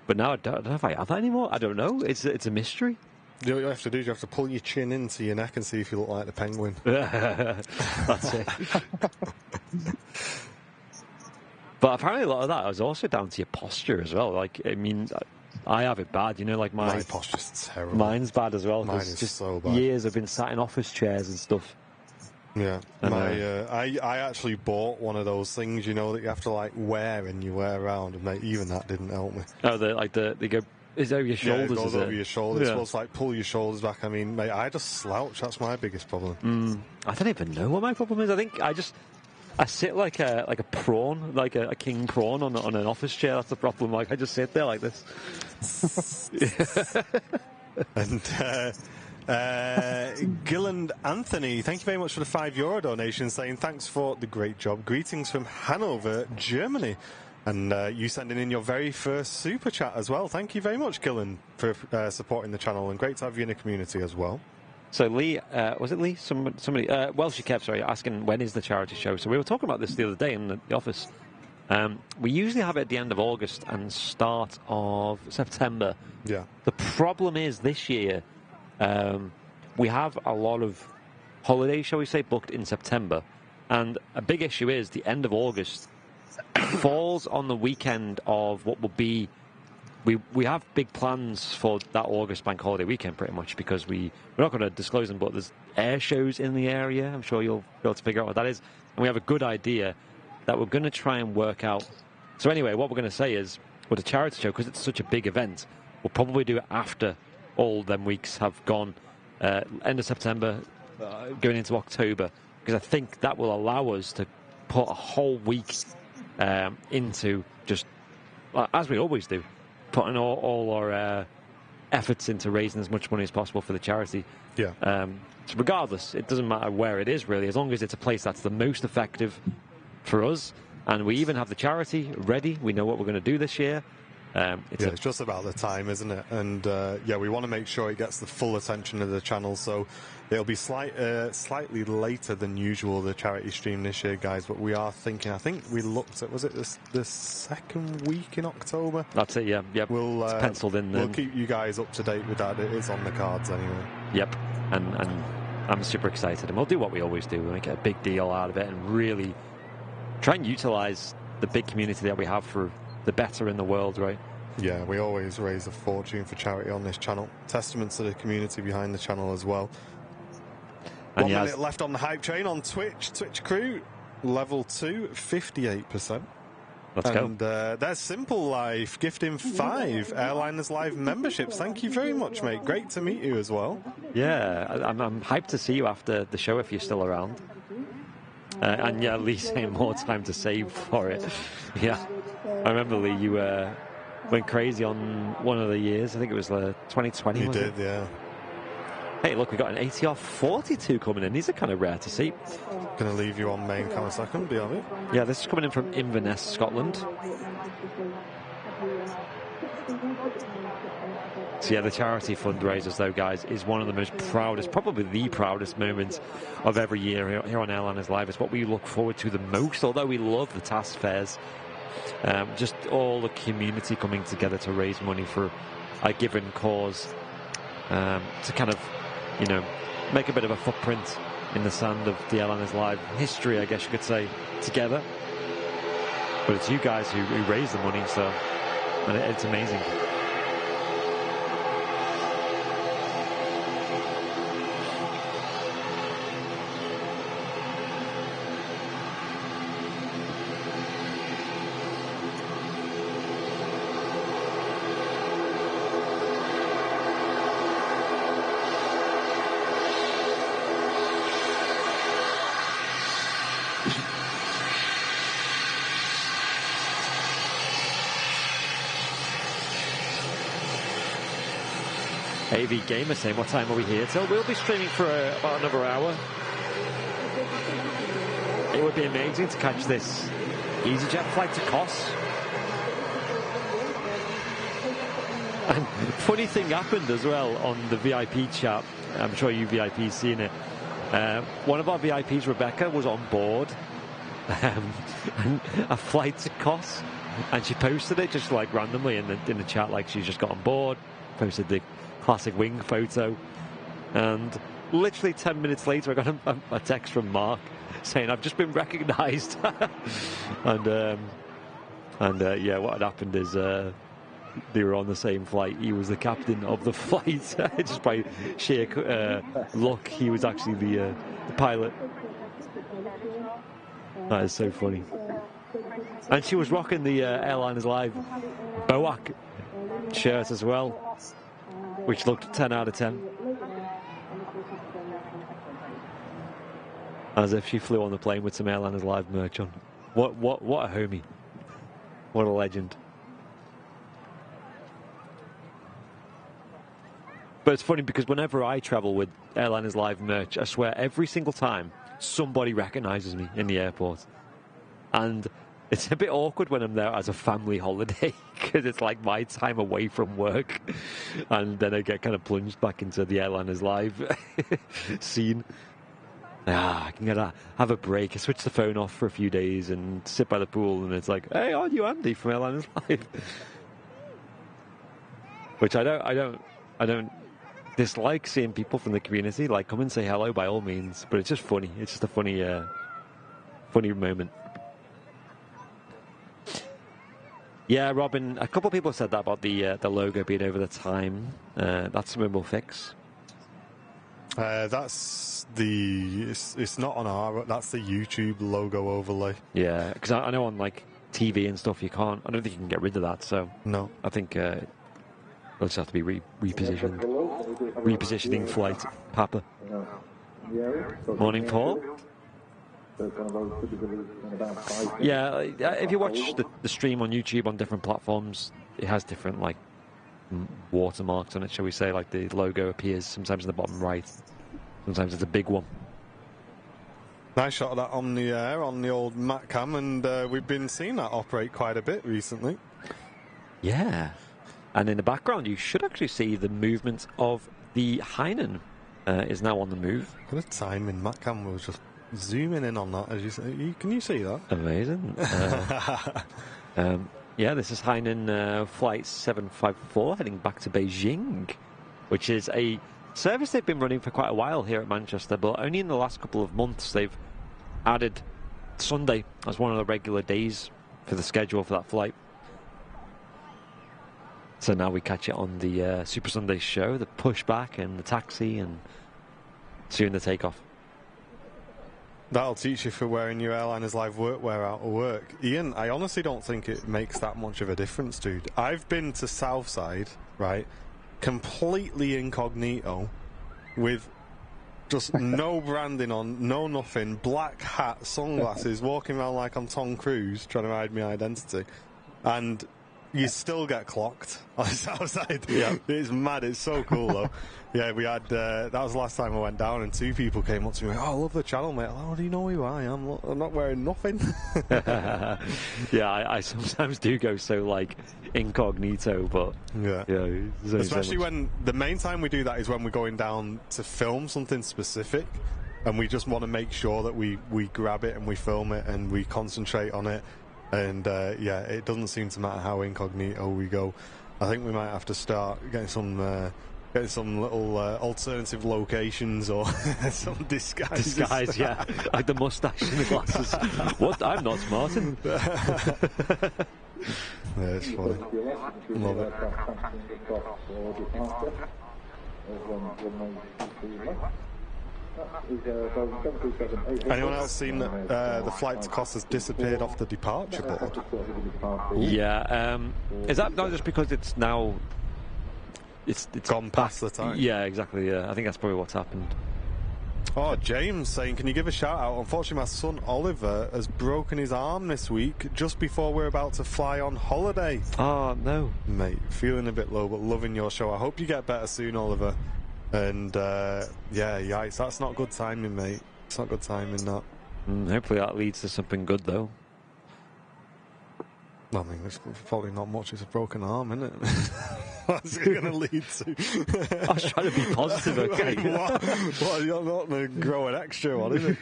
But now I don't know if I have that anymore. I don't know. It's a mystery. You know what you have to do is you have to pull your chin into your neck and see if you look like the penguin. That's it. But apparently a lot of that is also down to your posture as well. Like, I mean, I have it bad, my posture's terrible. Mine's bad as well. Mine is just so bad. Years I've been sat in office chairs and stuff. Yeah. I actually bought one of those things, that you have to wear and you wear around, and even that didn't help me. Oh, they go. Is over your shoulders? Yeah, it goes over your shoulders. It's supposed to pull your shoulders back. I mean, mate, I just slouch. That's my biggest problem. I don't even know what my problem is. I think I sit like a prawn, like a king prawn on an office chair. That's the problem. I just sit there like this. And Gilland Anthony, thank you very much for the €5 donation, saying thanks for the great job. Greetings from Hanover, Germany. And you sending in your very first super chat as well. Thank you very much, Gillen, for supporting the channel, and great to have you in the community as well. So Lee, was it Lee? Somebody, she kept asking when is the charity show. So we were talking about this the other day in the office. We usually have it at the end of August and start of September. Yeah. The problem is this year we have a lot of holidays, shall we say, booked in September, and a big issue is the end of August falls on the weekend of what will be. We have big plans for that August bank holiday weekend, pretty much, because we're not going to disclose them, but there's air shows in the area. I'm sure you'll be able to figure out what that is, and we have a good idea that we're going to try and work out. So anyway, what we're going to say is, with a charity show, because it's such a big event, we'll probably do it after all them weeks have gone, end of September, going into October, because I think that will allow us to put a whole week into just, as we always do, putting all our efforts into raising as much money as possible for the charity. Yeah. So regardless, it doesn't matter where it is, really, as long as it's a place that's the most effective for us. And we even have the charity ready. We know what we're going to do this year. It's just about the time, isn't it? And we want to make sure it gets the full attention of the channel. So it'll be slightly later than usual, the charity stream this year, guys. But we are thinking, I think we looked at, was it the second week in October? That's it, yeah. Yep. It's penciled in. We'll keep you guys up to date with that. It is on the cards anyway. Yep. And I'm super excited. And we'll do what we always do. We'll make a big deal out of it and really try and utilize the big community that we have for the better in the world, right? Yeah, we always raise a fortune for charity on this channel. Testament to the community behind the channel as well. And 1 minute left on the hype train on Twitch. Twitch crew, level 2, 58%. Let's go. And there's Simple Life gifting 5 Airliners Live memberships. Thank you very much, mate. Great to meet you as well. Yeah, I'm hyped to see you after the show if you're still around. And yeah, Lee saying more time to save for it. Yeah, I remember, Lee, you went crazy on one of the years. I think it was 2020. You did, yeah. Hey, look, we got an ATR 42 coming in. These are kind of rare to see. Going to leave you on main cam a second, BRB. Yeah, this is coming in from Inverness, Scotland. So yeah, the charity fundraisers, though, guys, is one of the most proudest, probably the proudest moments of every year here on Airliners Live. It's what we look forward to the most, although we love the task fairs. Just all the community coming together to raise money for a given cause, to kind of, make a bit of a footprint in the sand of the Airliners Live history, I guess you could say, together. But it's you guys who raise the money, so and it's amazing. AV Gamer saying, what time are we here till? We'll be streaming for about another hour. It would be amazing to catch this EasyJet flight to Kos. And funny thing happened as well on the VIP chat. I'm sure you VIPs seen it. One of our VIPs, Rebecca, was on board and a flight to Kos, and she posted it just like randomly in the chat, like she's just got on board, posted the classic wing photo, and literally 10 minutes later I got a text from Mark saying I've just been recognised. and yeah, what had happened is they were on the same flight. He was the captain of the flight. Just by sheer luck, he was actually the pilot. That is so funny. And she was rocking the Airliners Live Boak shirt as well, which looked 10 out of 10. As if she flew on the plane with some Airliners Live merch on. What a homie. What a legend. But it's funny because whenever I travel with Airliners Live merch, I swear every single time somebody recognises me in the airport. And it's a bit awkward when I'm there as a family holiday because it's like my time away from work, and then I get kind of plunged back into the Airliners Live scene. I can have a break. I switch the phone off for a few days and sit by the pool, and it's like, hey, aren't you Andy from Airliners Live? Which I don't dislike seeing people from the community. Like, come and say hello by all means, but it's just funny. It's just a funny moment. Yeah, Robin, a couple of people said that about the logo being over the time. That's something we'll fix. It's not on our, that's the YouTube logo overlay. Yeah, because I know on like TV and stuff I don't think you can get rid of that, so no. I think it'll just have to be repositioned. Repositioning flight. Papa. Morning, Paul. Yeah, if you watch the stream on YouTube on different platforms, it has different like watermarks on it, shall we say, like the logo appears sometimes in the bottom right, sometimes it's a big one. Nice shot of that on the air on the old Mac cam, and we've been seeing that operate quite a bit recently. Yeah, and in the background you should actually see the movement of the Hainan is now on the move. What a timing! Mac cam was just zooming in on that, as you say. Can you see that? Amazing. Yeah, this is Hainan flight 754 heading back to Beijing, which is a service they've been running for quite a while here at Manchester, but only in the last couple of months they've added Sunday as one of the regular days for the schedule for that flight. So now we catch it on the Super Sunday show, the pushback and the taxi, and soon the takeoff. That'll teach you for wearing your airliner's live workwear out of work. Ian, I honestly don't think it makes that much of a difference, dude. I've been to Southside, right, completely incognito, with just no branding on, no nothing, black hat, sunglasses, walking around like I'm Tom Cruise, trying to hide my identity. And you still get clocked on the Southside. Yeah. It's mad. It's so cool, though. Yeah, we had, that was the last time I went down, and two people came up to me, I love the channel, mate. Oh, do you know who I am? I'm not wearing nothing. Yeah, I sometimes do go so, like, incognito, but... Yeah. Especially when the main time we do that is when we're going down to film something specific, and we just want to make sure that we grab it and we film it and we concentrate on it. And, yeah, it doesn't seem to matter how incognito we go. I think we might have to start getting some little alternative locations or some disguises. Disguise, yeah. Like the moustache and the glasses. What? I'm not Martin. Yeah, it's funny. Love it. Anyone else seen that the flight cost has disappeared off the departure board? Yeah. Is that not just because it's now... It's gone past the time? Yeah, exactly, yeah. I think that's probably what's happened. Oh, James saying, can you give a shout out? Unfortunately, my son Oliver has broken his arm this week just before we're about to fly on holiday. Oh, no. Mate, feeling a bit low, but loving your show. I hope you get better soon, Oliver. And, yeah, yikes, that's not good timing, mate. It's not good timing, that. Hopefully that leads to something good, though. I mean, it's probably not much. It's a broken arm, isn't it? What's it going to lead to? I was trying to be positive, okay? What, you're not going to grow an extra one, is it?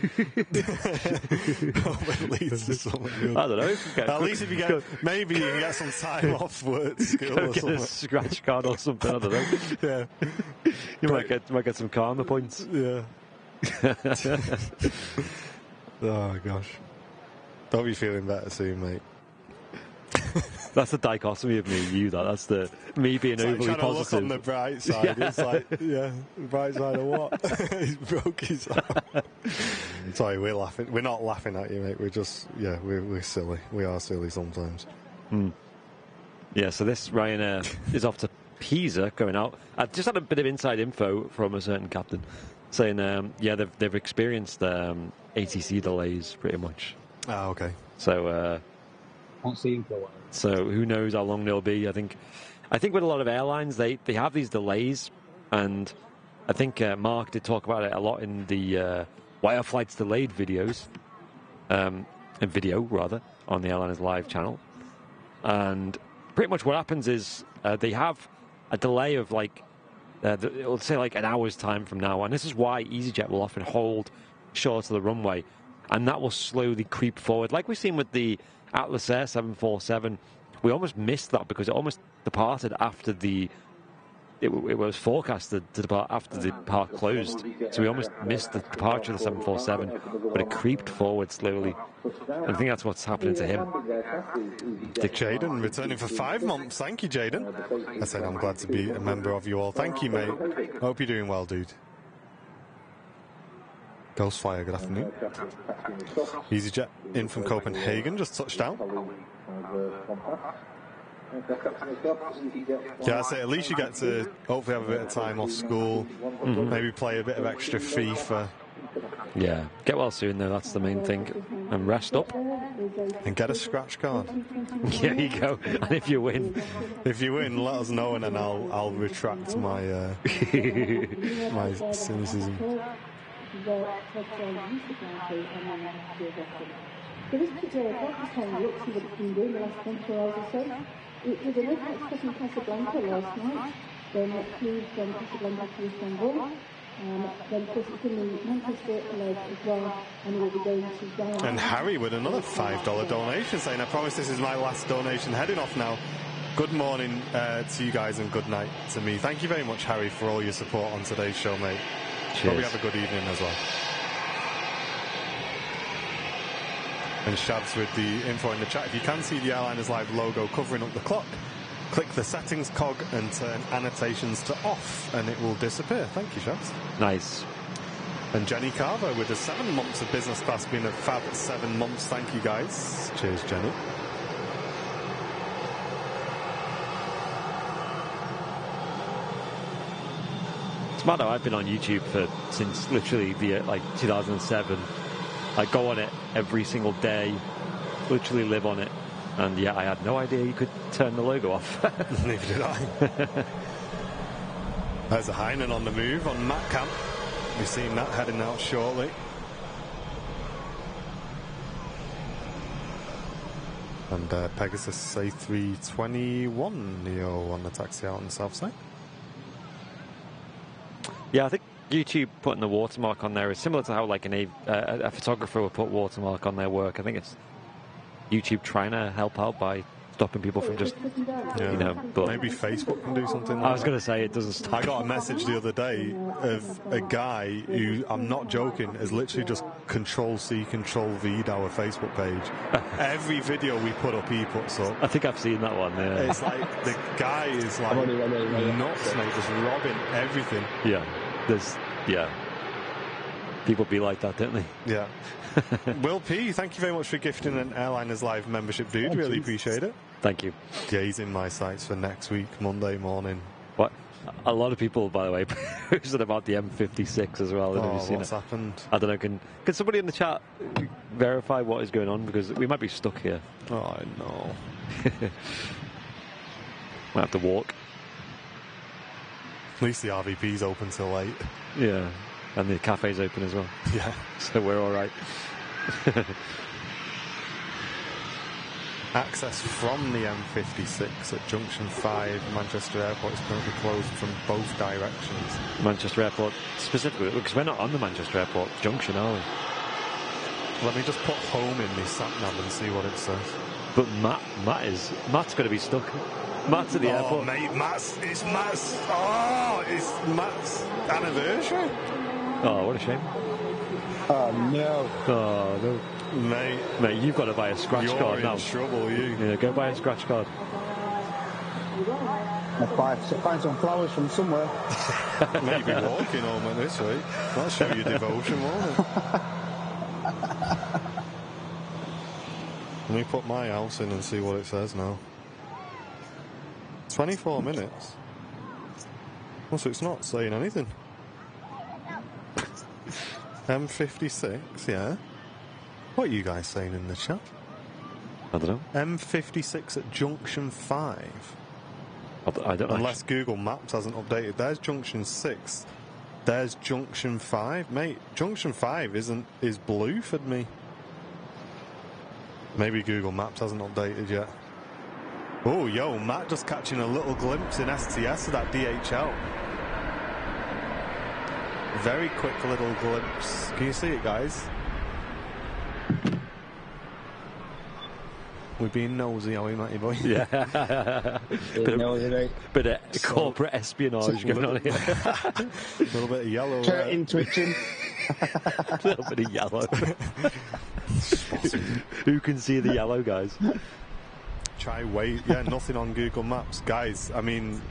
Hope it leads to something good. I don't know. At least if you get, maybe you can get some time off work, school or something. Get a scratch card or something, I don't know. Yeah. You might get some karma points. Yeah. Oh, gosh. Hope you're feeling better soon, mate. That's the dichotomy of me and you, that's the me being it's overly like positive. Look on the bright side. Yeah. It's like, yeah, the bright side of what? He's broke his arm. Sorry, we're laughing. We're not laughing at you, mate. We're just, yeah, we're silly. We are silly sometimes. Yeah, so this Ryanair is off to Pisa going out. I've just had a bit of inside info from a certain captain saying, yeah, they've experienced ATC delays pretty much. Ah, okay. So, Won't see him for a while. So who knows how long they'll be. I think with a lot of airlines, they have these delays, and I think Mark did talk about it a lot in the Why Are Flights Delayed videos, a video rather, on the Airliners Live channel. And pretty much what happens is they have a delay of like, it'll say like an hour's time from now, and this is why EasyJet will often hold short of the runway, and that will slowly creep forward, like we've seen with the Atlas Air 747. We almost missed that because it almost departed after it was forecasted to depart after the park closed. So we almost missed the departure of the 747, but it creeped forward slowly. And I think that's what's happening to him. Dick Jaden returning for 5 months. Thank you, Jaden. I said I'm glad to be a member of you all. Thank you, mate. Hope you're doing well, dude. Ghostfire, good afternoon. EasyJet in from Copenhagen, just touched down. Yeah, I say at least you get to hopefully have a bit of time off school, maybe play a bit of extra FIFA, Yeah, get well soon though, that's the main thing. And rest up. And get a scratch card. There you go. And if you win, let us know, and then I'll retract my my cynicism. So this particular aircraft is having a look, see what it's been doing the last 24 hours or so. It was originally expecting Casablanca last night, then it flew from Casablanca to Istanbul. Then of course it's in the Manchester leg as well, and we'll be going to Diana. And Harry with another $5 donation saying, I promise this is my last donation, heading off now. Good morning to you guys and good night to me. Thank you very much, Harry, for all your support on today's show, mate. Cheers. Hope you have a good evening as well. And Shabs with the info in the chat. If you can see the Airliners Live logo covering up the clock, click the settings cog and turn annotations to off, and it will disappear. Thank you, Shabs. Nice. And Jenny Carver with the 7 months of business class being a fab 7 months. Thank you, guys. Cheers, Jenny. It's mad how I've been on YouTube since literally the 2007. I go on it every single day, literally live on it, and yeah, I had no idea you could turn the logo off. Neither did I. There's a Heinen on the move on Matt Camp. We've seen that heading out shortly. And Pegasus A321 Neo on the taxi out on the south side. Yeah, I think YouTube putting the watermark on there is similar to how like a photographer would put watermark on their work. I think it's YouTube trying to help out by stopping people from just, but maybe Facebook can do something like I was going to say it doesn't stop. I got a message the other day of a guy who, I'm not joking, has literally just Control-C, Control-V'd our Facebook page. Every video we put up, he puts up. I think I've seen that one, yeah. It's like, the guy is like nuts, mate, just robbing everything. Yeah. People be like that, don't they? Yeah. Will P, thank you very much for gifting an Airliners Live membership, dude. Really appreciate it. Thank you. Yeah, he's in my sights for next week, Monday morning. What? A lot of people, by the way, posted about the M56 as well. Have you seen what's happened? I don't know. Can somebody in the chat verify what is going on? Because we might be stuck here. Oh, no. Might have to walk. At least the RVP's open till late. Yeah, and the cafe's open as well. Yeah. So we're all right. Access from the M56 at Junction 5 Manchester Airport is currently closed from both directions. Manchester Airport specifically, because we're not on the Manchester Airport junction, are we? Let me just put home in my sat-nav and see what it says. But Matt's going to be stuck. Matt's at the airport. Oh, mate, it's Matt's anniversary. Oh, what a shame. Oh, no. Oh, no. Mate, you've got to buy a scratch card now. You're in trouble, you. Yeah, go buy a scratch card. I'll find some flowers from somewhere. Maybe walking home at this way. That'll show you devotion, won't it? Let me put my house in and see what it says now. 24 minutes. Oh, so it's not saying anything. M56, yeah. What are you guys saying in the chat? I don't know. M56 at Junction 5. I don't know. Unless Google Maps hasn't updated. There's Junction 6. There's Junction 5. Mate, Junction 5 is blue for me. Maybe Google Maps hasn't updated yet. Oh, yo, Matt just catching a little glimpse in STS of that DHL. Very quick little glimpse. Can you see it, guys? We're being nosy, are we, Matty boy? Yeah. bit of corporate espionage going on here. A little bit of yellow. Curtain twitching. A little bit of yellow. Who can see the yellow, guys? Try wait. Yeah, nothing on Google Maps. Guys, I mean,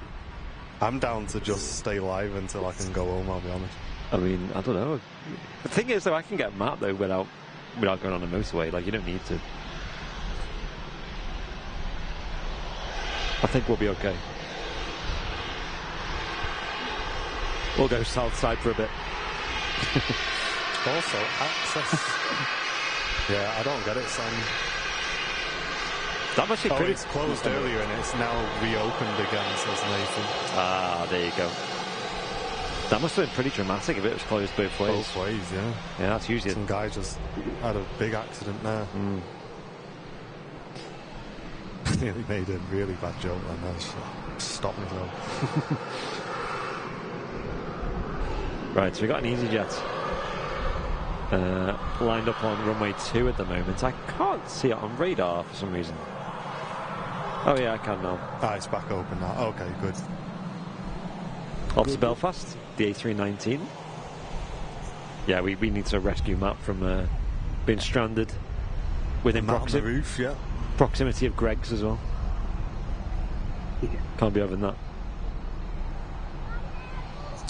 I'm down to just stay live until I can go home, I'll be honest. I mean, I don't know. The thing is, though, I can get a map, though, without going on a motorway. Like, you don't need to. I think we'll be okay. We'll go south side for a bit. Also, access. Yeah, I don't get it, Sam. That must be pretty... it's closed earlier and it's now reopened again, says Nathan. Ah, there you go. That must have been pretty dramatic if it was closed both ways. Both ways, yeah. Yeah, that's usually... Some guy just had a big accident there. Nearly made a really bad joke then. I just stopped myself. Right, so we got an EasyJet lined up on runway 2 at the moment. I can't see it on radar for some reason. Oh yeah, I can now. Ah, it's back open now. Okay, good. Off to Belfast, the A319. Yeah, we need to rescue Matt from being stranded within Matt on the roof, yeah. Proximity of Greg's as well. Can't be other than that.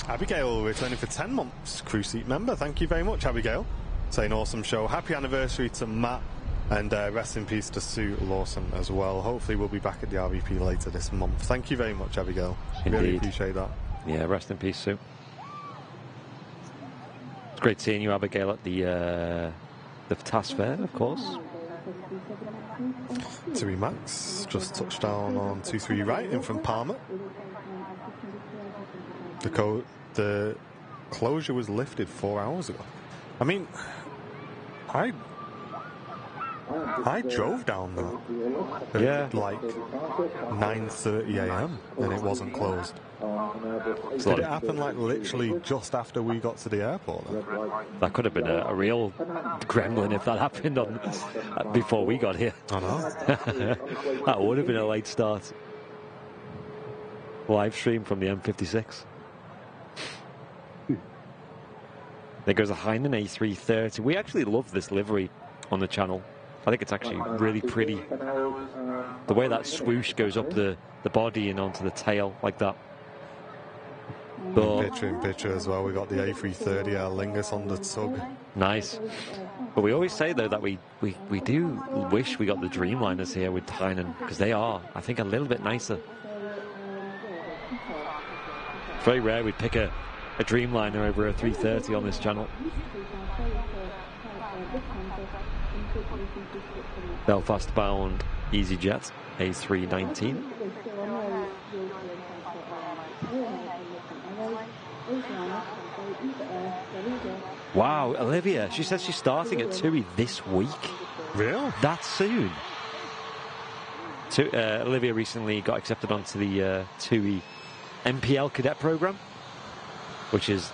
Abigail returning for 10 months, crew seat member. Thank you very much, Abigail. Saying awesome show. Happy anniversary to Matt, and rest in peace to Sue Lawson as well. Hopefully we'll be back at the RVP later this month. Thank you very much, Abigail. Indeed. Really appreciate that. Yeah, rest in peace, Sue. It's great seeing you, Abigail, at the task fair, of course. Tui Max just touched down on 23 right in from Palmer. The closure was lifted 4 hours ago. I mean, I drove down that at like 9:30 a.m. and it wasn't closed. Did it happen like literally just after we got to the airport then? That could have been a real gremlin if that happened before we got here. I know. That would have been a late start. Live stream from the M56. There goes a Hainan A380. We actually love this livery on the channel. I think it's actually really pretty. The way that swoosh goes up the body and onto the tail like that. But Picture in picture as well. We got the A330 Aer Lingus on the tug. Nice. But we always say though that we do wish we got the Dreamliners here with Hainan, because they are, I think, a little bit nicer. It's very rare we'd pick a Dreamliner over a 330 on this channel. Belfast bound EasyJet A319. Wow, Olivia, she says she's starting at TUI this week. Really? That soon? Olivia recently got accepted onto the TUI MPL cadet program, which is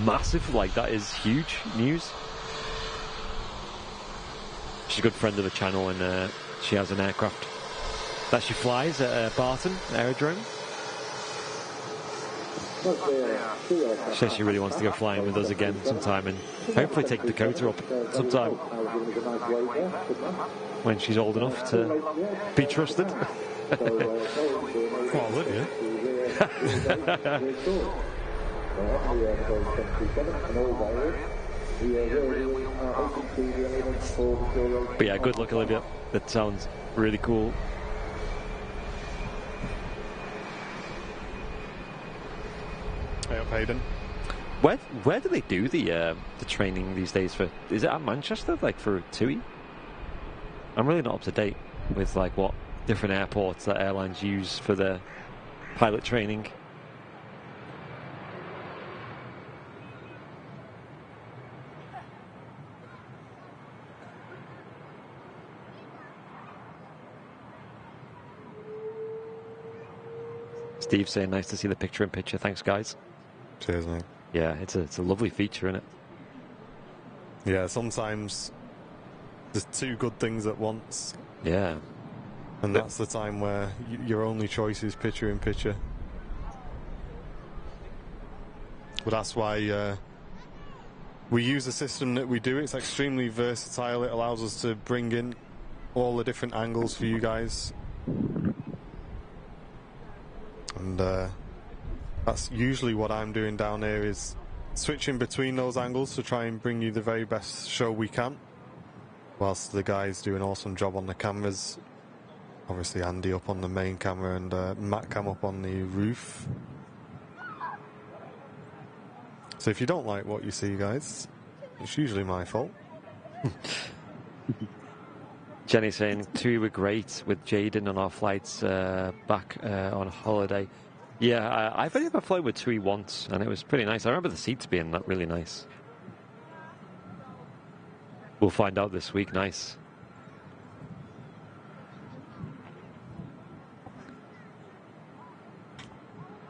massive. Like, that is huge news. She's a good friend of the channel, and she has an aircraft that she flies at Barton Aerodrome. She says she really wants to go flying with us again sometime, and hopefully take Dakota up sometime when she's old enough to be trusted. Well, Olivia. But yeah, good luck, Olivia. That sounds really cool. Hey up, Hayden. Where do they do the training these days for? Is it at Manchester, like for TUI? I'm really not up to date with like what different airports that airlines use for their pilot training. Steve saying nice to see the picture in picture. Thanks, guys. Cheers, mate. Yeah, it's a lovely feature, isn't it? Yeah, sometimes there's two good things at once. Yeah. And that's the time where your only choice is picture in picture. But that's why we use the system that we do. It's extremely versatile. It allows us to bring in all the different angles for you guys. And that's usually what I'm doing down here, is switching between those angles to try and bring you the very best show we can, whilst the guys do an awesome job on the cameras. Obviously Andy up on the main camera and Matt Cam up on the roof. So if you don't like what you see, guys, it's usually my fault. Jenny saying, TUI were great with Jaden on our flights back on holiday. Yeah, I've only ever flown with TUI once, and it was pretty nice. I remember the seats being really nice. We'll find out this week. Nice.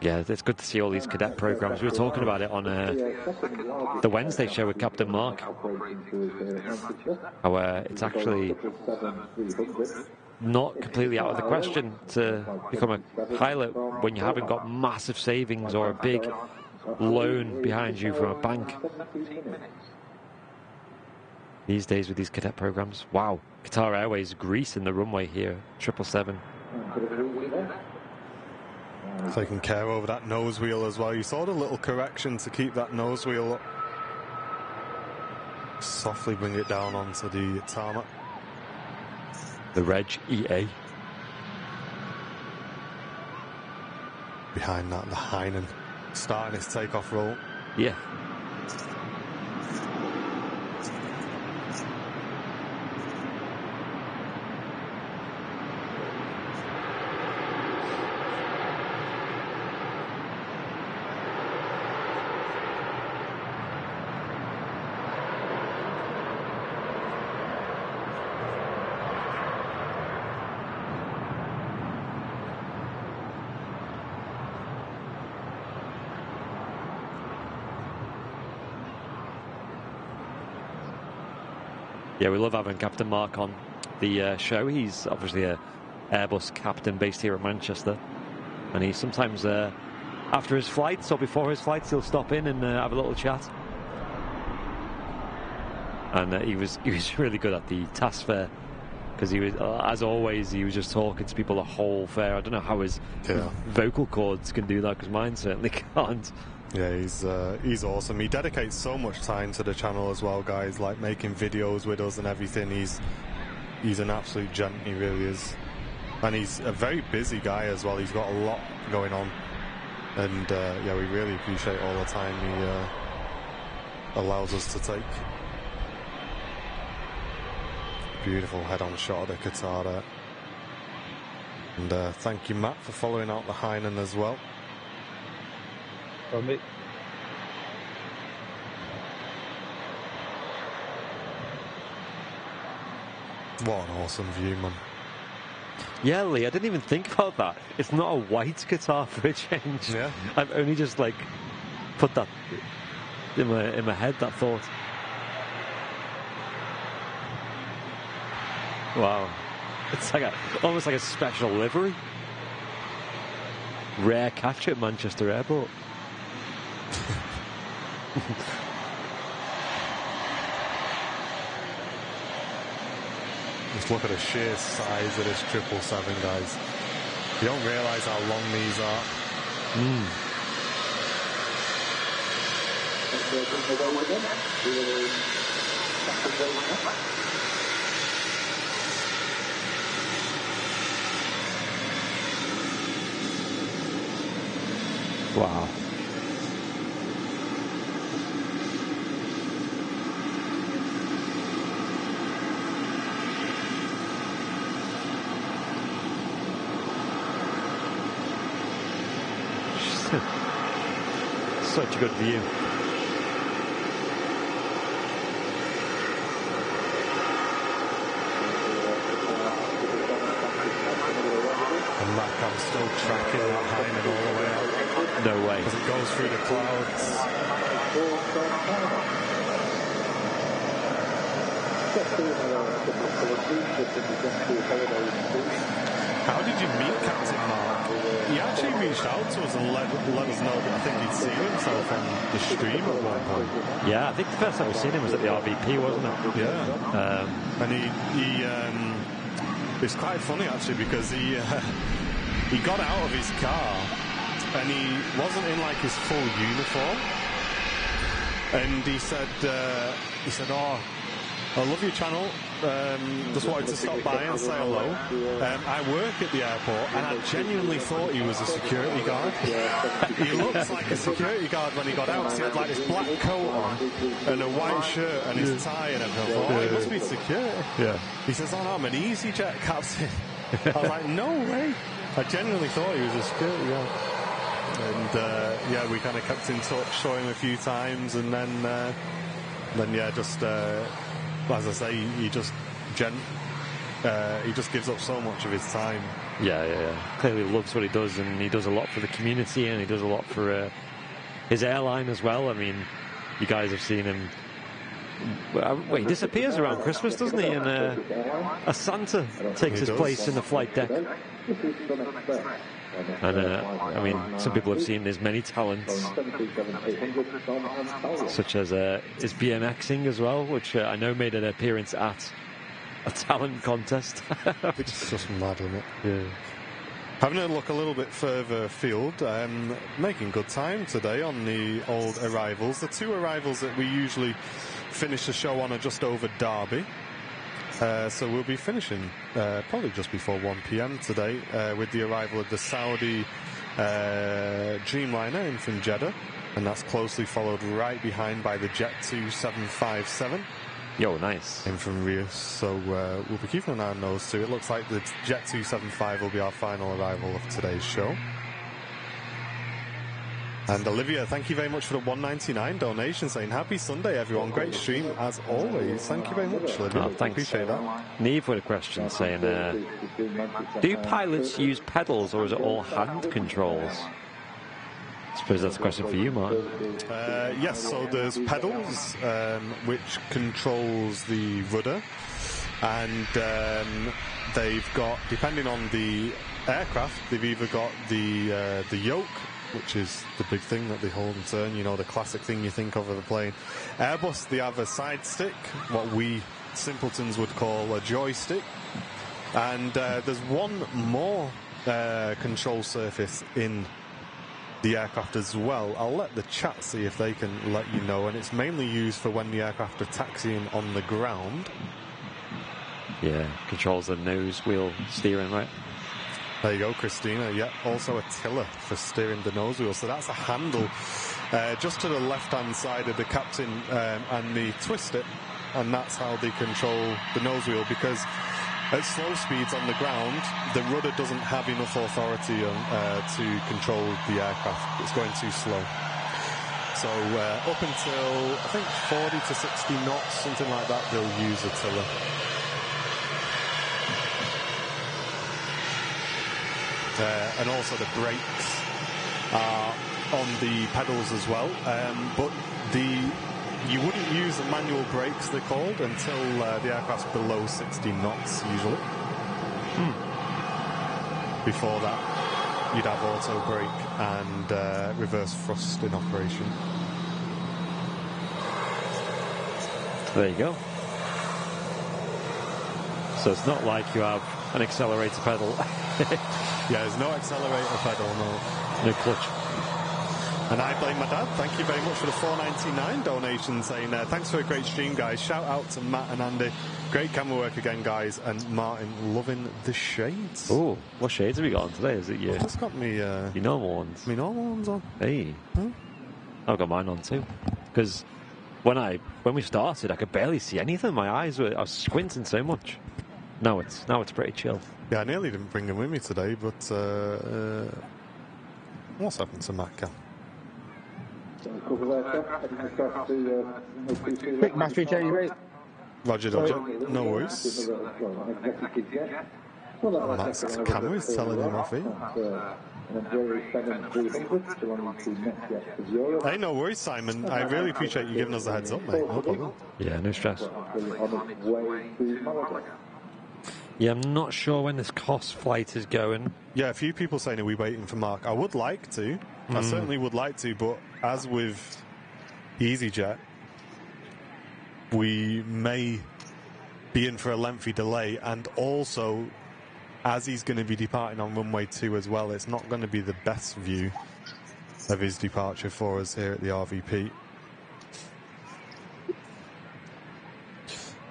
Yeah, it's good to see all these cadet programs. We were talking about it on the Wednesday show with Captain Mark. How it's actually not completely out of the question to become a pilot when you haven't got massive savings or a big loan behind you from a bank. These days with these cadet programs. Wow. Qatar Airways greasing the runway here. 777. Taking care over that nose wheel as well. You saw the little correction to keep that nose wheel up. Softly bring it down onto the tarmac. The Reg EA. Behind that, the Heinen starting his takeoff roll. Yeah. Yeah, we love having Captain Mark on the show. He's obviously a Airbus captain based here in Manchester, and he sometimes after his flights or before his flights he'll stop in and have a little chat. And he was really good at the task fair, because he was, as always, he was just talking to people the whole fair. I don't know how his vocal cords can do that, because mine certainly can't. Yeah, he's awesome. He dedicates so much time to the channel as well, guys, like making videos with us and everything. He's an absolute gent, he really is. And he's a very busy guy as well. He's got a lot going on. And yeah, we really appreciate all the time he allows us to take. Beautiful head-on shot of the Qatar there. And thank you, Matt, for following out the Heinen as well. From it. What an awesome view, man. Yeah, Lee, I didn't even think about that. It's not a white Qatar for a change. Yeah. I've only just put that in my head, that thought. Wow. It's almost like a special livery. Rare catch at Manchester Airport. Just look at the sheer size of this 777, guys. You don't realise how long these are. Wow. Such a good view. And I'm still tracking that Heinen all the way out. No way. Because it goes through the clouds. How did you meet Captain Mark? He actually reached out to us and let us know that I think he'd seen himself on the stream at one point. Yeah, I think the first time we seen him was at the RVP, wasn't it? Yeah. And he it's quite funny actually, because he got out of his car and he wasn't in like his full uniform, and he said, "Oh, I love your channel. just wanted to stop by and say hello. I work at the airport, and I genuinely thought he was a security guard. He looks like a security guard when he got out, 'cause he had like this black coat on and a white shirt and his tie and everything. I thought, oh, he must be security. Yeah. He says, oh no, I'm an EasyJet captain. I was like, no way. I genuinely thought he was a security guard. And yeah, we kind of kept in touch, saw him a few times, and then yeah, just as I say, he just gives up so much of his time. Yeah. Clearly loves what he does, and he does a lot for the community, and he does a lot for his airline as well. I mean, you guys have seen him. Well, he disappears around Christmas, doesn't he? And a Santa takes his place in the flight deck. And I mean, some people have seen his many talents, such as his BMXing as well, which I know made an appearance at a talent contest. Which is just mad, isn't it? Yeah. Having a look a little bit further afield, making good time today on the old arrivals. The two arrivals that we usually finish the show on are just over Derby. So we'll be finishing probably just before 1 p.m. today with the arrival of the Saudi Dreamliner in from Jeddah, and that's closely followed right behind by the Jet 2757. Yo, nice. In from Riyadh. So we'll be keeping an eye on those two. It looks like the Jet 275 will be our final arrival of today's show. And Olivia, thank you very much for the $1.99 donation, saying happy Sunday, everyone. Great stream as always. Thank you very much, Olivia. Oh, thanks. Appreciate that. Neve with a question saying, do pilots use pedals or is it all hand controls? I suppose that's a question for you, Martin. Yes, so there's pedals, which controls the rudder, and they've got, depending on the aircraft, they've either got the yoke, which is the big thing that they hold and turn, you know, the classic thing you think of a plane. Airbus, they have a side stick, what we simpletons would call a joystick. And there's one more control surface in the aircraft as well. I'll let the chat see if they can let you know, and it's mainly used for when the aircraft are taxiing on the ground. Yeah, controls the nose wheel steering, right? There you go, Christina. Yeah, also a tiller for steering the nose wheel. So that's a handle just to the left-hand side of the captain, and they twist it, and that's how they control the nose wheel, because at slow speeds on the ground, the rudder doesn't have enough authority to control the aircraft. It's going too slow. So up until, I think, 40 to 60 knots, something like that, they'll use a tiller. And also the brakes are on the pedals as well, but you wouldn't use the manual brakes, they're called, until the aircraft's below 60 knots usually. Before that, you'd have auto brake and reverse thrust in operation. There you go. So it's not like you have an accelerator pedal. Yeah, there's no accelerator pedal, no clutch. And I blame my dad. Thank you very much for the $4.99 donation, saying thanks for a great stream, guys. Shout out to Matt and Andy. Great camera work again, guys. And Martin, loving the shades. Oh, what shades have you got on today? Is it your... I've just got me... your normal ones. Me normal ones on. Hey. Huh? I've got mine on too. Because when we started, I could barely see anything. I was squinting so much. Now it's pretty chill. Yeah, I nearly didn't bring him with me today, but what's happened to Matt, Cal? Quick battery change, mate. Roger, no worries. Matt's camera is telling him off here. Hey, no worries, Simon. I really appreciate you giving us a heads up, mate. No problem. Yeah, no stress. Yeah, I'm not sure when this cost flight is going. Yeah, a few people saying, are we waiting for Mark? I would like to. I certainly would like to, but as with EasyJet, we may be in for a lengthy delay, and also, as he's going to be departing on runway 2 as well, it's not going to be the best view of his departure for us here at the RVP.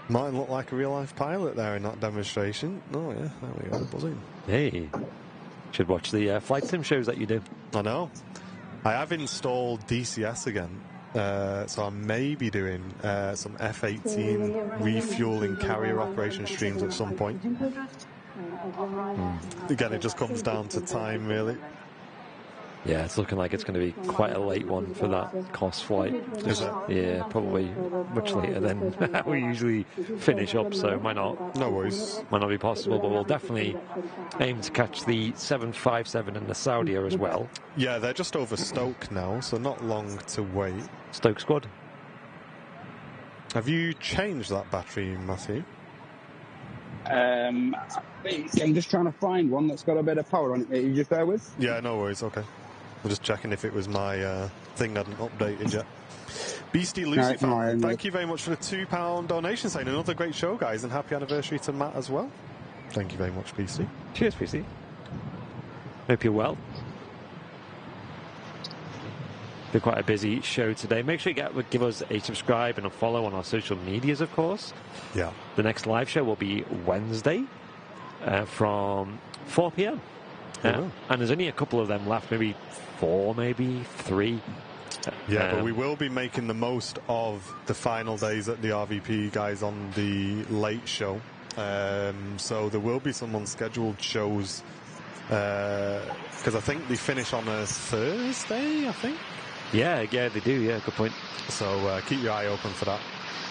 Martin looked like a real-life pilot there in that demonstration. Oh, yeah, there we go, buzzing. Hey, should watch the flight sim shows that you do. I know. I have installed DCS again, so I may be doing some F-18 refueling carrier operation streams at some point. Again, it just comes down to time, really. Yeah, it's looking like it's going to be quite a late one for that cost flight. Is it? Yeah, probably much later than we usually finish up, so it might not. No worries. Might not be possible, but we'll definitely aim to catch the 757 and the Saudia as well. Yeah, they're just over Stoke now, so not long to wait. Stoke squad. Have you changed that battery, Matthew? I'm just trying to find one that's got a bit of power on it. You just bear with? Yeah, no worries, okay. I'm just checking if it was my thing that hadn't updated yet. Beastie Lucy fan, thank you very much for the £2 donation, saying another great show, guys, and happy anniversary to Matt as well. Thank you very much, Beastie. Cheers, Beastie. Hope you're well. Been quite a busy show today. Make sure you give us a subscribe and a follow on our social medias, of course. Yeah. The next live show will be Wednesday from 4 p.m. And there's only a couple of them left, maybe 4, maybe 3. Yeah, but we will be making the most of the final days at the RVP, guys, on the late show. So there will be some unscheduled shows because I think they finish on a Thursday, I think. Yeah, they do. Yeah, good point. So keep your eye open for that.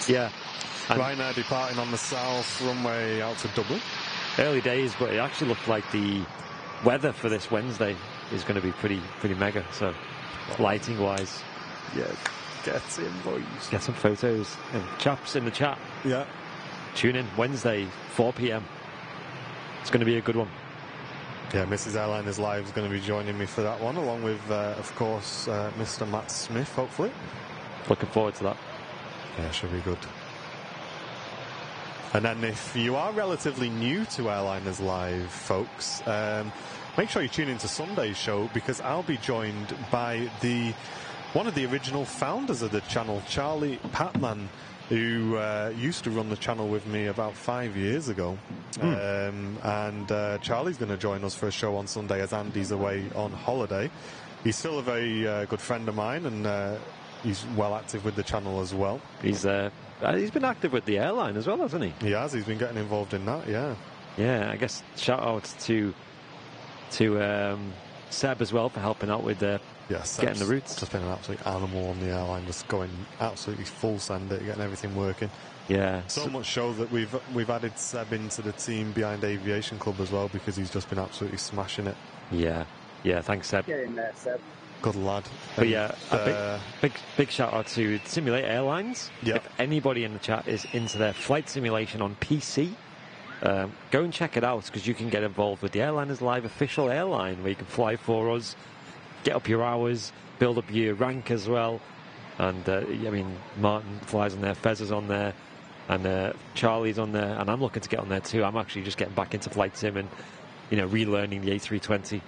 Yeah. Ryanair departing on the south runway out to Dublin. Early days, but it actually looked like the weather for this Wednesday is going to be pretty mega. So, lighting wise, yeah, get in, boys. Get some photos and chaps in the chat. Yeah. Tune in Wednesday, 4 p.m. It's going to be a good one. Yeah, Mrs. Airliners Live is going to be joining me for that one, along with, of course, Mr. Matt Smith, hopefully. Looking forward to that. Yeah, should be good. And then if you are relatively new to Airliners Live, folks, make sure you tune into Sunday's show, because I'll be joined by one of the original founders of the channel, Charlie Patman, who used to run the channel with me about 5 years ago. And Charlie's going to join us for a show on Sunday as Andy's away on holiday. He's still a very good friend of mine, and he's well active with the channel as well. He's been active with the airline as well, hasn't he? He has. He's been getting involved in that, yeah. Yeah, I guess shout out to Seb as well for helping out with getting the routes. Just been an absolute animal on the airline, just going absolutely full send it, getting everything working. Yeah. So much so that we've added Seb into the team behind Aviation Club as well, because he's just been absolutely smashing it. Yeah. Yeah, thanks, Seb. Get in there, Seb. Good lad. But yeah, a big shout out to Simulate Airlines. Yep. If anybody in the chat is into their flight simulation on PC, go and check it out, because you can get involved with the Airliners Live official airline, where you can fly for us, get up your hours, build up your rank as well. And I mean, Martin flies on there, Fez is on there, and Charlie's on there, and I'm looking to get on there too. I'm actually just getting back into flight sim and relearning the A320.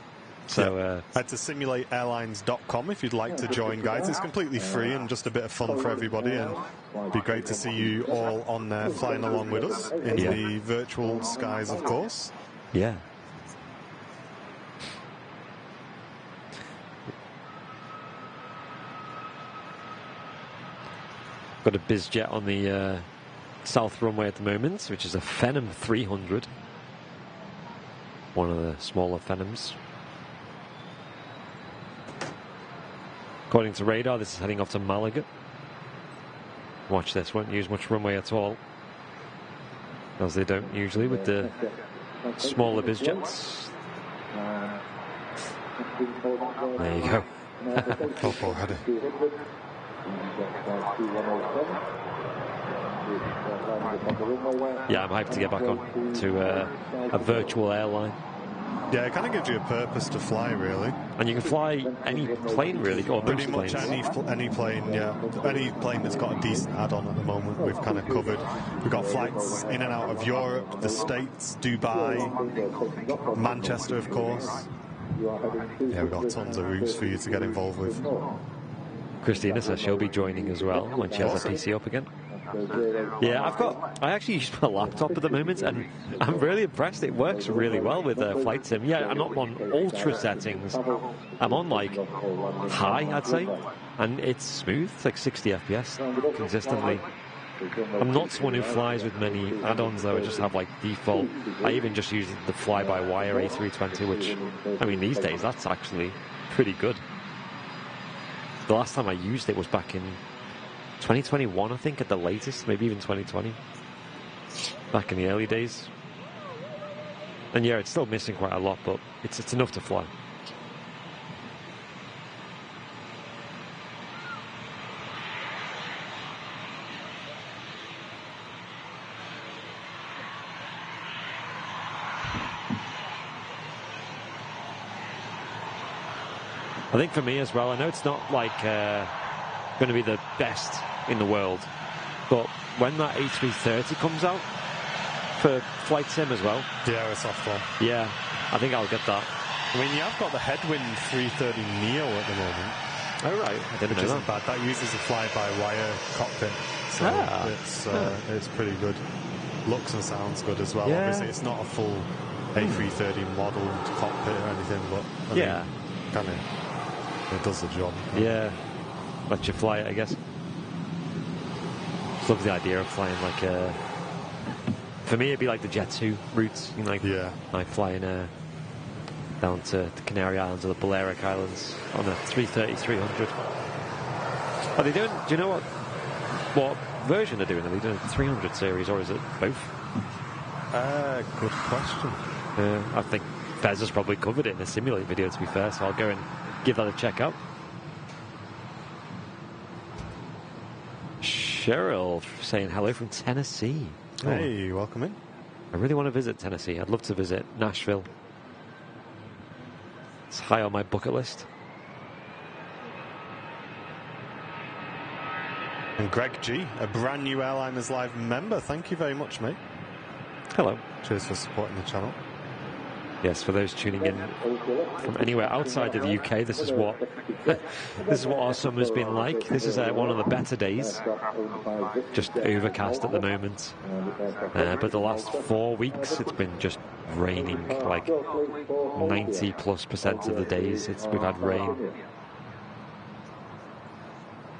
So head to simulateairlines.com if you'd like to join, guys. It's completely free and just a bit of fun for everybody, and it'd be great to see you all on there flying along with us in the virtual skies, of course. Yeah. Got a BizJet on the south runway at the moment, which is a Phenom 300. One of the smaller Phenoms. According to radar, this is heading off to Malaga. Watch this, won't use much runway at all, as they don't usually with the smaller BizJets. There you go. Oh, poor header. Yeah, I'm hyped to get back on to a virtual airline. Yeah, it kind of gives you a purpose to fly, really. And you can fly any plane, really, or pretty most much planes. any plane, yeah. Any plane that's got a decent add-on at the moment, we've kind of covered. We've got flights in and out of Europe, the States, Dubai, Manchester, of course. Yeah, we've got tons of routes for you to get involved with. Christina says she'll be joining as well when she has her PC up again. Yeah, I actually use my laptop at the moment, and I'm really impressed. It works really well with Flight Sim. Yeah, I'm not on ultra settings. I'm on like high, I'd say, and it's smooth. It's like 60 FPS consistently. I'm not someone who flies with many add-ons, though. I just have like default. I even just use the fly-by-wire A320, which, I mean, these days that's actually pretty good. The last time I used it was back in 2021, I think, at the latest, maybe even 2020. Back in the early days. And yeah, it's still missing quite a lot, but it's enough to fly. I think for me as well, I know it's not like going to be the best in the world, but when that A330 comes out for Flight Sim as well. The Aerosoft one. Yeah, I think I'll get that. I mean, you have got the Headwind 330 Neo at the moment. Oh, right. I didn't know isn't bad. That uses a fly-by-wire cockpit, so it's pretty good. Looks and sounds good as well. Yeah. Obviously, it's not a full A330 modelled cockpit or anything, but I mean, kind of, it does the job. Yeah, let you fly it, I guess. Just love the idea of flying like for me, it'd be like the Jet 2 routes, you know, like flying down to the Canary Islands or the Balearic Islands on a 330-300. Are they doing? Do you know what version they're doing? Are they doing the 300 series or is it both? Good question. I think Fez has probably covered it in a Simulate video, to be fair, so I'll go and give that a check out. Cheryl saying hello from Tennessee. Hey, welcome in. I really want to visit Tennessee. I'd love to visit Nashville. It's high on my bucket list. And Greg G, a brand new Airliners Live member. Thank you very much, mate. Hello. Cheers for supporting the channel. Yes, for those tuning in from anywhere outside of the UK, this is what our summer's been like. This is one of the better days. Just overcast at the moment. But the last 4 weeks, it's been just raining. Like 90+% of the days, we've had rain.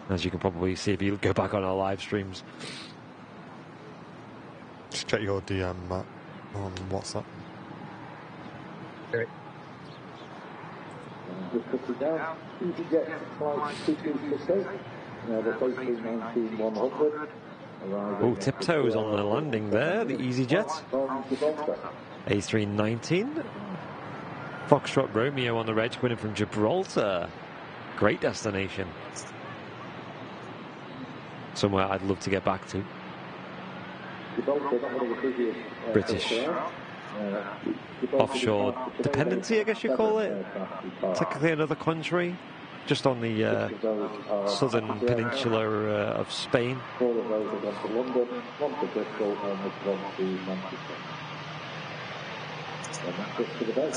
As you can probably see if you go back on our live streams. Just check your DM, Matt, on WhatsApp. Just put it down. EasyJet flight 2268. Now the 100. Oh, tiptoes on the landing there, the EasyJet. A319. Foxtrot Romeo on the reg coming in from Gibraltar. Great destination. Somewhere I'd love to get back to. British offshore dependency, I guess you call it. Technically another country, just on the southern peninsula of Spain. 4 of those have gone to London, 1 to Bristol, and 1 to Manchester. And that's it for the day.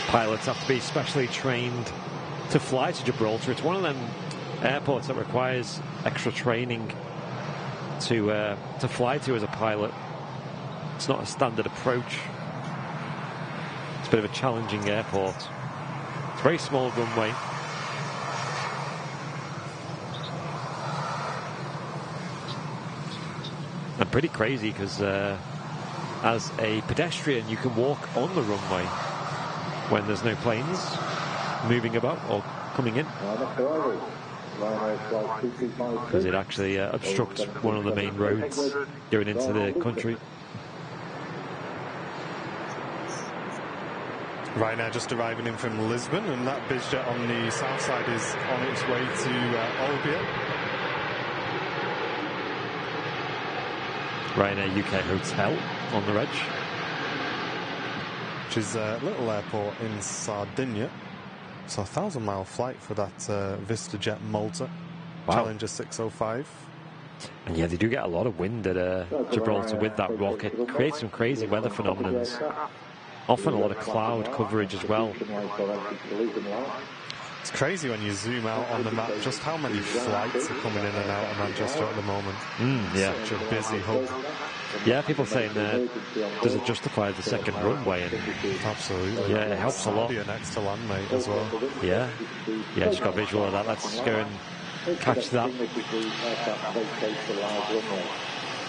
Pilots have to be specially trained to fly to Gibraltar. It's one of them airports that requires extra training to fly to as a pilot. It's not a standard approach. It's a bit of a challenging airport. It's a very small runway. And pretty crazy because as a pedestrian you can walk on the runway when there's no planes moving about or coming in, because it actually obstructs one of the main roads going into the country. Right now, just arriving in from Lisbon, and that BizJet on the south side is on its way to Olbia. Ryanair UK Hotel on the reg. Which is a little airport in Sardinia. So 1,000-mile flight for that VistaJet Malta. Wow. Challenger 605. And yeah, they do get a lot of wind at Gibraltar with that rocket. It creates some crazy weather phenomenons. Often a lot of cloud coverage as well. It's crazy when you zoom out on the map just how many flights are coming in and out of Manchester at the moment. Yeah. Such a busy hub. Yeah, people saying does it justify the second runway? And Absolutely. yeah, it helps a lot. You're next to land, mate, as well. Yeah. Yeah, just got a visual of that. Let's go and catch that.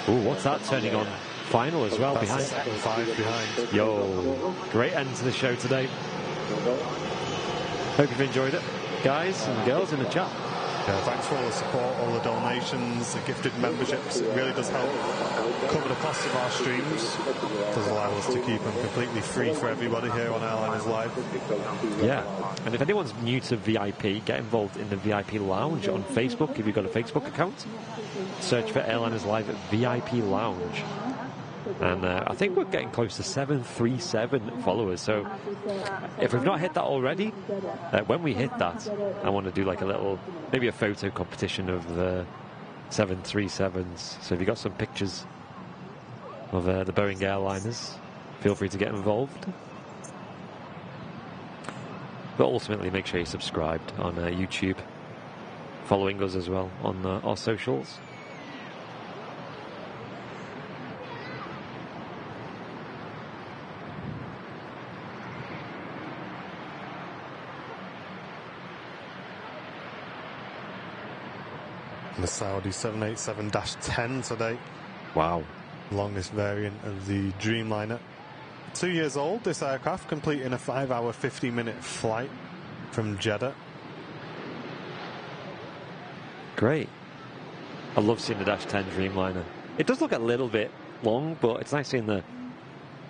Ooh, what's that turning on? Final as well, behind. 5 behind. Yo, great end to the show today. Hope you've enjoyed it, guys and girls in the chat. Yeah, thanks for all the support, all the donations, the gifted memberships. It really does help cover the cost of our streams. It does allow us to keep them completely free for everybody here on Airliners Live. Yeah, and if anyone's new to VIP, get involved in the VIP Lounge on Facebook. If you've got a Facebook account, search for Airliners Live at VIP Lounge. And I think we're getting close to 737 followers. So if we've not hit that already, when we hit that, I want to do like a little, maybe a photo competition of the 737s. So if you've got some pictures of the Boeing airliners, feel free to get involved. But ultimately, make sure you're subscribed on YouTube, following us as well on our socials. The Saudi 787-10 today. Wow. Longest variant of the Dreamliner. 2 years old, this aircraft, completing a 5-hour, 50-minute flight from Jeddah. Great. I love seeing the Dash 10 Dreamliner. It does look a little bit long, but it's nice seeing the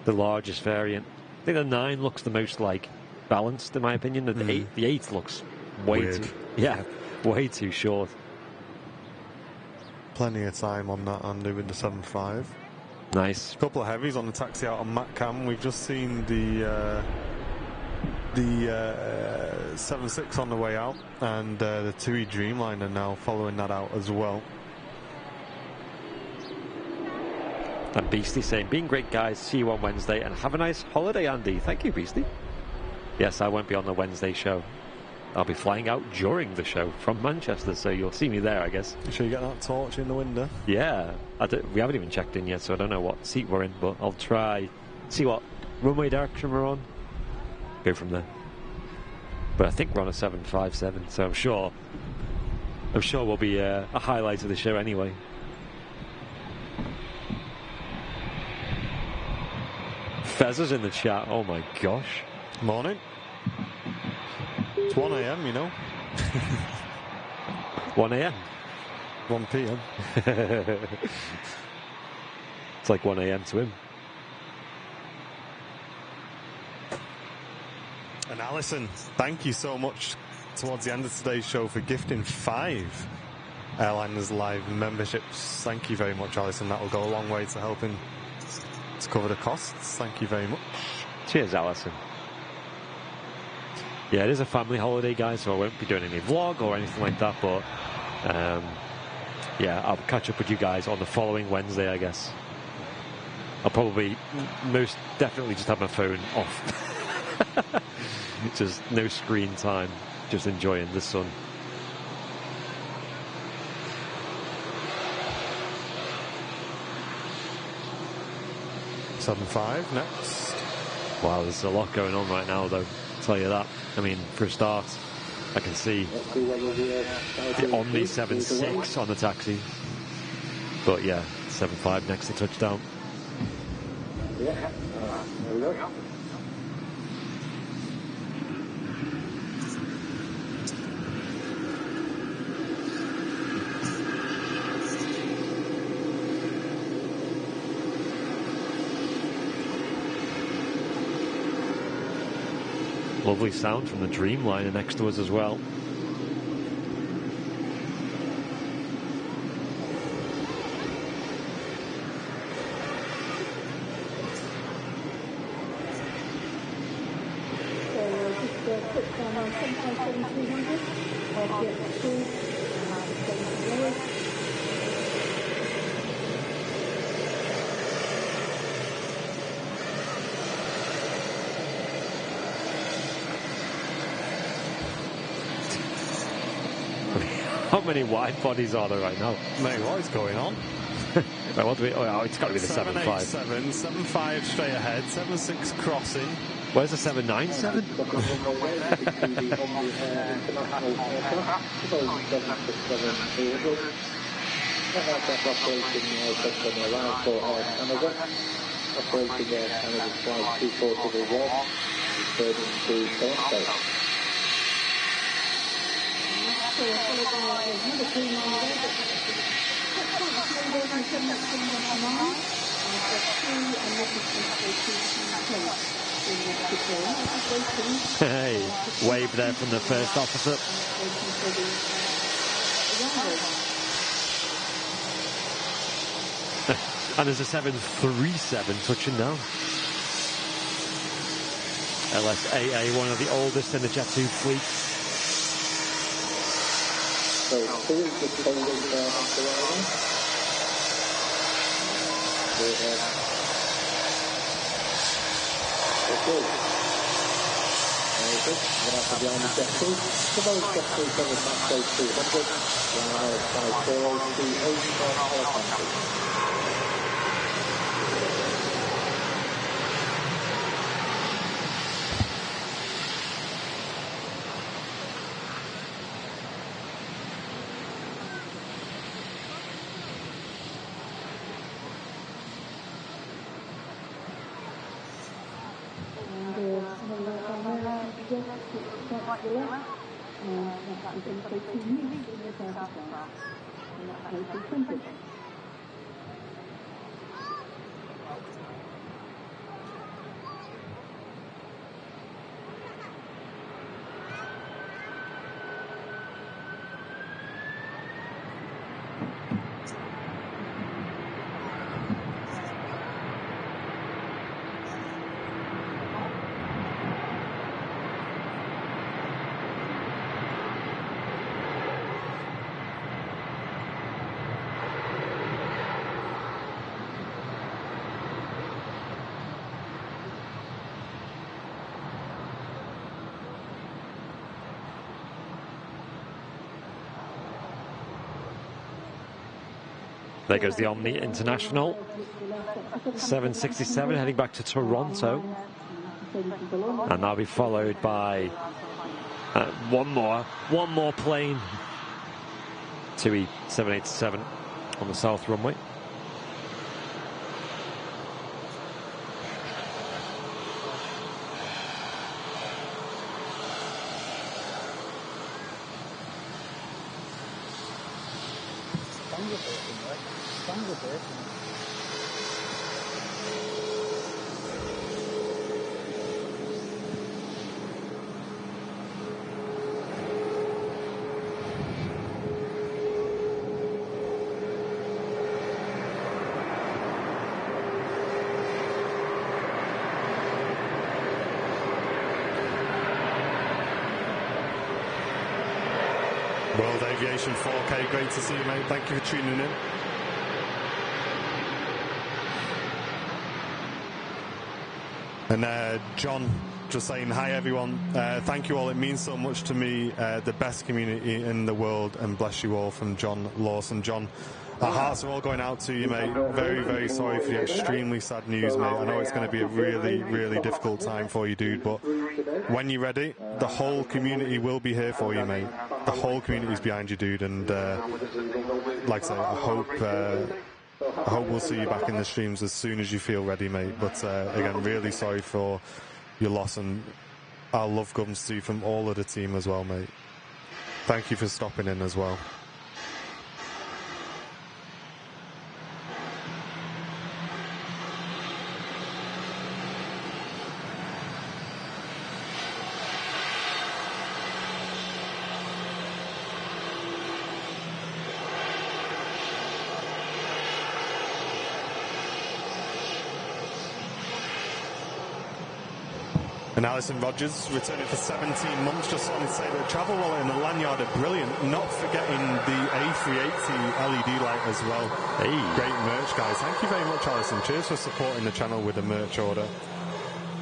largest variant. I think the 9 looks the most like balanced, in my opinion. The 8 looks way too short. Plenty of time on that, Andy, with the 7.5. Nice. A couple of heavies on the taxi out on Matcam. We've just seen the 7.6 on the way out, and the TUI Dreamliner now following that out as well. And Beastie saying, being great guys, see you on Wednesday, and have a nice holiday, Andy. Thank you, Beastie. Yes, I won't be on the Wednesday show. I'll be flying out during the show from Manchester, so you'll see me there, I guess. You sure you get that torch in the window? Yeah. We haven't even checked in yet, so I don't know what seat we're in, but I'll try, see what runway direction we're on, go from there. But I think we're on a 757, so I'm sure we'll be a highlight of the show anyway. Fezzer's in the chat, oh my gosh. Morning. It's 1 a.m, you know. 1 a.m. 1 p.m. It's like 1 a.m. to him. And Alison, thank you so much towards the end of today's show for gifting 5 Airliners Live memberships. Thank you very much, Alison. That will go a long way to helping to cover the costs. Thank you very much. Cheers, Alison. Yeah, it is a family holiday, guys, so I won't be doing any vlog or anything like that, but yeah, I'll catch up with you guys on the following Wednesday, I guess. I'll probably most definitely just have my phone off. Just no screen time, just enjoying the sun. Seven 5 next. Wow, there's a lot going on right now, though. I'll tell you that. I mean, for a start, I can see the Omni 7.6 on the taxi. But yeah, 7.5 next to touchdown. Yeah, there we go. Lovely sound from the Dreamliner next to us as well. 757-300, RPX 2, 70 lowered. How many wide bodies are there right now? Mate, what is going on? Well, what do we, oh, it's got to be the 7.5. 787, 7.5 straight ahead, 7.6 crossing. Where's the 797? Operating Air Canada Flight 2401, returning to Toronto. Hey, wave there from the first officer. And there's a 737 touching now. LSAA, one of the oldest in the Jet2 fleet. So, who is the Polish after arrival? Okay. Very good. We're going to have to be on the Jet2. The Boeing Jet2 covers Mach 200. Runway 5428 from Alicante. There goes the Omni International. 767 heading back to Toronto. And that'll be followed by one more plane. TUI 787 on the south runway. World Aviation 4K, great to see you, mate. Thank you for tuning in. And John, just saying hi, everyone. Thank you all. It means so much to me. The best community in the world, and bless you all, from John Lawson. John, our hearts are all going out to you, mate. Very, very sorry for the extremely sad news, mate. I know it's going to be a really, really difficult time for you, dude, but when you're ready, the whole community will be here for you, mate. The whole community is behind you, dude, and like I say, I hope we'll see you back in the streams as soon as you feel ready, mate. But again, really sorry for your loss, and our love comes to you from all of the team as well, mate. Thank you for stopping in as well. And And Alison Rogers returning for 17 months. Just wanted to say that the travel wallet and the lanyard are brilliant. Not forgetting the A380 LED light as well. Hey. Great merch, guys. Thank you very much, Alison. Cheers for supporting the channel with a merch order.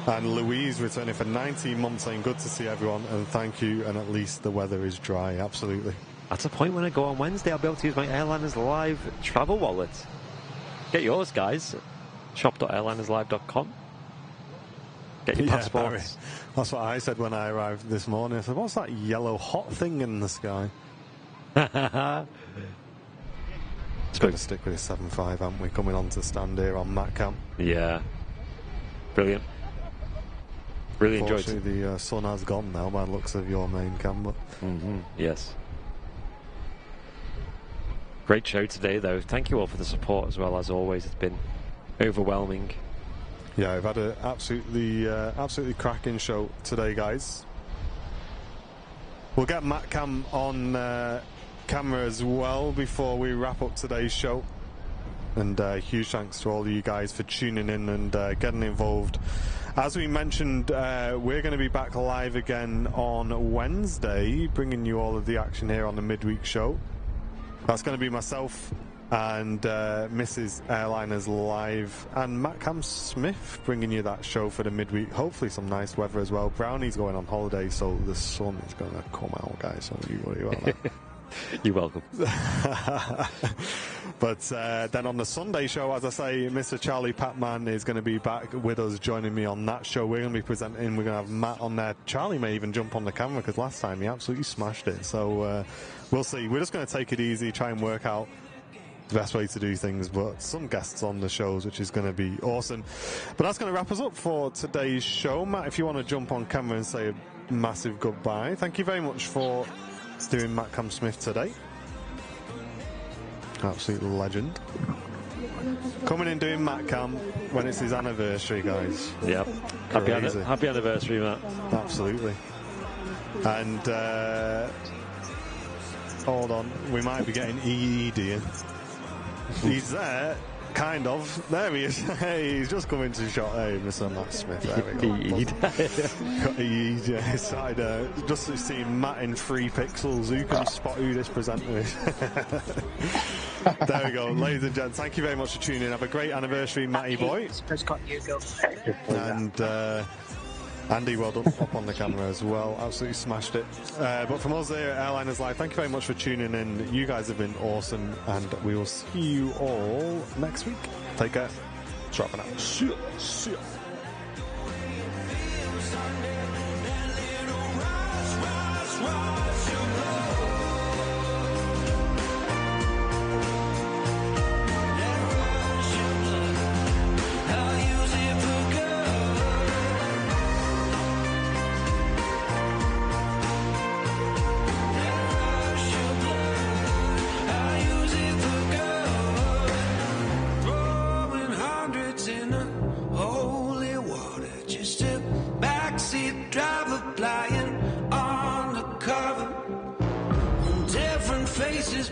And Louise returning for 19 months, saying good to see everyone and thank you. And at least the weather is dry. Absolutely. At a point when I go on Wednesday, I'll be able to use my Airliners Live travel wallet. Get yours, guys. Shop.airlinerslive.com. Get your passports. That's what I said when I arrived this morning. I said, what's that yellow hot thing in the sky? It's going to stick with his 7.5, haven't we? Coming on to stand here on MatCam. Yeah. Brilliant. Really enjoyed it. The sun has gone now by the looks of your main camera. Yes. Great show today, though. Thank you all for the support as well, as always. It's been overwhelming. Yeah, we've had an absolutely cracking show today, guys. We'll get MatCam on camera as well before we wrap up today's show. And huge thanks to all of you guys for tuning in and getting involved. As we mentioned, we're going to be back live again on Wednesday, bringing you all of the action here on the midweek show. That's going to be myself and Mrs. Airliners Live and MatCam Smith bringing you that show for the midweek. Hopefully some nice weather as well. Brownie's going on holiday, so the sun is going to come out, guys. So you worry about that. You're welcome. But then on the Sunday show, as I say, Mr. Charlie Patman is going to be back with us, joining me on that show. We're going to be presenting. We're going to have Matt on there. Charlie may even jump on the camera because last time he absolutely smashed it. So we'll see. We're just going to take it easy, try and work out the best way to do things, but some guests on the shows, which is going to be awesome. But that's going to wrap us up for today's show. Matt, if you want to jump on camera and say a massive goodbye. Thank you very much for doing MatCam Smith today. Absolute legend. Coming in doing MatCam when it's his anniversary, guys. Yep. Happy anniversary, Matt. Absolutely. And hold on, we might be getting EED in. He's there, kind of. There he is. Hey, he's just coming to shot. Hey, Mr. Matt Smith. There we go. Got EED. Yeah, side, just seeing Matt in 3 pixels. Who can spot who this presenter is? There we go. Ladies and gents, thank you very much for tuning in. Have a great anniversary, Matty boy. And Andy, well done, up on the camera as well. Absolutely smashed it. But from us here at Airliners Live, thank you very much for tuning in. You guys have been awesome, and we will see you all next week. Take care. Dropping out. See ya.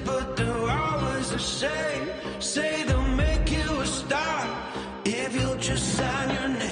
But they're always the same. Say they'll make you a star if you'll just sign your name.